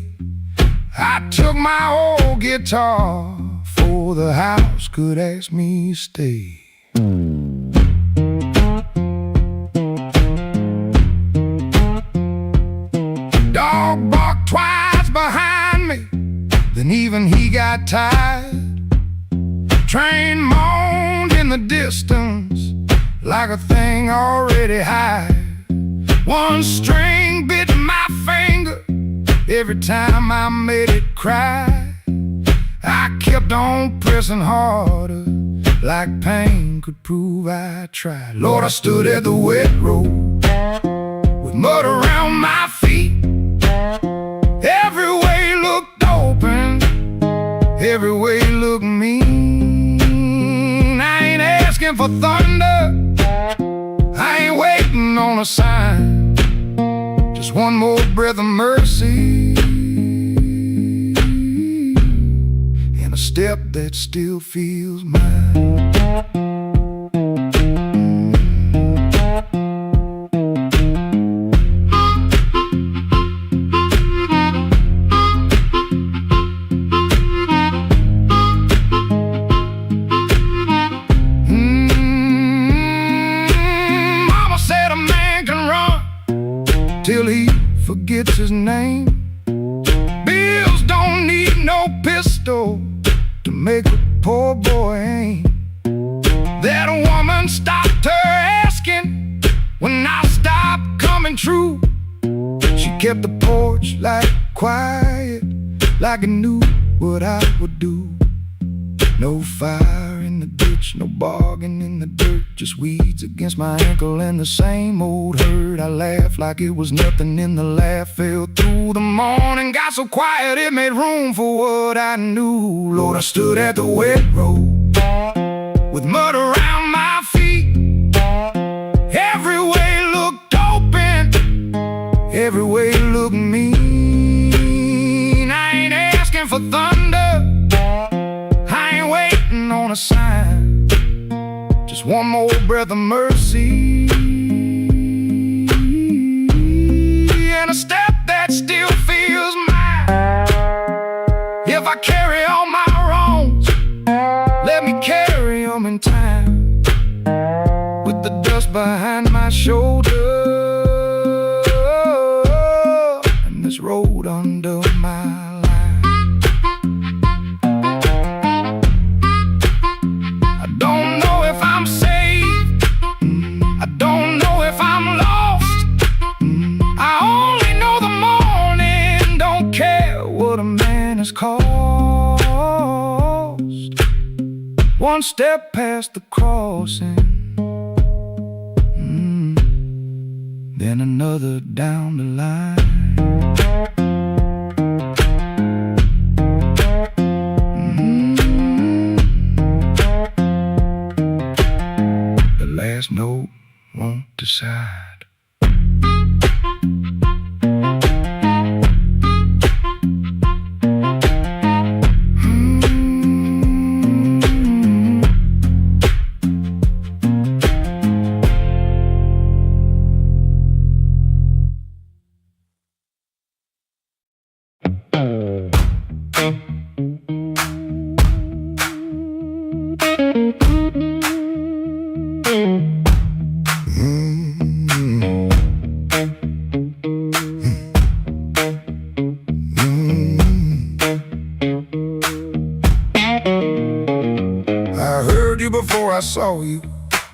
I took my old guitar before the house could ask me to stay. Dog barked twice behind me, then even he got tired. Train moaned in the distance like a thing already hired. One string bit my finger every time I made it cry. I kept on pressing harder, like pain could prove I tried. Lord, I stood at the wet road with mud around my feet. Every way looked open, every way looked mean. I ain't asking for thunder, I ain't waiting on a sign. Just one more breath of mercy and a step that still feels mine. Till he forgets his name. Bills don't need no pistol to make a poor boy aim. That woman stopped her asking when I stopped coming true. She kept the porch light quiet, like I knew what I would do. No fire in the ditch, no bargain in the dirt, just weeds against my ankle and the same old hurt. I laughed like it was nothing, and the laugh fell through the morning. Got so quiet it made room for what I knew. Lord, I stood at the wet road with mud around my feet. Every way looked open, every way looked mean. I ain't asking for thunder, on a sign. Just one more breath of mercy and a step that still feels mine. If I carry all my wrongs, let me carry them in time, with the dust behind my shoulder and this road under my cost. One step past the crossing, then another down the line. The last note won't decide. I heard you before I saw you,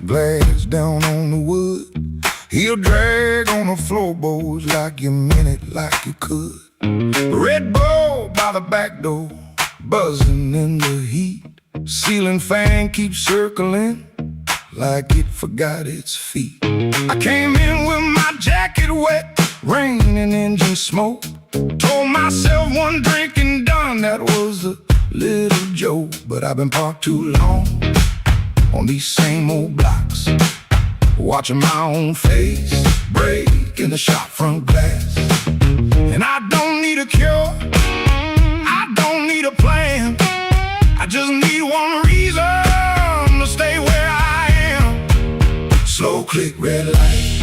glass down on the wood. Heel drag on the floorboards like you meant it, like you could. Red Bull by the back door, buzzing in the heat. Ceiling fan keeps circling like it forgot its feet. I came in with my jacket wet, rain and engine smoke. Told myself one drink and done, that was a little joke. But I've been parked too long on these same old blocks, watching my own face break in the shop front glass. And I don't need a cure, I don't need a plan, I just need one reason to stay where I am. Slow click, red light,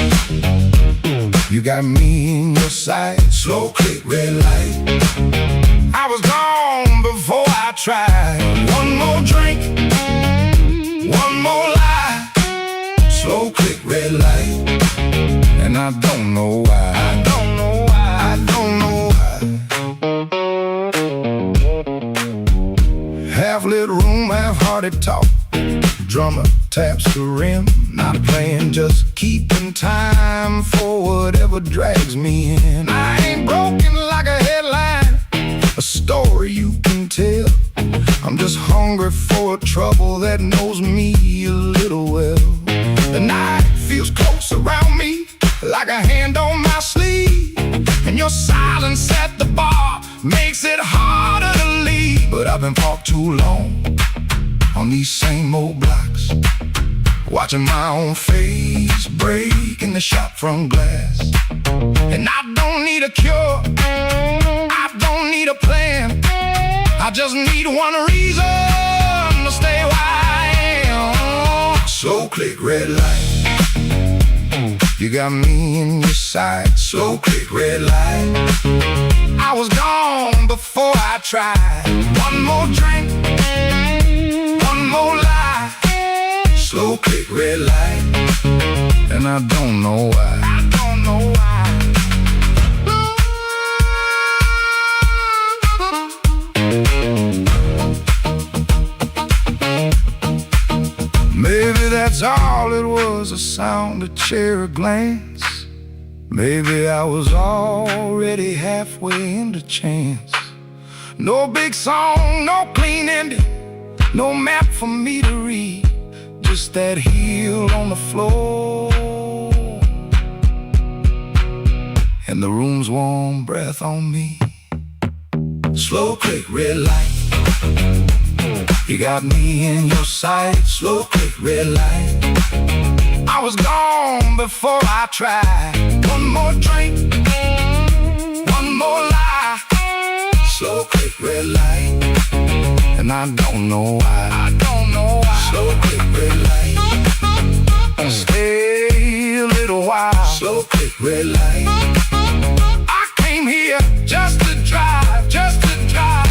you got me in your sight. Slow click, red light, I was gone before I tried. One more drink, one more lie. Slow click, red light, and I don't know why. I don't know why. I don't know why. Half lit room, half-hearted talk. Drummer taps the rim, not playing, just keeping time for whatever drags me in. I ain't broken like a headline, a story you can tell. I'm just hungry for a trouble that knows me a little well. The night feels close around me, like a hand on my sleeve, and your silence at the bar makes it harder to leave. But I've been parked too long on these same old blocks, watching my own face break in the shop front glass. And I don't need a cure, I don't need a plan, I just need one reason to stay where I am. Slow click, red light, you got me in your sight. Slow click, red light, I was gone before I tried. One more drink, one more lie. Slow click, red light, and I don't know why. I don't know why. Maybe that's all it was, a sound, a chair, a glance. Maybe I was already halfway into chance. No big song, no clean ending, no map for me to read, just that heel on the floor and the room's warm breath on me. Slow click, red light, you got me in your sight. Slow click, red light, I was gone before I tried. One more drink, one more lie. Slow click, red light, and I don't know why. I don't know why. Slow click, red light, stay a little while. Slow click, red light, I came here just to drive, just to drive.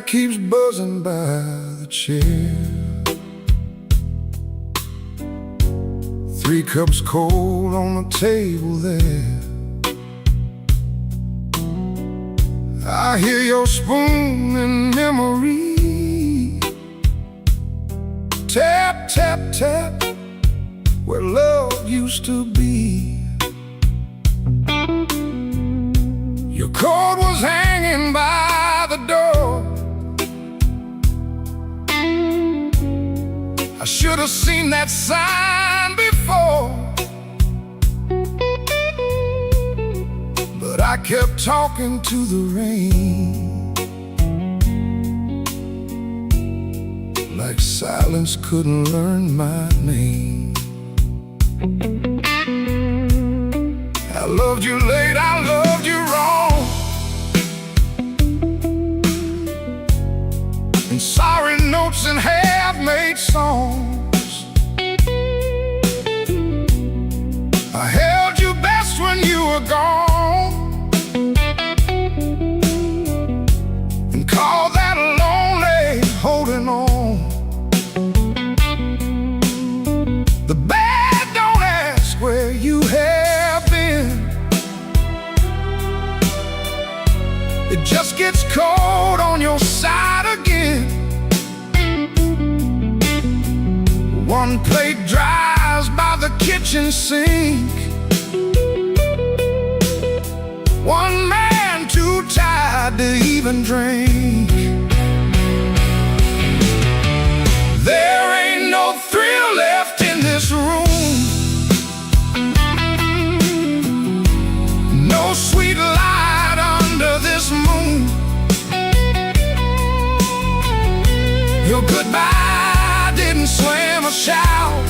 Keeps buzzing by the chair. 3 cups cold on the table there. I hear your spoon in memory. Tap, tap, tap, where love used to be. Your coat was hanging by the door. I should have seen that sign before, but I kept talking to the rain, like silence couldn't learn my name. I loved you late, I loved you wrong, and sorry notes and half-made songs. I held you best when you were gone, and called that lonely holding on. The bad don't ask where you have been. It just gets cold on your side again. One plate dries by the kitchen sink. One man too tired to even drink. There ain't no thrill left in this room, no sweet light under this moon. Your goodbye didn't slam a shout.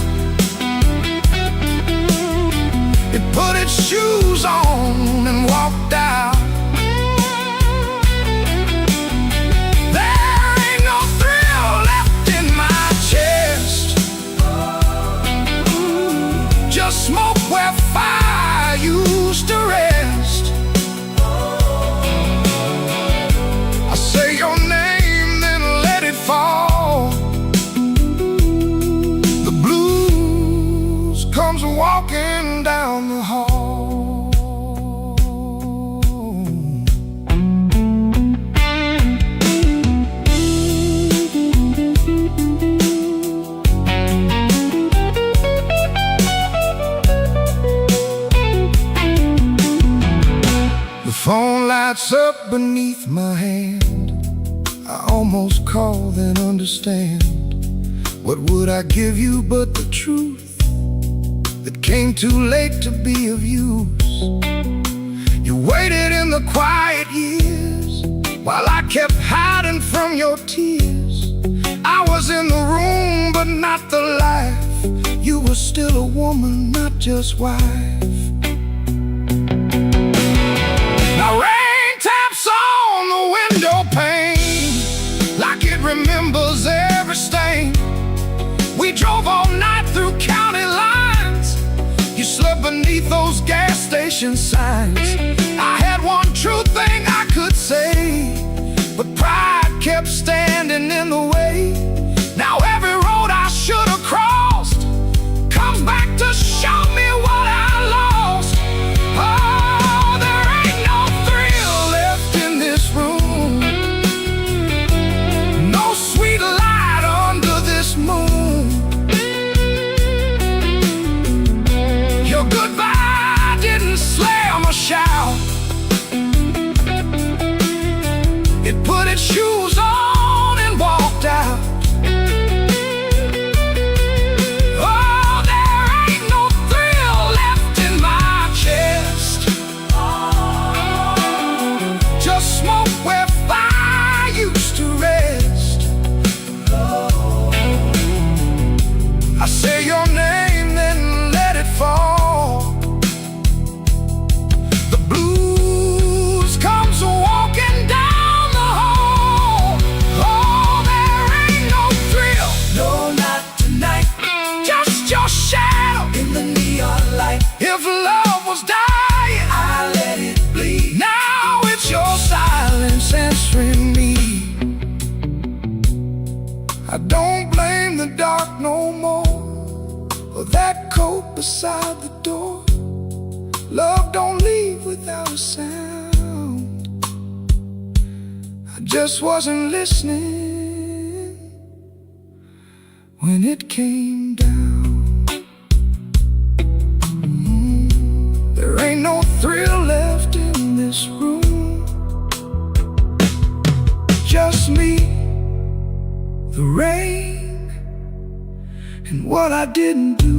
It put its shoes on and walked out. There ain't no thrill left in my chest, just smoke where fire used to rest. I say your name, then let it fall. The blues comes walking down the hall. The phone lights up beneath my hand. I almost call, then understand. What would I give you but the truth that came too late to be of use? You waited in the quiet years while I kept hiding from your tears. I was in the room but not the life. You were still a woman, not just wife. Now rain taps on the window pane like it remembers every stain. We drove all night through county lines. You slept beneath those gas station signs. I had one true thing I could say, but pride kept standing in the way. Now every road I should have crossed comes back to show me what I lost. Oh, there ain't no thrill left in this room, no sweet light under this moon. Your goodbye didn't slam a shout. It put its shoes on and walked out. Oh, there ain't no thrill left in my chest, just smoke where fire used to rest. I say your name, then let it fall. The blues comes walking down the hall. Oh, there ain't no thrill, no, not tonight. Just your shadow in the neon light. If love was dying, I let it bleed. Now it's your silence answering me. I don't blame the dark no more, or that coat beside the door. Love don't leave without a sound. just wasn't listening when it came down. There ain't no thrill left in this room, just me, the rain, and what I didn't do.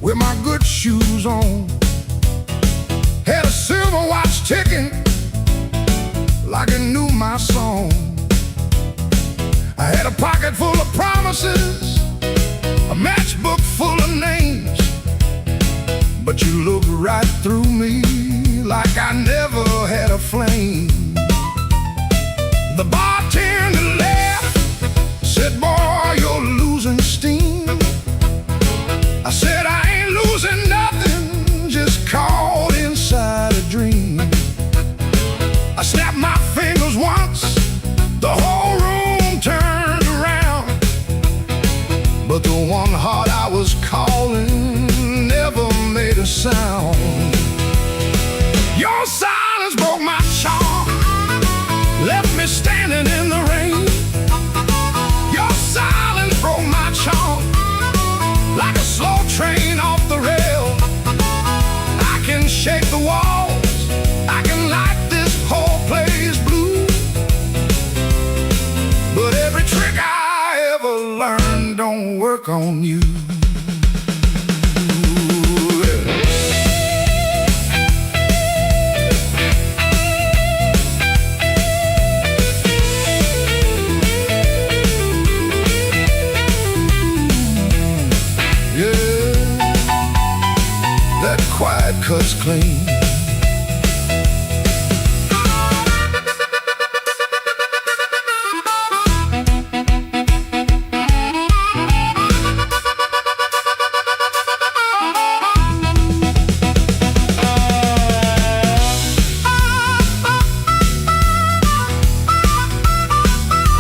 With my good shoes on, had a silver watch ticking like it knew my song. I had a pocket full of promises, a matchbook full of names, but you looked right through me like I never had a flame. The bartender laughed, said, "Boy, you're losing steam." I said, "I ain't losing nothing, just caught inside a dream." I snapped my fingers once, the whole room turned around, but the one heart I was calling never made a sound. Your silence broke my charm, left me standing in the rain. Your silence broke my charm, like a slow train off the rail. I can shake the walls, I can light this whole place blue, but every trick I ever learned don't work on you. Quiet cuts clean.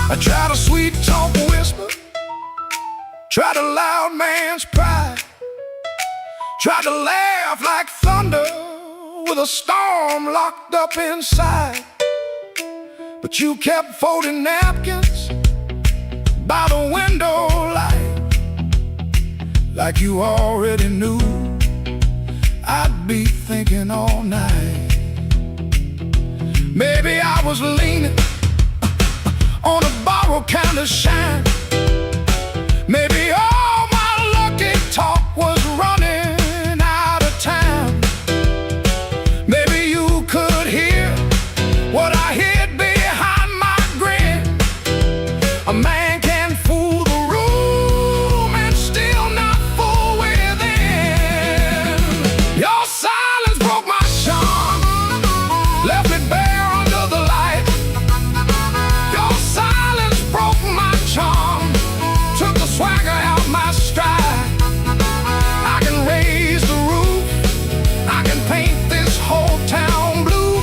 I tried a sweet talk whisper, tried a loud man's pride, tried to laugh like thunder with a storm locked up inside, but you kept folding napkins by the window light, like you already knew I'd be thinking all night. Maybe I was leaning on a borrowed kind of shine. Maybe all my lucky talk was running out of time. Maybe you could hear what I hid behind my grin. A man can fool the room and still not fool within. Your silence broke my charm, left me bare under the light. Your silence broke my charm, took the swagger out my stride. I can raise the roof, I can paint this whole town blue,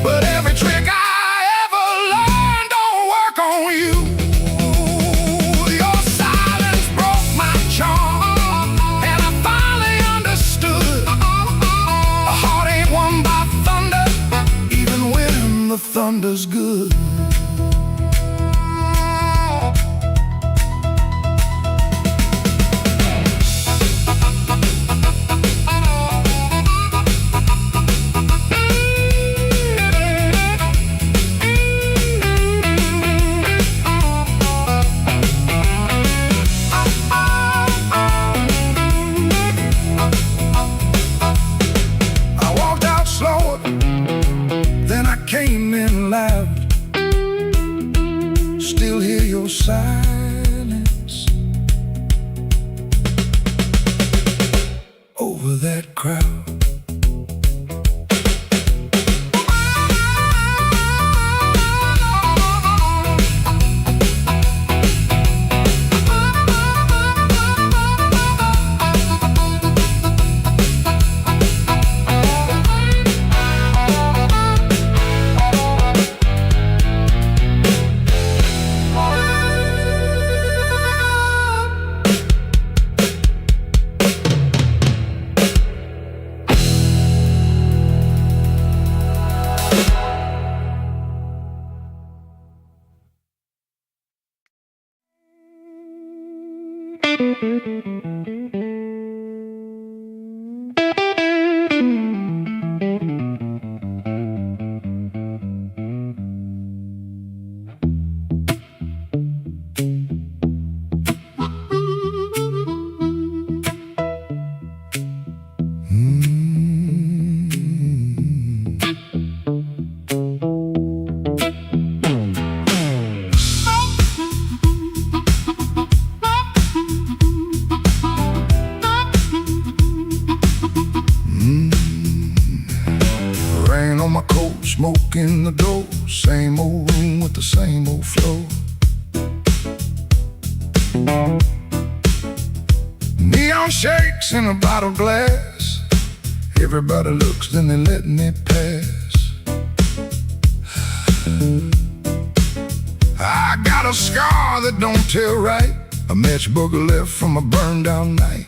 but every trick I ever learned don't work on you. Your silence broke my charm, and I finally understood a heart ain't won by thunder, even when the thunder's good. Rain on my coat, smoke in the door, same old room with the same old flow. Neon shakes in a bottle glass. Everybody looks, then they let me pass. I got a scar that don't tell right, a matchbooker left from a burned down night.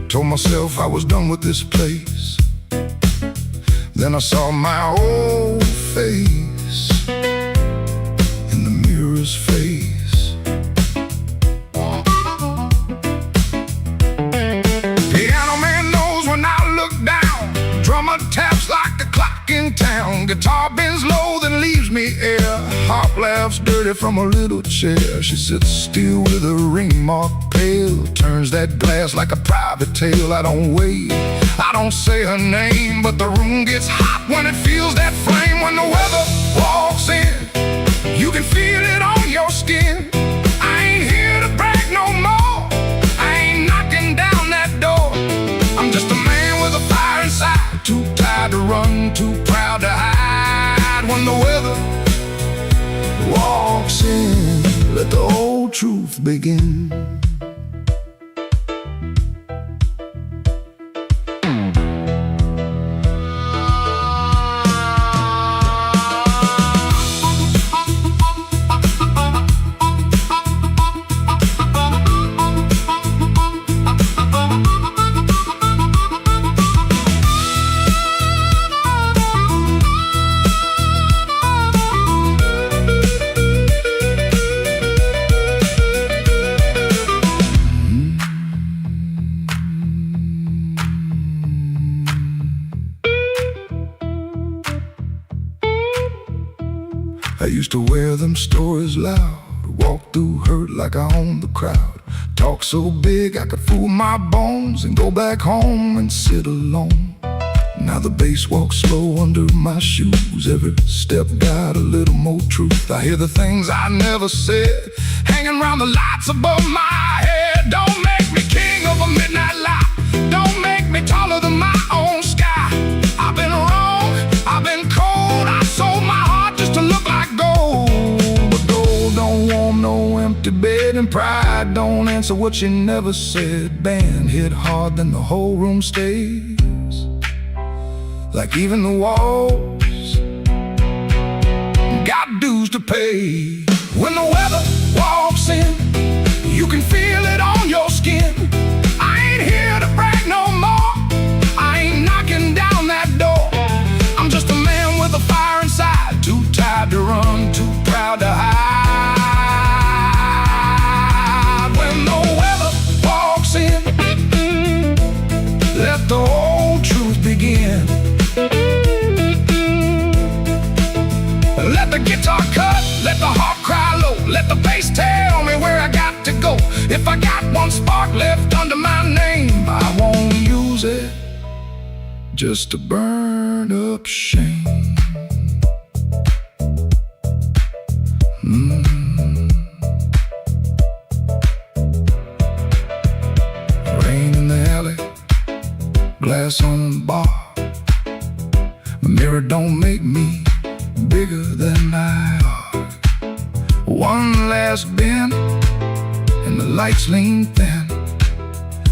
Told myself I was done with this place. Then I saw my old face in the mirror's face. Piano man knows when I look down. Drummer taps like the clock in town. Guitar bends low, then leaves me air. Harp laughs dirty from a little chair. She sits still with her ring mark pale. Turns that glass like a private tale. I don't wait, I don't say her name, but the room gets hot when it feels that flame. When the weather walks in, you can feel it on your skin. I ain't here to brag no more, I ain't knocking down that door. I'm just a man with a fire inside, too tired to run, too proud to hide. When the weather walks in, let the old truth begin. I used to wear them stories loud, walk through hurt like I owned the crowd. Talk so big I could fool my bones and go back home and sit alone. Now the bass walks slow under my shoes. Every step got a little more truth. I hear the things I never said hanging around the lights above my head. Don't make me king of a midnight lie. Don't make me taller than my own sky. I've been wrong, I've been cold. I sold my heart just to look like gold. But gold don't warm no empty bed, and pride don't answer what you never said. Band hit hard, then the whole room stays like even the walls got dues to pay. When the weather walks in, you can feel it on your skin. I ain't here to brag no more, I ain't knocking down that door. I'm just a man with a fire inside, too tired to run, too proud to hide. When the weather walks in, let the old truth begin. Let the guitar cut, let the harp cry low. Let the bass tell me where I got to go. If I got one spark left under my name, I won't use it just to burn up shame. Rain in the alley, glass on the bar. The mirror don't make me bigger than I are. One last bend, and the lights lean thin.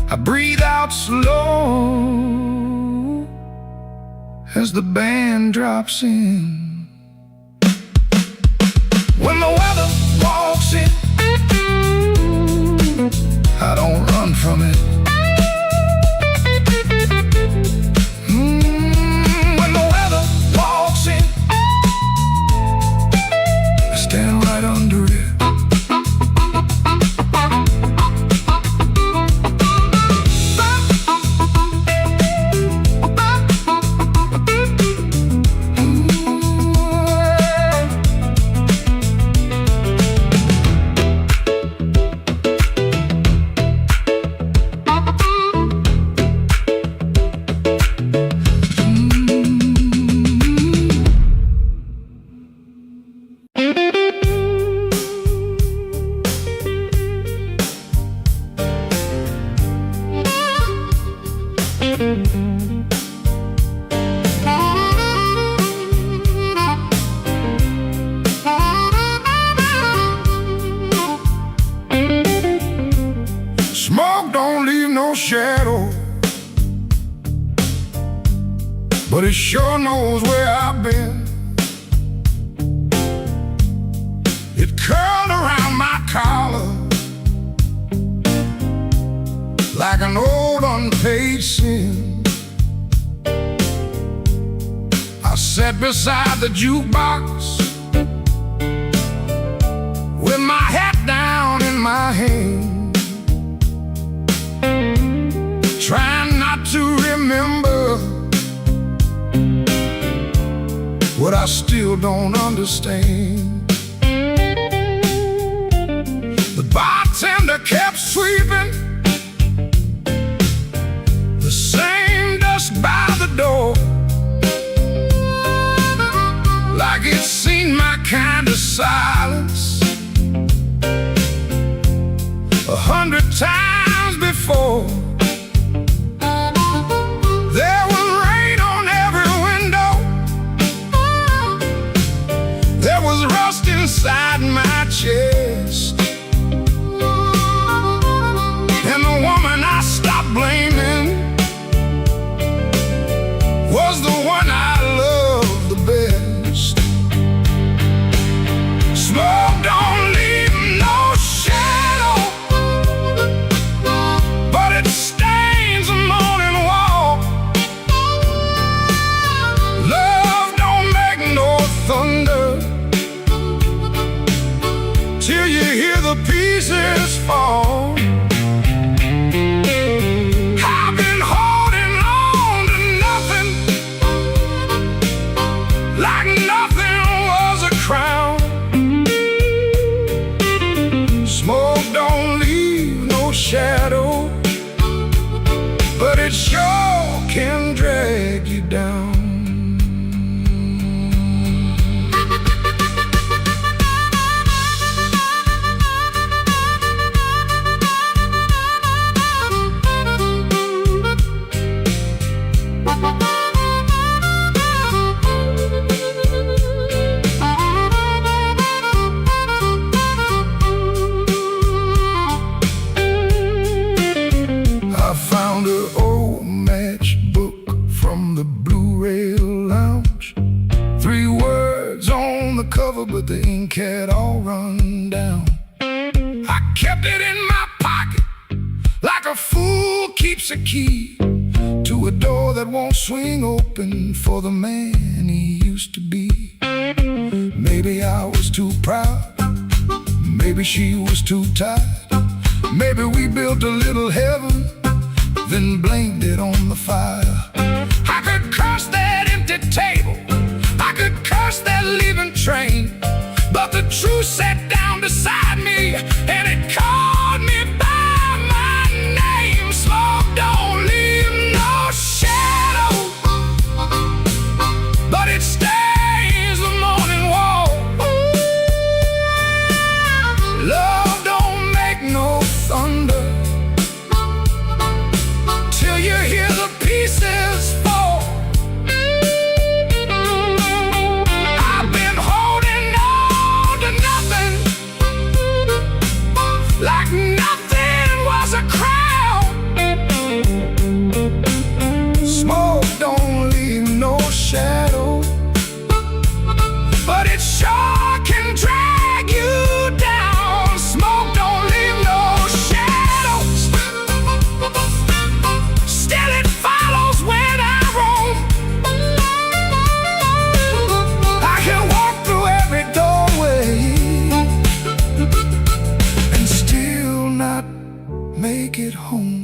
I breathe out slow as the band drops in. When the weather walks in, I don't run from it. When the weather walks in, stand right under it. but it sure knows where I've been. It curled around my collar like an old unpaid sin. I sat beside the jukebox with my hat down in my hand, trying not to remember what I still don't understand. The bartender kept sweeping the same dust by the door, like it's seen my kind of silence 100 times before. There was rain on every window, there was rust inside my chest, and the woman I stopped blaming was the one I loved the best. Smoke don't leave no shadow, but it stains the morning wall. Love don't make no thunder till you hear the pieces fall. I've been holding on to nothing, like nothing was a crown. Smoke don't leave no shadow, but it sure can drag you down. I found an old matchbook from the Blue Rail Lounge. 3 words on the cover, but the ink had all run down. I kept it in my pocket like a fool keeps a key to a door that won't swing open for the man he used to be. Maybe I was too proud, maybe she was too tired, maybe we built a little heaven, then blamed it on the fire. I could curse that empty table, I could curse that leaving train, but the truth sat down beside me and it called me by my name. Smoke don't leave no shadow, but it stains the morning wall. Love don't make no thunder till you hear the pieces fall. I've been holding on to nothing, like nothing was a crown. Smoke don't leave no shadow, but it sure can drag you down. Smoke don't leave no shadow, still it follows when I roam. I can walk through every doorway and still not make it home.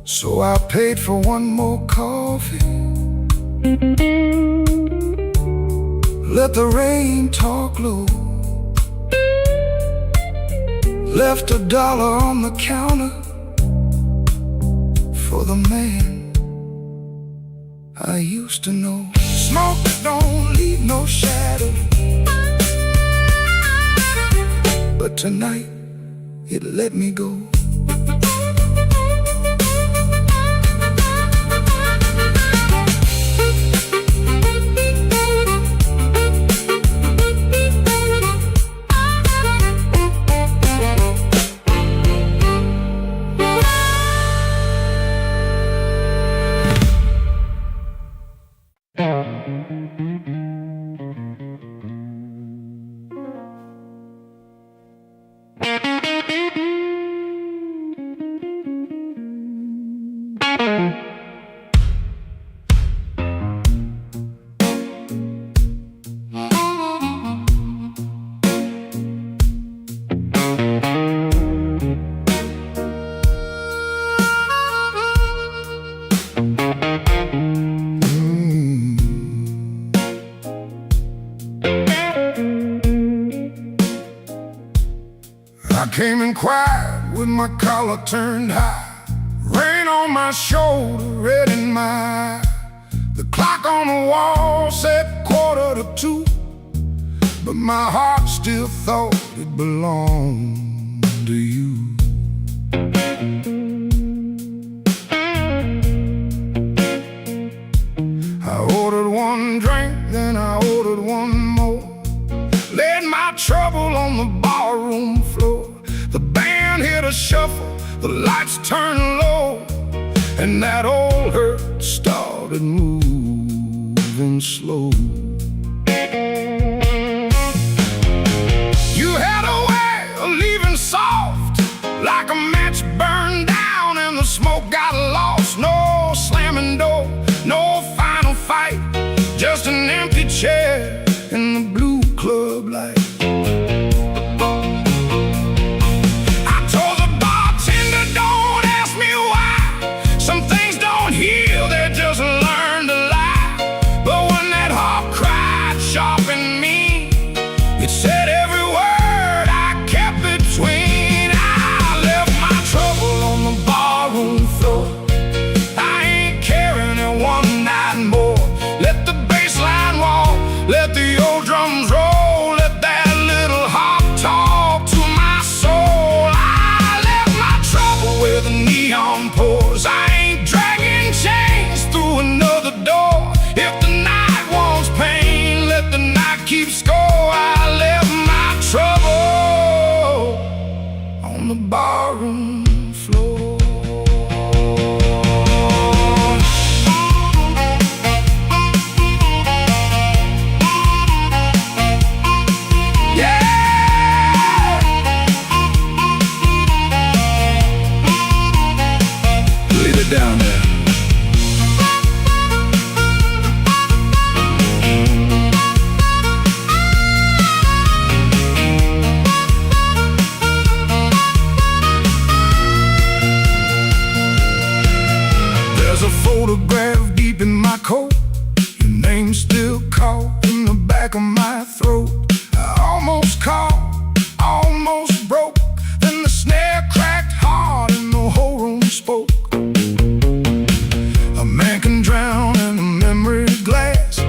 So I paid for one more coffee, let the rain talk low, left $1 on the counter for the man I used to know. Smoke don't leave no shadow, but tonight it let me go. came in quiet with my collar turned high, rain on my shoulder, red in my eye. The clock on the wall said 1:45, but my heart still thought it belonged to you. I ordered one drink, then I ordered one more, laid my trouble on the barroom floor. The band hit a shuffle, the lights turned low, and that old hurt started moving slow. You had a way of leaving soft, like a match burned down and the smoke got lost. No slamming door, no final fight, just an empty chair in the blue club light. I told the bartender, don't ask me why. Some things don't heal, they just learn to lie. But when that heart cried sharp in me, it said every word I kept between. I left my trouble on the barroom floor. I ain't carrying it one night more. Let the bass line walk, let the old drums roll, let that little heart talk to my soul. I left my trouble where the neon pours. I ain't dragging chains through another door. If the night wants pain, let the night keep score. I left my trouble on the barroom floor. Leave it down there. There's a photograph deep in my coat, your name still caught in the back of my throat. I almost caught, almost broke, then the snare cracked hard and the whole room spoke. A man can drown in a memory glass,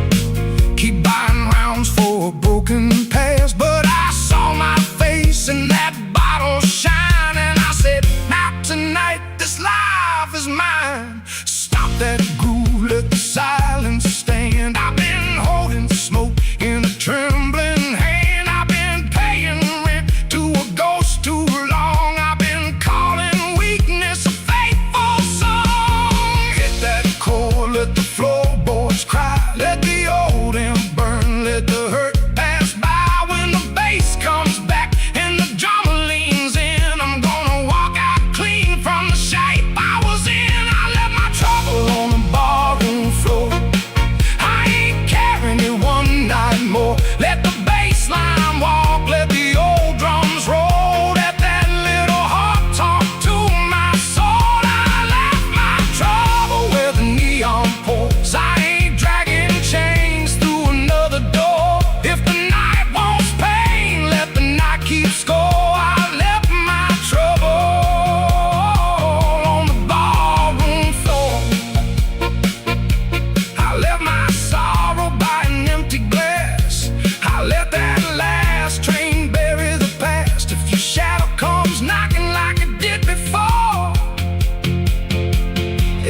keep buying rounds for a broken past. But I saw my face in that bottle shine, and I said, not tonight, this life is mine. Stop that groove, let the silence stand. I've been holding smoke in a trembling hand. I've been paying rent to a ghost too long. I've been calling weakness a faithful song. Hit that chord, let the floorboards cry, let the old amp burn, let the hurt pass by. When the bass comes back and the drummer leans in, I'm gonna walk out clean from the shape I was in. I left my trouble on the barroom floor. I ain't carrying it one night more. Let the bass line walk, let the old drums roll, let that little heart talk to my soul. I left my trouble where the neon pours. I ain't dragging chains through another door. If the night wants pain, let the night keep score. I left my trouble on the barroom floor. I left my sorrow by an empty glass. I let that last train bury the past. If your shadow comes knocking like it did before,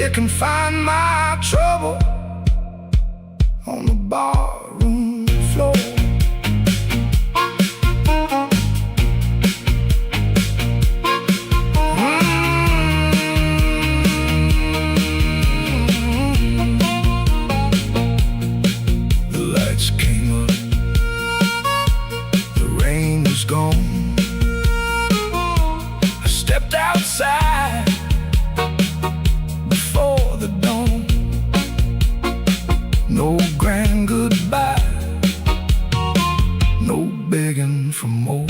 it can find my trouble on the barroom floor. The lights came up, the rain was gone. I stepped outside before the dawn. No grand goodbye, no begging for more.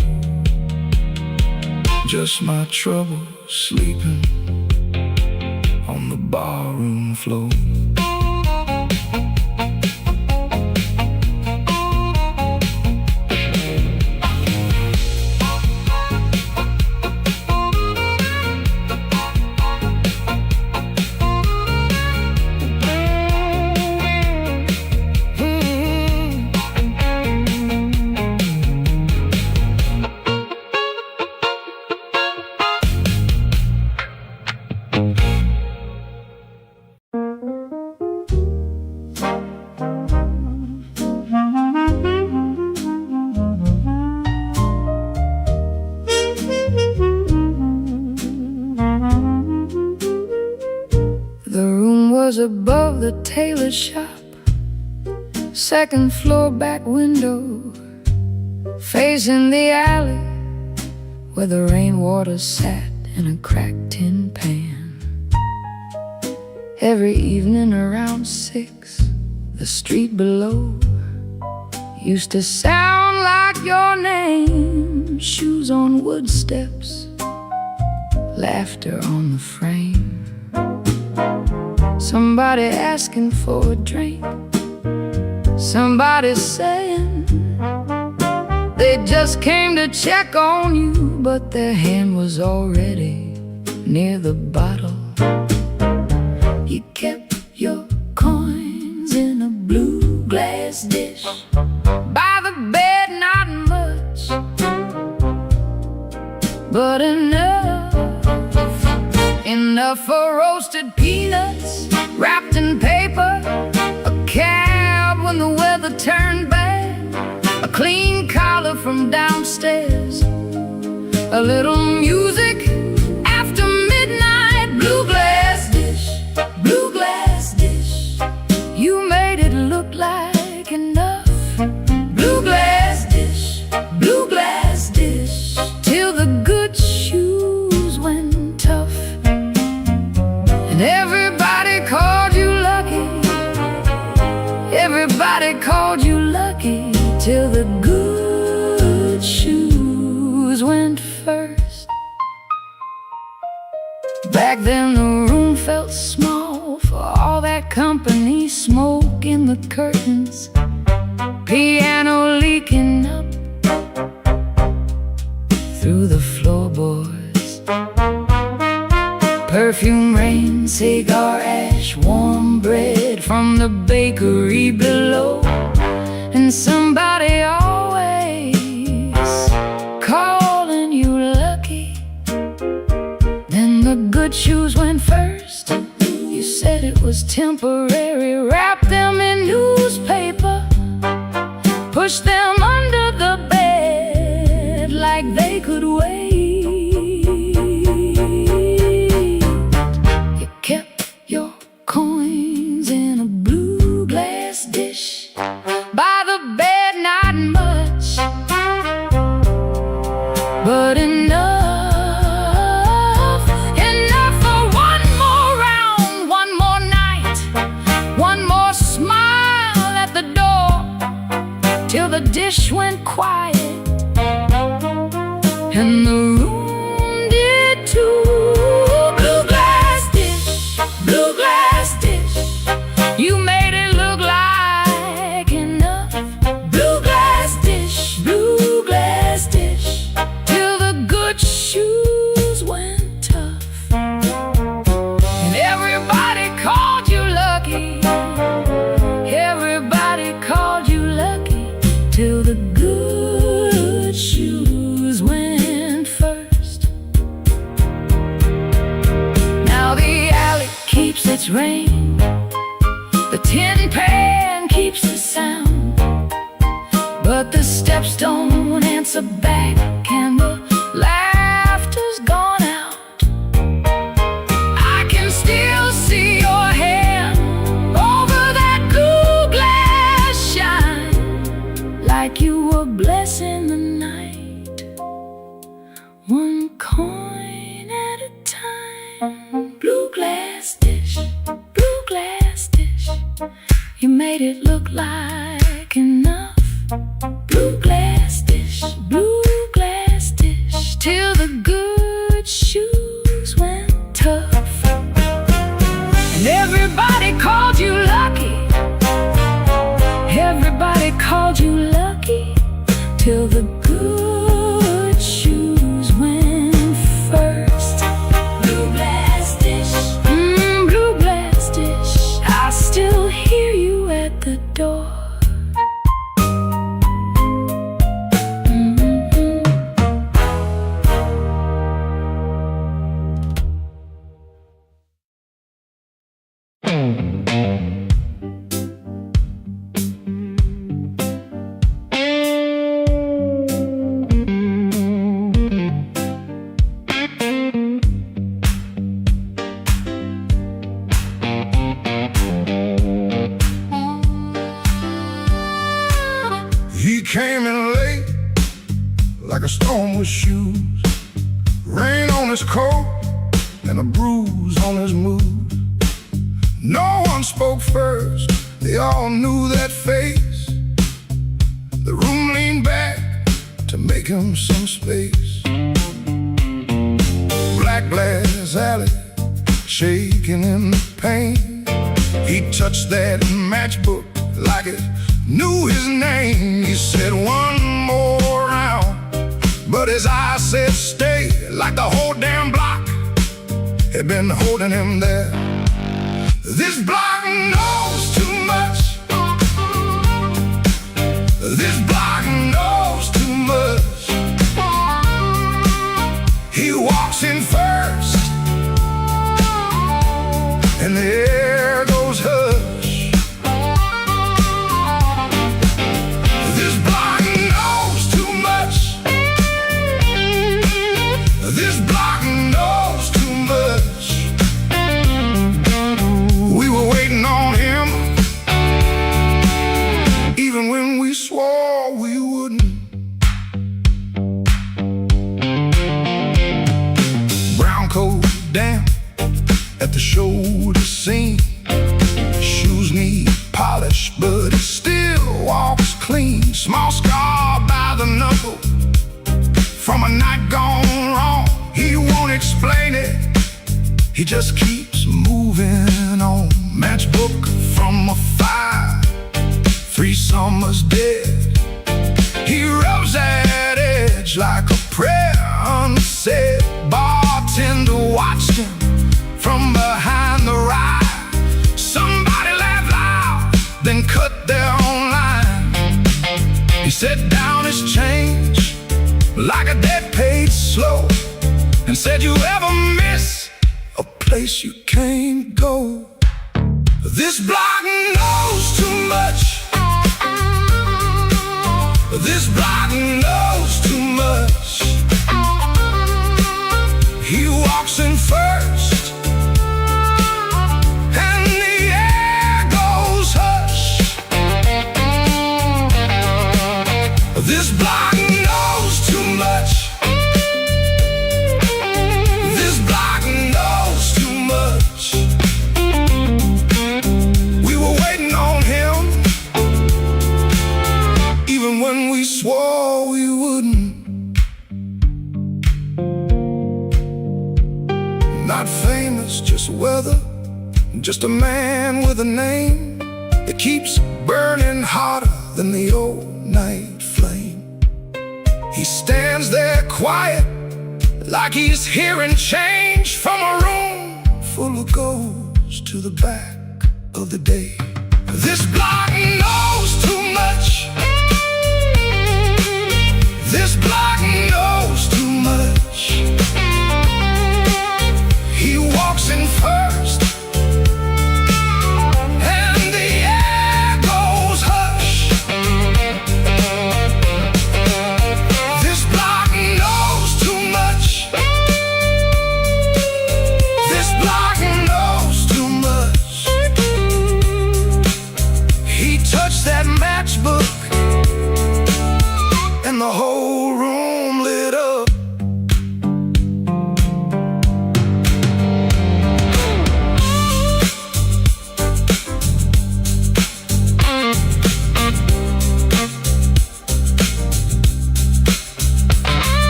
Just my trouble sleeping on the barroom floor. the tailor shop, second floor back window, facing the alley where the rainwater sat in a cracked tin pan. Every evening around 6, the street below used to sound like your name. Shoes on wood steps, laughter on the frame, somebody asking for a drink, somebody saying they just came to check on you, but their hand was already near the bottle. You kept your coins in a blue glass dish by the bed, not much, but enough for roasted peanuts wrapped in paper, a cab when the weather turned bad, a clean collar from downstairs, a little music after midnight. Blue glass dish, blue glass dish, you made it look like enough. Blue glass dish, blue glass dish, till the good shoes went tough, and everybody called you lucky. Everybody called you lucky, till the good shoes went first. Back then the room felt small for all that company, smoke in the curtains, piano leaking up through the floorboards, perfume rain, cigar ash, warm bread from the bakery below, and somebody always calling you lucky. Then the good shoes went first. You said it was temporary, wrap them in newspaper, push them under the bed like they could wait. You kept your coins in a blue glass dish by the bed, not much, but enough for one more round, one more night, one more smile at the door, till the dish went quiet and the room did too. Blue glass dish, blue glass dish, you made it look like enough. Blue glass dish, blue glass dish, till the good shoes went tough, and everybody called you lucky. Everybody called you lucky, till the good shoes went first. Now the alley keeps its rain, the tin pan keeps the sound, but the steps don't answer back, and the laughter's gone out. I can still see your hand over that blue glass shine, like you were blessing the night, one coin at a time. Blue glass dish, blue glass dish, you made it look like enough. Blue glass dish, blue glass dish, till the good shoes went tough, and everybody called you lucky. Everybody called you lucky, till the good shoes went first. Blue glass dish, blue glass dish, I still hear you at the door. He came in late, like a storm with shoes. Rain on his coat and a bruise on his mood. No one spoke first, they all knew that face. The room leaned back to make him some space. Black glass alley, shaking in the pain. He touched that matchbook like it knew his name. He said one more round, but his eyes said stay, like the whole damn block had been holding him there. This block knows too much. This block knows too much. He walks in first, and the air goes hush. This block knows too much. This block knows too much. We were waiting on him, even when we swore we wouldn't. Brown coat damp at the shoulder seam. Shoes need polish, but he still walks clean. Small scar by the knuckle from a night gone wrong. He won't explain it, he just keeps moving on. Matchbook from a fire, 3 summers dead. He rubs that edge like a prayer unsaid. Bartender watched him from behind the ride. Somebody laughed loud, then cut their own line. He set down his change like a debt paid slow, and said, you ever miss a place you can't go? This block knows too much. This block knows too much. He walks in first, and the air goes hush. This block knows too much. This block knows too much. We were waiting on him, even when we swore we wouldn't. Not famous, just weather, just a man with a name that keeps burning hotter than the old night flame. He stands there quiet, like he's hearing change from a room full of ghosts to the back of the day. This block knows too much. This block knows too much. He walks in first, and the air goes hush. This block knows too much. This block knows too much. He touched that matchbook, and the whole room lit up.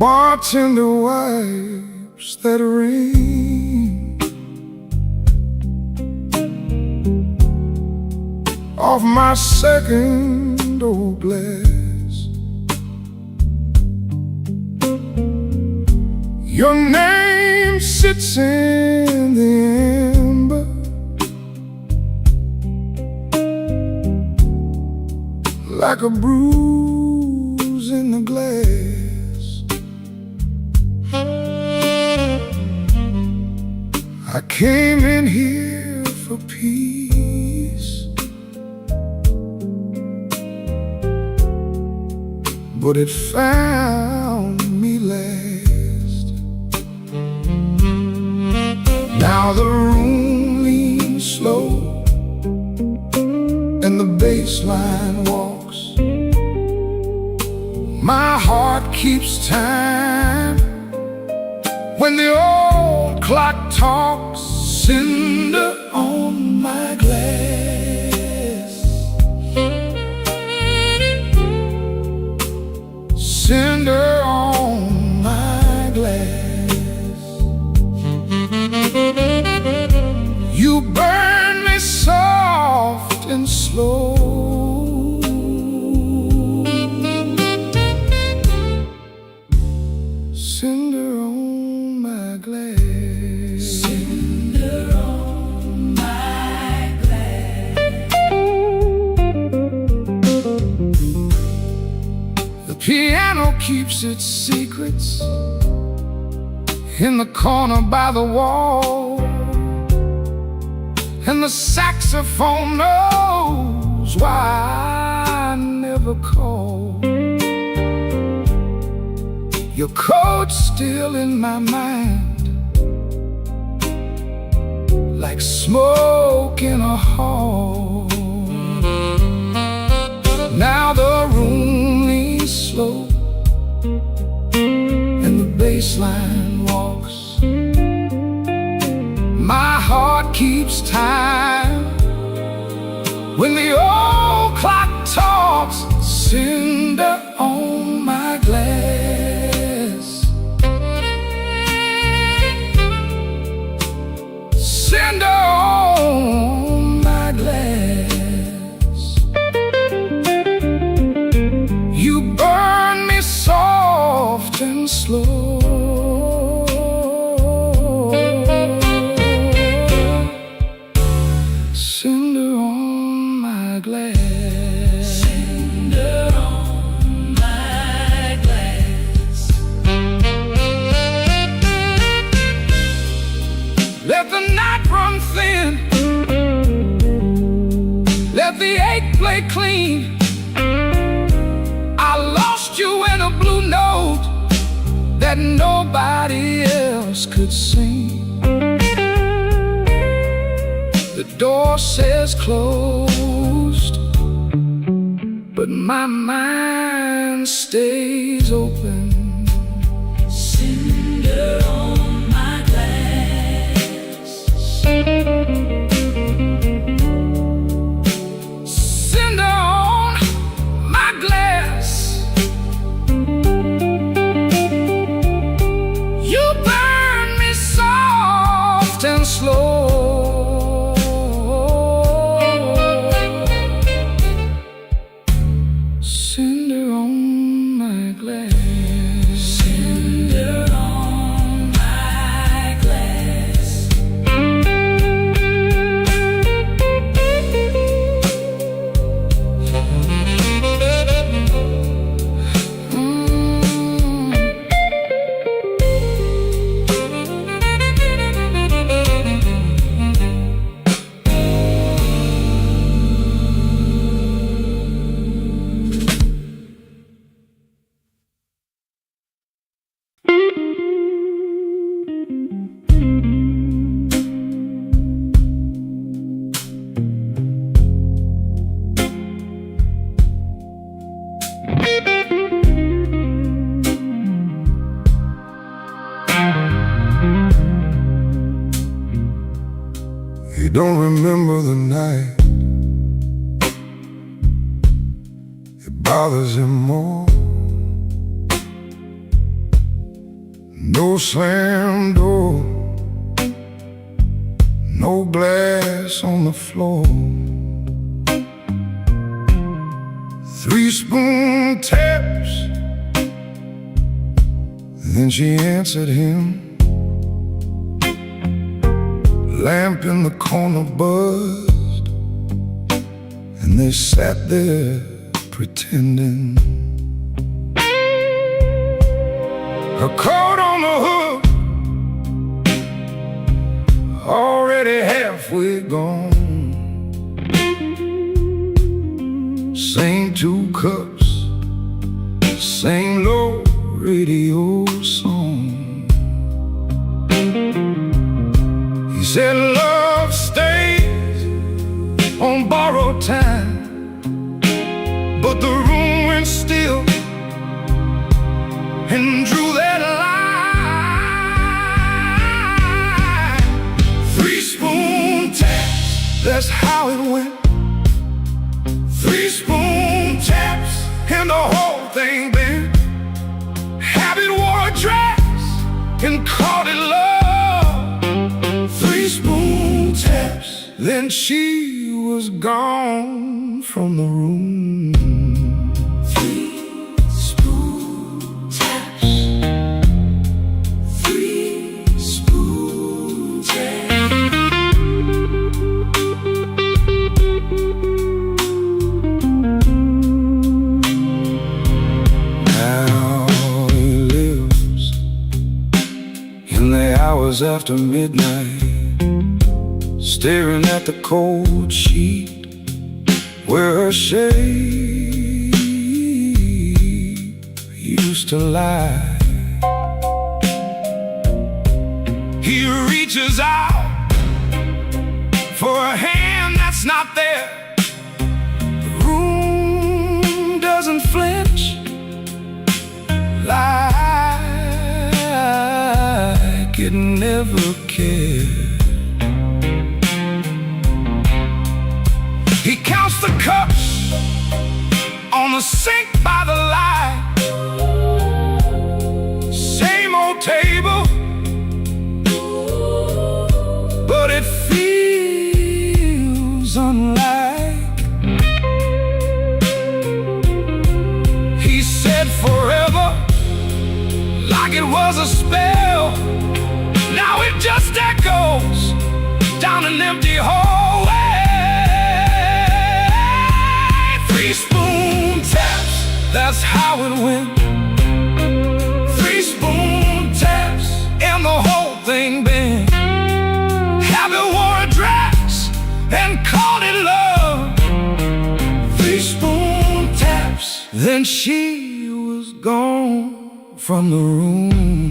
Bartender wipes that rain of my second old glass. Your name sits in the amber, like a bruise in the glass. I came in here for peace, but it found me last. Now the room leans slow and the bass line walks. My heart keeps time when the old clock talks. Cinder on my glass, cinder on my glass. You burn me soft and slow. Cinder on my glass, cinder on my glass. The piano keeps its secrets in the corner by the wall, and the saxophone knows why I never call. Your coat's still in my mind, like smoke in a hall. Now the room leans slow and the bass line walks. My heart keeps time when the old clock talks. Cinder on my glass, cinder on my glass. You burn me soft and slow. Cinder on my glass, cinder on my glass. Let the night run thin, let the ache play clean. I lost you in a blue note that nobody else could sing. The door says closed, but my mind stays open. Cinder on my glass, cinder on my glass. You burn me soft and slow. Cinder on my glass, cinder on my glass. He don't remember the night, it bothers him more. No slam door, no glass on the floor. 3-spoon taps. Then she answered him. Lamp in the corner buzzed, and they sat there pretending. Her coat on the hook, already halfway gone. Same 2 cups, same low radio song. He said love stays on borrowed time, but the room went still and drew that line. 3-spoon taps, that's how it went. 3-spoon taps, and the whole thing bent. Habit wore a dress and called it love. 3-spoon taps, then she was gone from the room. 3-spoon taps. 3-spoon taps. Now he lives in the hours after midnight, staring at the cold sheet where her shape used to lie. He reaches out for a hand that's not there. The room doesn't flinch like it never cared. He counts the cups on the sink by the light. Same old table, but it feels unlike. He said forever, like it was a spell. Now it just echoes down an empty hallway. 3-spoon taps, that's how it went. 3-spoon taps, and the whole thing bent. Habit wore a dress and called it love. 3-spoon taps, then she was gone from the room.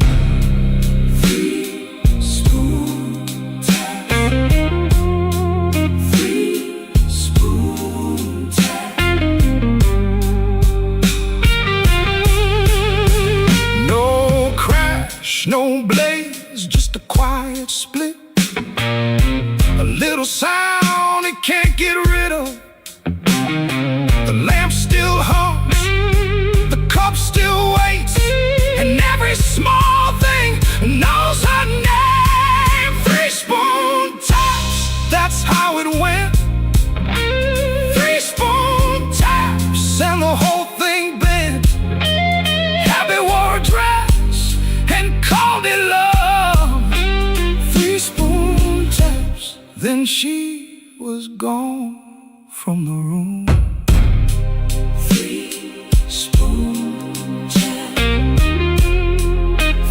3-spoon taps. 3-spoon taps. No crash, no blaze, just a quiet split. A little sound it can't get rid of. The lamp still hums, the cup still waits, and every small thing knows her name. 3-spoon taps, that's how it went. 3-spoon taps, and the whole thing bent. Habit wore a dress and called it love. 3-spoon taps, then she was gone from the room. 3-spoon taps.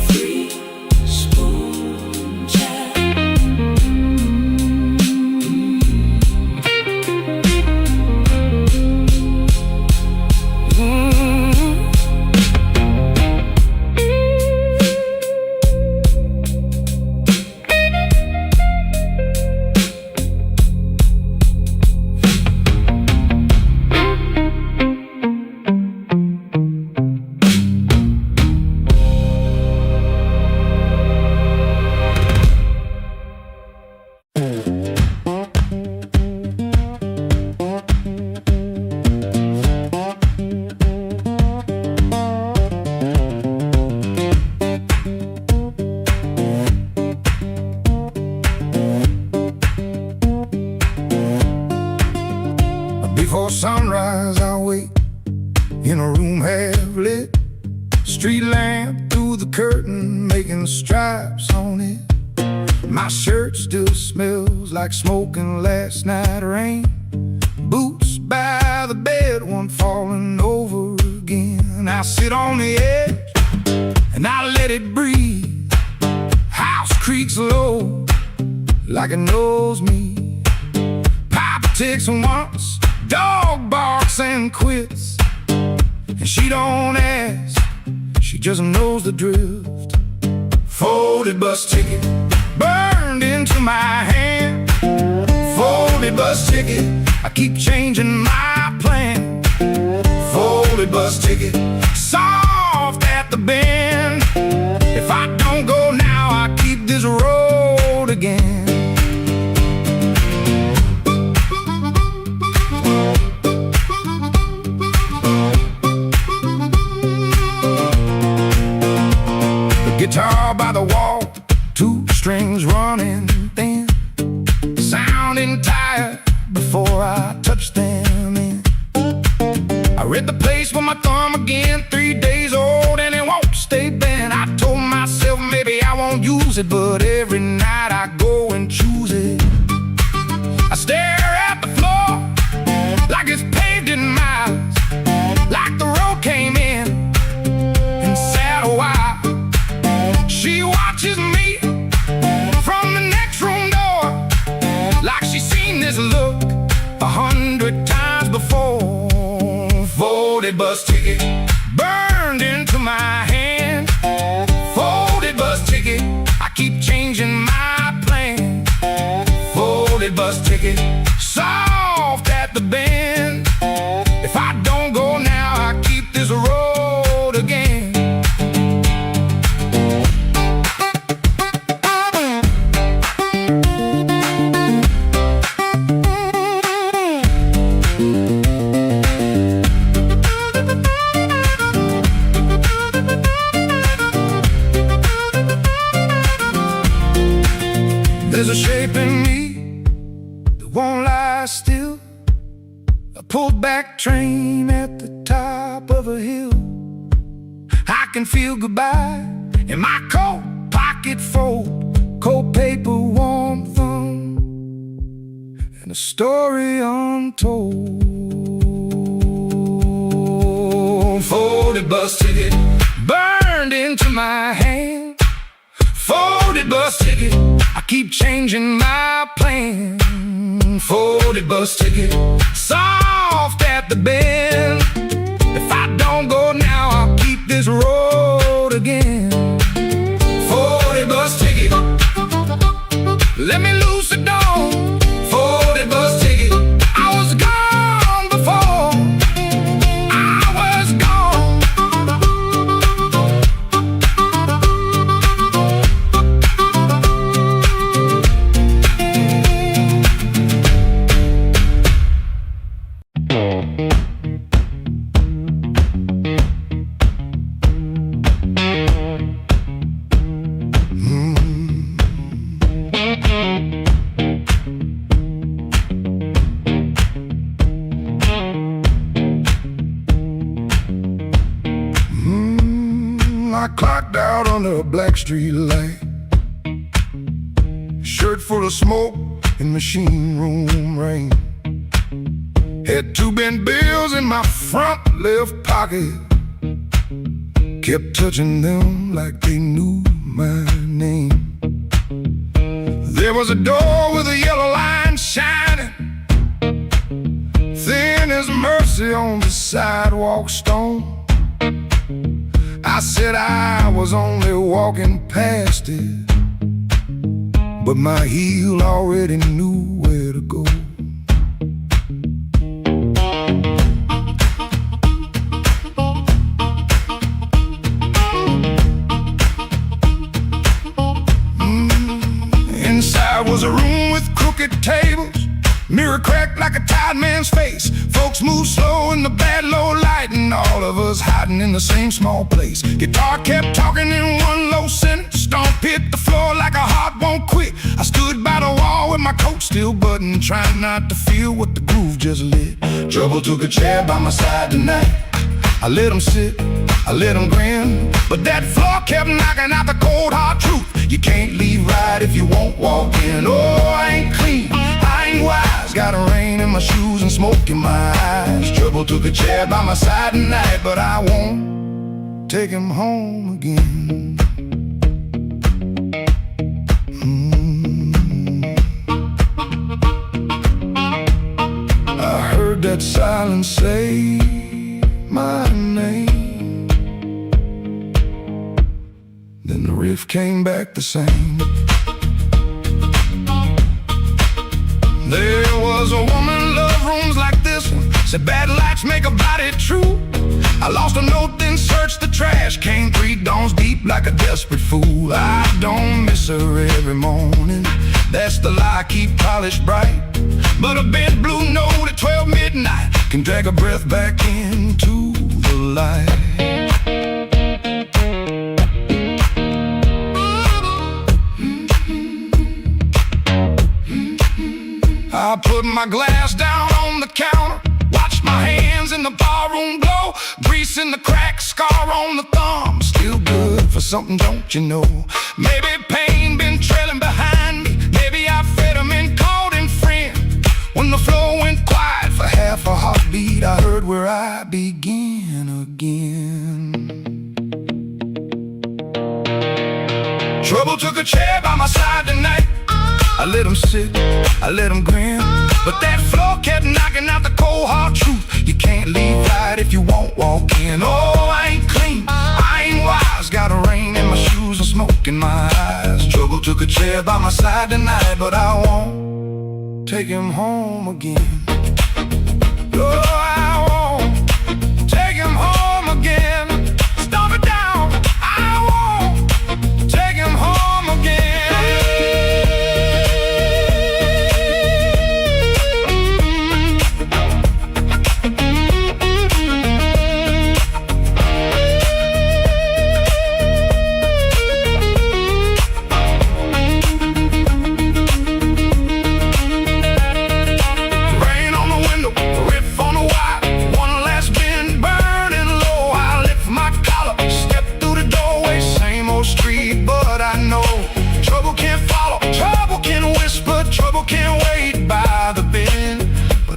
3-spoon taps. Before sunrise I'll wait in a room half lit. Street lamp through the curtain, making stripes on it. My shirt still smells like smoking last night rain. Boots by the bed, one falling over again. I sit on the edge and I let it breathe. House creaks low like it knows me. Papa ticks once, dog barks and quits. And she don't ask, she just knows the drift. Folded bus ticket burned into my hand. Folded bus ticket, I keep changing my plan. Folded bus ticket, soft at the bend. If I don't go now, I keep this road again. The guitar by the wall, two strings running thin, sounding tired before I touch them in. I read the place with my thumb again, 3 days old and it won't stay bent. I told myself maybe I won't use it, but every night I go and choose it. I stare at the floor like it's paved in miles, like the road came in and sat a while. She watches me from the next room door, like she's seen this look 100 times before. Folded bus ticket burned into my hand. Folded bus ticket, I keep changing my plan. Folded bus ticket, soft at the bend. If I don't go now, I keep this road again. There's a shape in me that won't lie still. A pulled back train at the top of a hill. I can feel goodbye in my coat pocket fold, cold paper, warm thumb, and a story untold. Folded bus ticket burned into my hand. Folded bus ticket, I keep changing my plan. Folded bus ticket, soft at the bend. If I don't go now, I'll keep this road again. Folded bus ticket, let me loose the door. Folded bus ticket, I was gone before. I was gone. I clocked out under a black street light, shirt full of smoke and machine room rain. Had 2 bent bills in my front left pocket, kept touching them like they knew my name. There was a door with a yellow line shining, thin as mercy on the sidewalk stone. I said I was only walking past it, but my heel already knew where to go. Inside was a room with crooked tables, mirror cracked like a tired man's face. Folks move slow in the bad low light, and all of us hiding in the same small place. Guitar kept talking in one low sentence, stomp hit the floor like a heart won't quit. I stood by the wall with my coat still buttoned, trying not to feel what the groove just lit. Trouble took a chair by my side tonight. I let him sit, I let him grin, but that floor kept knocking out the cold hard truth. You can't leave right if you won't walk in. Oh, I ain't clean, I ain't wise, got a rain in my shoes and smoke in my eyes. Trouble took a chair by my side tonight, but I won't take him home again. I heard that silence say my name, then the riff came back the same. There was a woman loved rooms like this one, said bad lights make a body true. I lost a note, then searched the trash, came 3 dawns deep like a desperate fool. I don't miss her every morning, that's the lie I keep polished bright. But a bent blue note at 12 midnight can drag a breath back into the light. I put my glass down on the counter, watched my hands in the barroom glow. Grease in the crack, scar on the thumb, still good for something, don't you know? Maybe pain been trailing behind me, maybe I fed him and called him friend. When the floor went quiet for half a heartbeat, I heard where I began again. Trouble took a chair by my side tonight. I let him sit, I let him grin, but that floor kept knocking out the cold hard truth. You can't leave right if you won't walk in. Oh, I ain't clean, I ain't wise, got a rain in my shoes and smoke in my eyes. Trouble took a chair by my side tonight, but I won't take him home again. Oh, I won't take him home again. Stomp it down, I won't take him home again.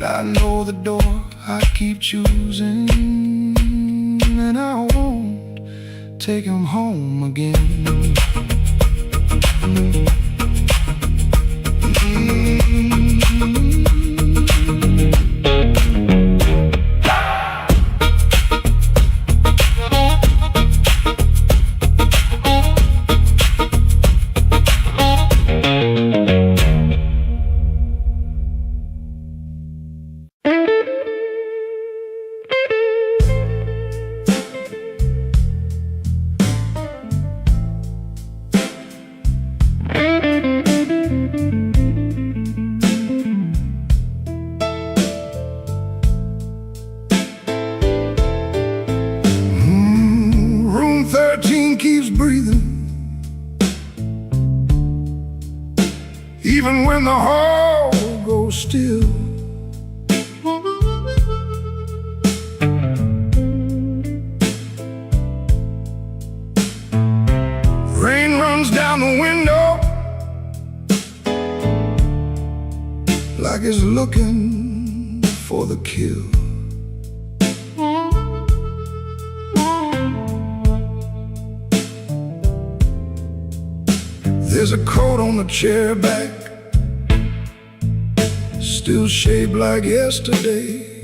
I know the door I keep choosing, and I won't take him home again. Keeps breathing, even when the hall goes still. Rain runs down the window like it's looking for the kill. There's a coat on the chair back, still shaped like yesterday,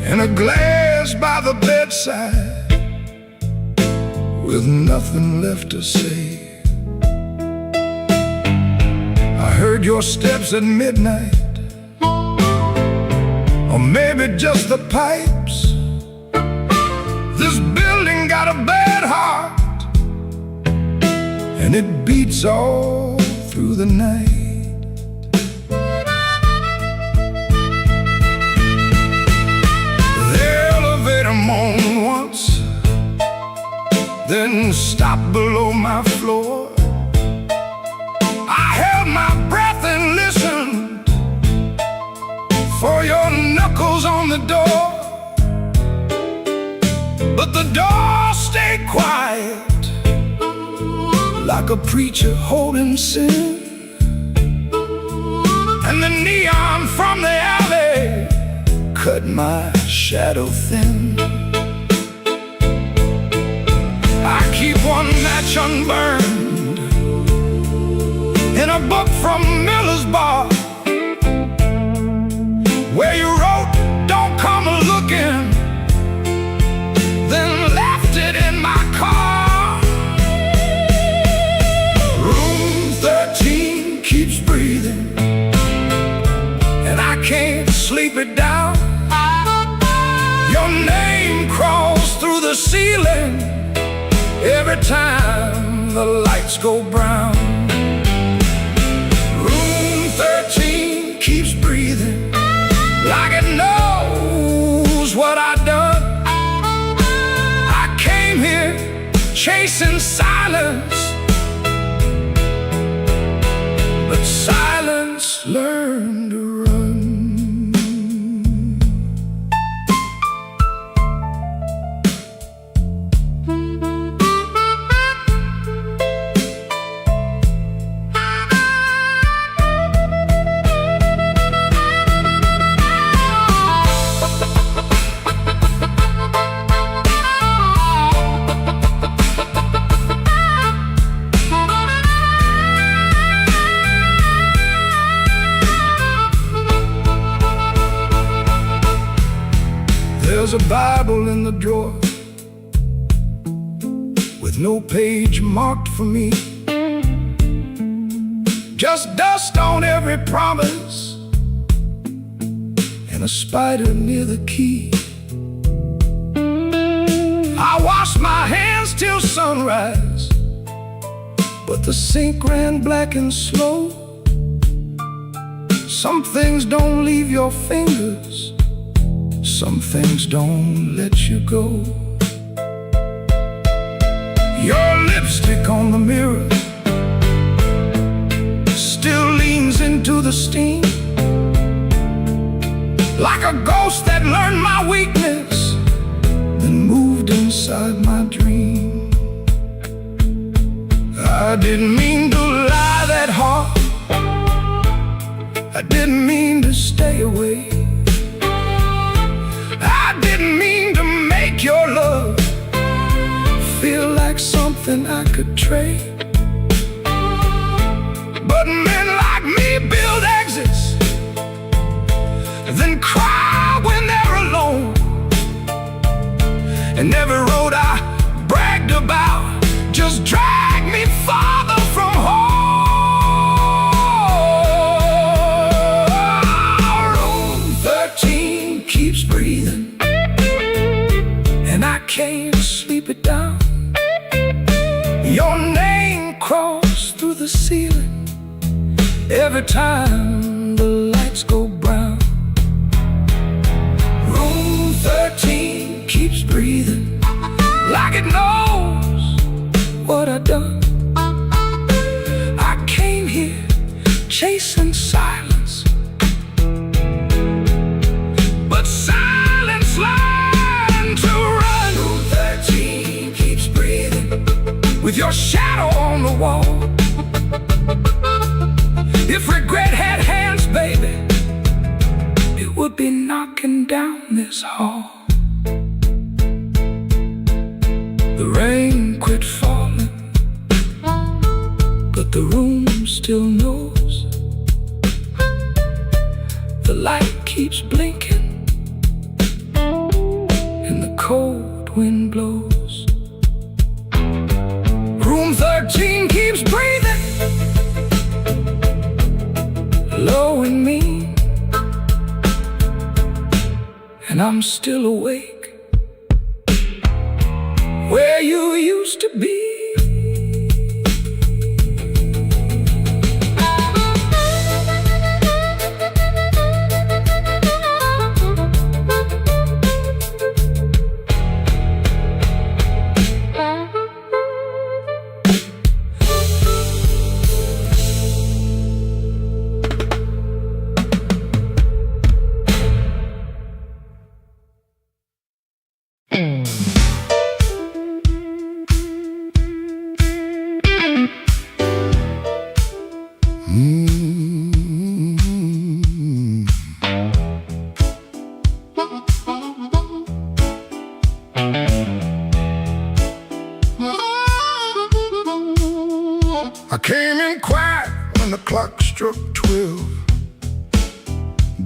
and a glass by the bedside with nothing left to say. I heard your steps at midnight, or maybe just the pipes. This building got a bad heart, and it beats all through the night. The elevator moaned once, then stopped below my floor. I held my breath and listened for your knuckles on the door. like a preacher holding sin. And the neon from the alley cut my shadow thin. I keep one match unburned in a book from Miller's Bar, where you wrote, "Don't come looking," then left it in my car. Room 13 keeps breathing, and I can't sleep it down. Your name crawls through the ceiling every time the lights go brown. Room 13 keeps breathing, like it knows what I've done. I came here chasing silence, but silence learned to run. There's a Bible in the drawer with no page marked for me, just dust on every promise and a spider near the key. I washed my hands till sunrise, but the sink ran black and slow. Some things don't leave your fingers, some things don't let you go. Your lipstick on the mirror still leans into the steam, like a ghost that learned my weakness, then moved inside my dream. I didn't mean to lie that hard, I didn't mean to stay away, I didn't mean to make your love feel like something I could trade. But men like me build exits, then cry when they're alone. And every road I bragged about just dragged me farther from home. Room 13 keeps breathing, and I can't sleep it down. Your name crawls through the ceiling every time the lights go brown. Room 13 keeps breathing, like it knows what I've done. I came here chasing silence, but silence learned to run. Room 13 keeps breathing, with your shadow on the wall. If regret had hands, baby, it would be knocking down this hall. The rain quit falling, but the room still knows. The light keeps blinking, and the cold wind blows. Room 13 keeps breathing, low and mean, and I'm still awake where you used to be.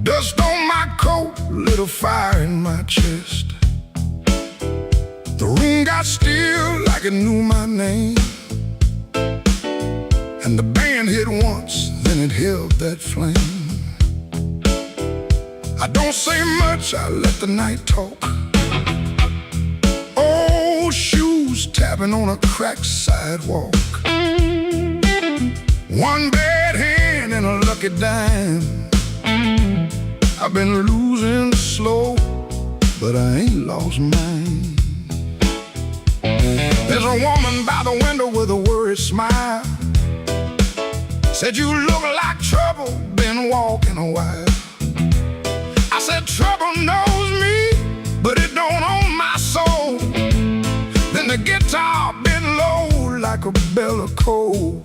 Dust on my coat, lit a fire in my chest. The room got still like it knew my name. And the band hit once, then it held that flame. I don't say much, I let the night talk. Old shoes tapping on a cracked sidewalk. One bad hand and a lucky dime. I've been losing slow, but I ain't lost mine. There's a woman by the window with a worried smile. Said, you look like trouble, been walking a while. I said, trouble knows me, but it don't own my soul. Then the guitar bent low like a bell of coal.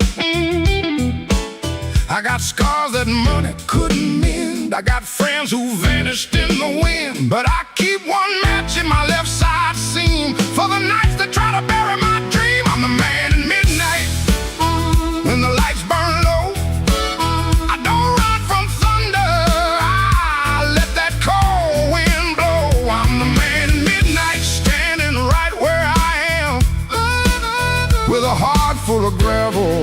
I got scars that money couldn't mend. I got friends who vanished in the wind. But I keep one match in my left side seam for the nights that try to bury my dream. I'm the man at midnight when the lights burn low. I don't run from thunder, I let that cold wind blow. I'm the man at midnight, standing right where I am, with a heart full of gravel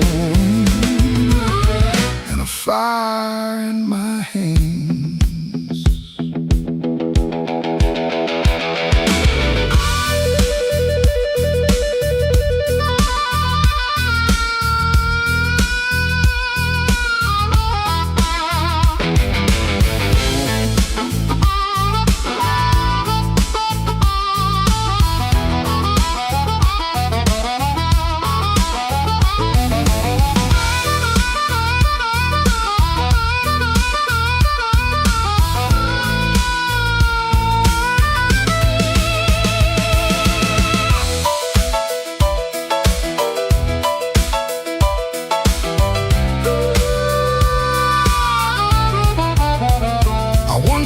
and a fire in my hands.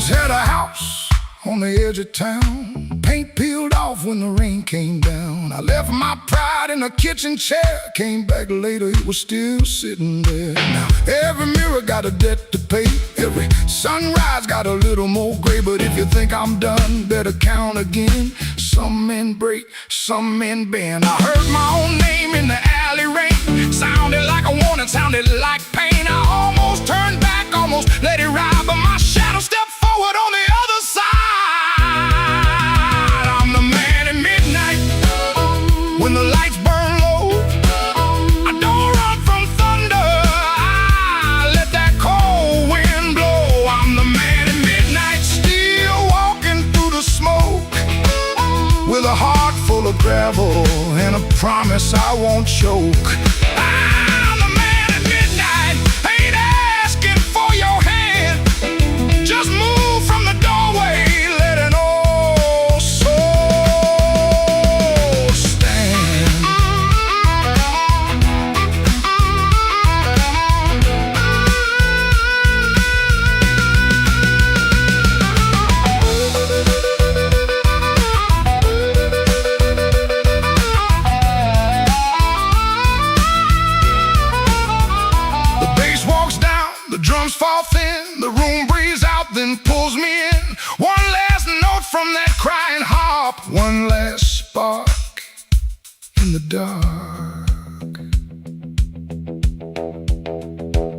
Had a house on the edge of town, paint peeled off when the rain came down. I left my pride in a kitchen chair, came back later, it was still sitting there. Now every mirror got a debt to pay, every sunrise got a little more gray. But if you think I'm done, better count again. Some men break, some men bend. I heard my own name in the alley rain, sounded like a warning, sounded like pain. I almost turned back, almost let it ride, but my shadow stepped forward on the other side. I'm the man at midnight when the lights burn low. I don't run from thunder, I let that cold wind blow. I'm the man at midnight, still walking through the smoke, with a heart full of gravel and a promise I won't choke. I'm the man at midnight, ain't asking for your hand, just move from the doorway, let an old soul stand. The bass walks down, the drums fall thin, the room breathes out, then pulls me in. One last note from that crying harp, one last spark in the dark.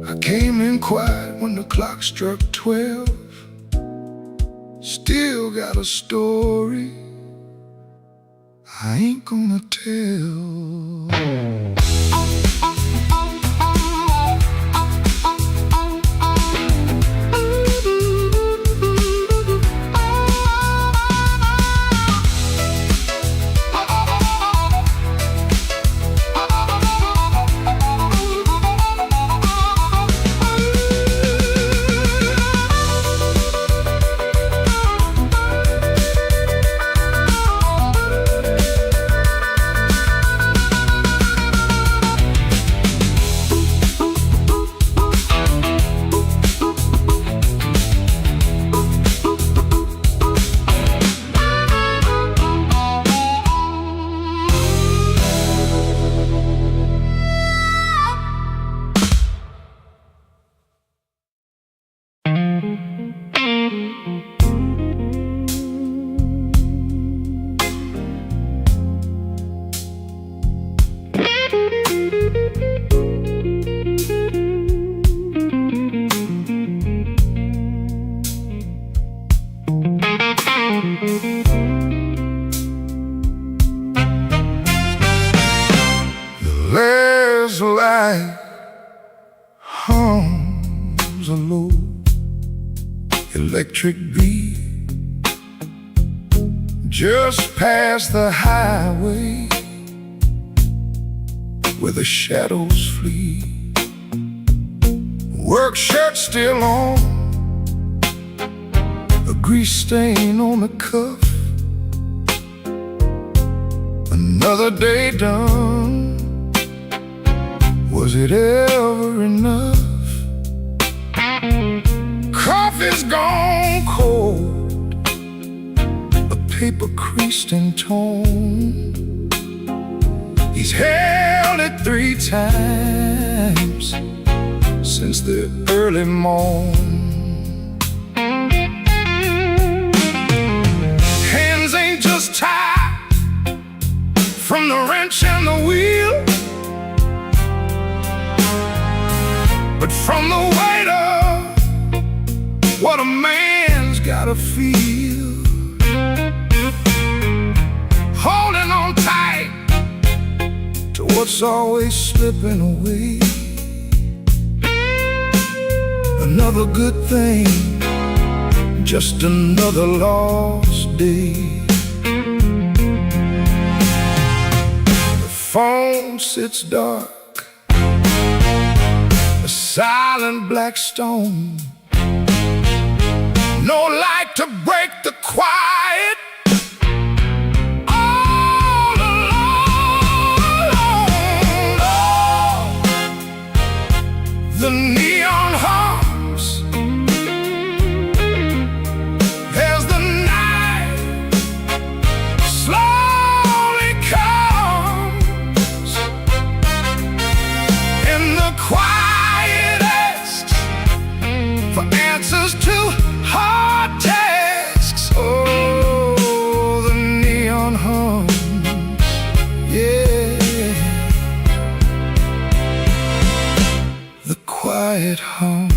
I came in quiet when the clock struck 12. Still got a story I ain't gonna tell. a low electric beat just past the highway where the shadows flee. Work shirt still on, a grease stain on the cuff. Another day done. Was it ever enough? Coffee's gone cold, a paper creased in tone. He's held it 3 times since the early morn. Hands ain't just tied from the wrench and the wheel, but from the weight of what a man's gotta feel. Holding on tight to what's always slipping away. Another good thing, just another lost day. The phone sits dark, a silent black stone. No light to break the quiet. All alone, oh, the neon hums as the night slowly comes, and the quiet asks for answers to hard tasks. Oh, the neon hums, yeah, the quiet hums.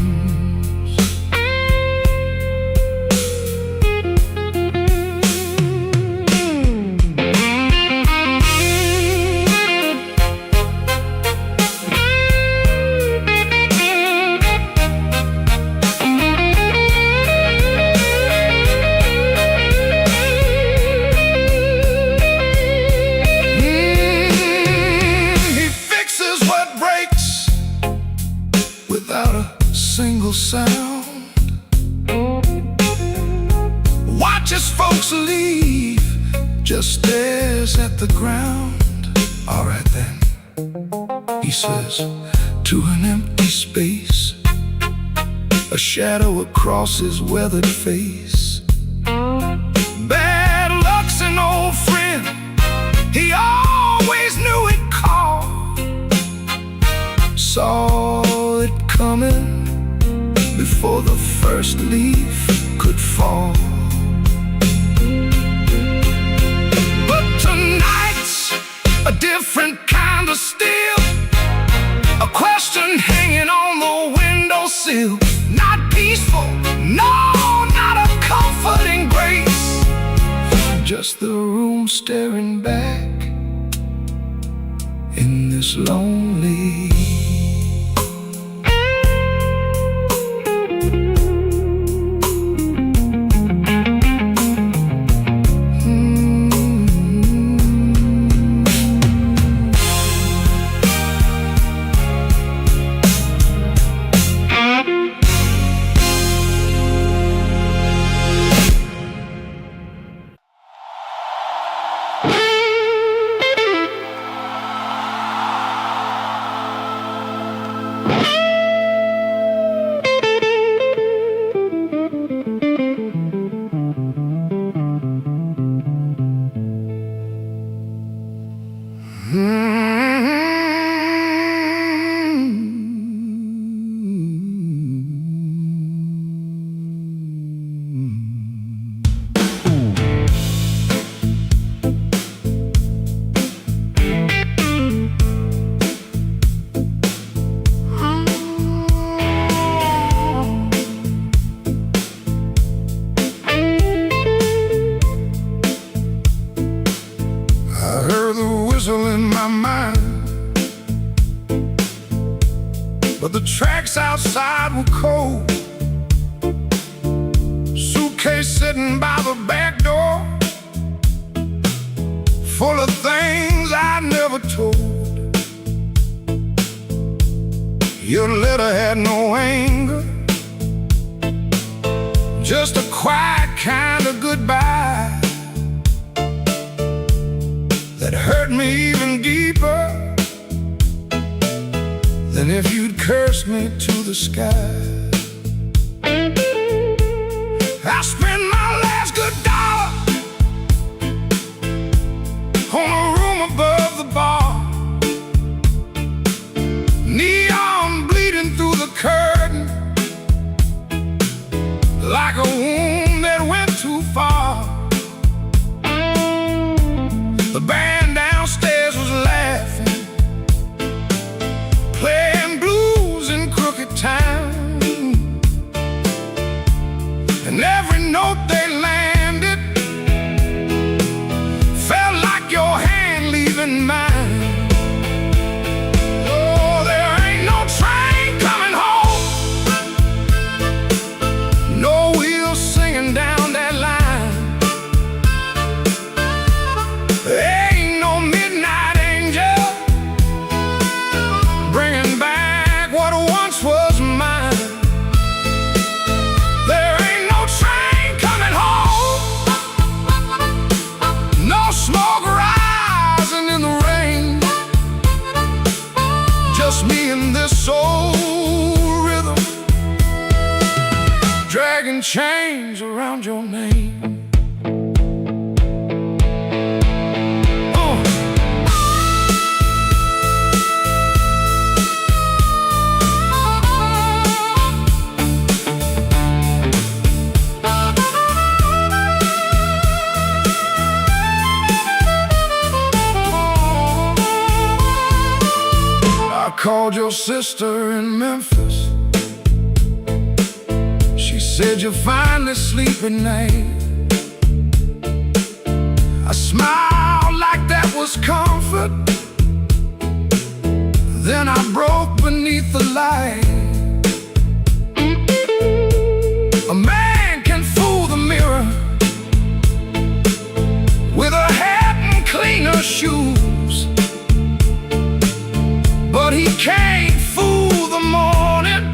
Without a single sound, watches folks leave, just stares at the ground. All right then, he says to an empty space, a shadow across his weathered face. Bad luck's an old friend, he always knew it called. Saw it coming before the first leaf could fall. But tonight's a different kind of steel, a question hanging on the windowsill. Not peaceful, no, not a comforting grace, just the room staring back in this lonely. But the tracks outside were cold. Your letter had no anger, just a quiet kind of goodbye that hurt me even deeper than if you'd cursed me to the sky. I spent my last good dollar on a room above the bar, neon bleeding through the curtain like a wound that went too far. The band downstairs was laughing, playing blues in crooked time, and every note they landed felt like your hand leaving mine. Oh, there ain't no train coming home, no wheels singing down that line. There ain't no midnight angel bringing back what once was mine. There ain't no train coming home, no smoke rising in the rain, just me and this soul rhythm, dragging chains around your name. I called your sister in Memphis. She said you're finally sleeping night. I smiled like that was comfort, then I broke beneath the light. A man can fool the mirror with a hat and cleaner shoes, but he can't fool the morning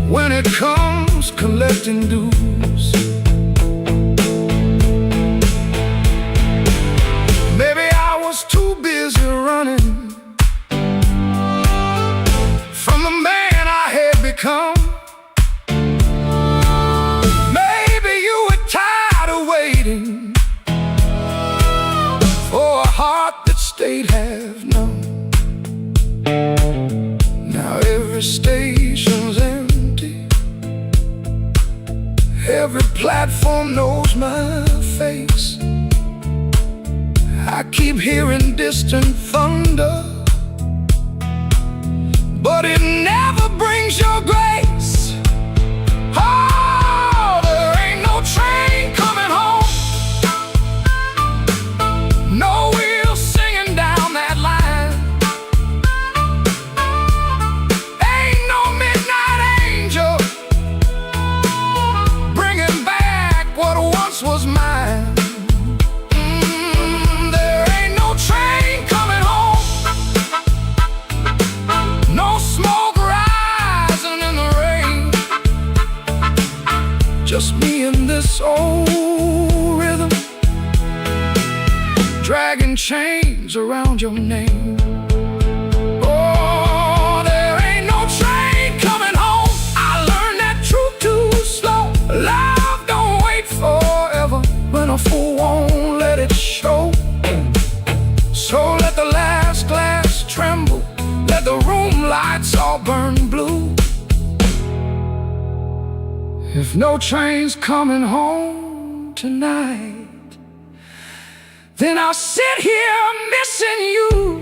when it comes collecting dues. Maybe I was too busy running from the man I had become. Maybe you were tired of waiting for a heart that stayed half numb. Now every station's empty, every platform knows my face. I keep hearing distant thunder, but it never brings your grace. Oh, there ain't no train coming home, no wheels singing down that line. Ain't no midnight angel bringing back what once was mine. There ain't no train coming home, no smoke rising in the rain, just me and this old rhythm, dragging chains around your name. Oh, there ain't no train coming home. I learned that truth too slow. Love don't wait forever when a fool won't let it show. So let the last glass tremble, let the room lights all burn blue. If no train's coming home tonight, then I'll sit here missing you.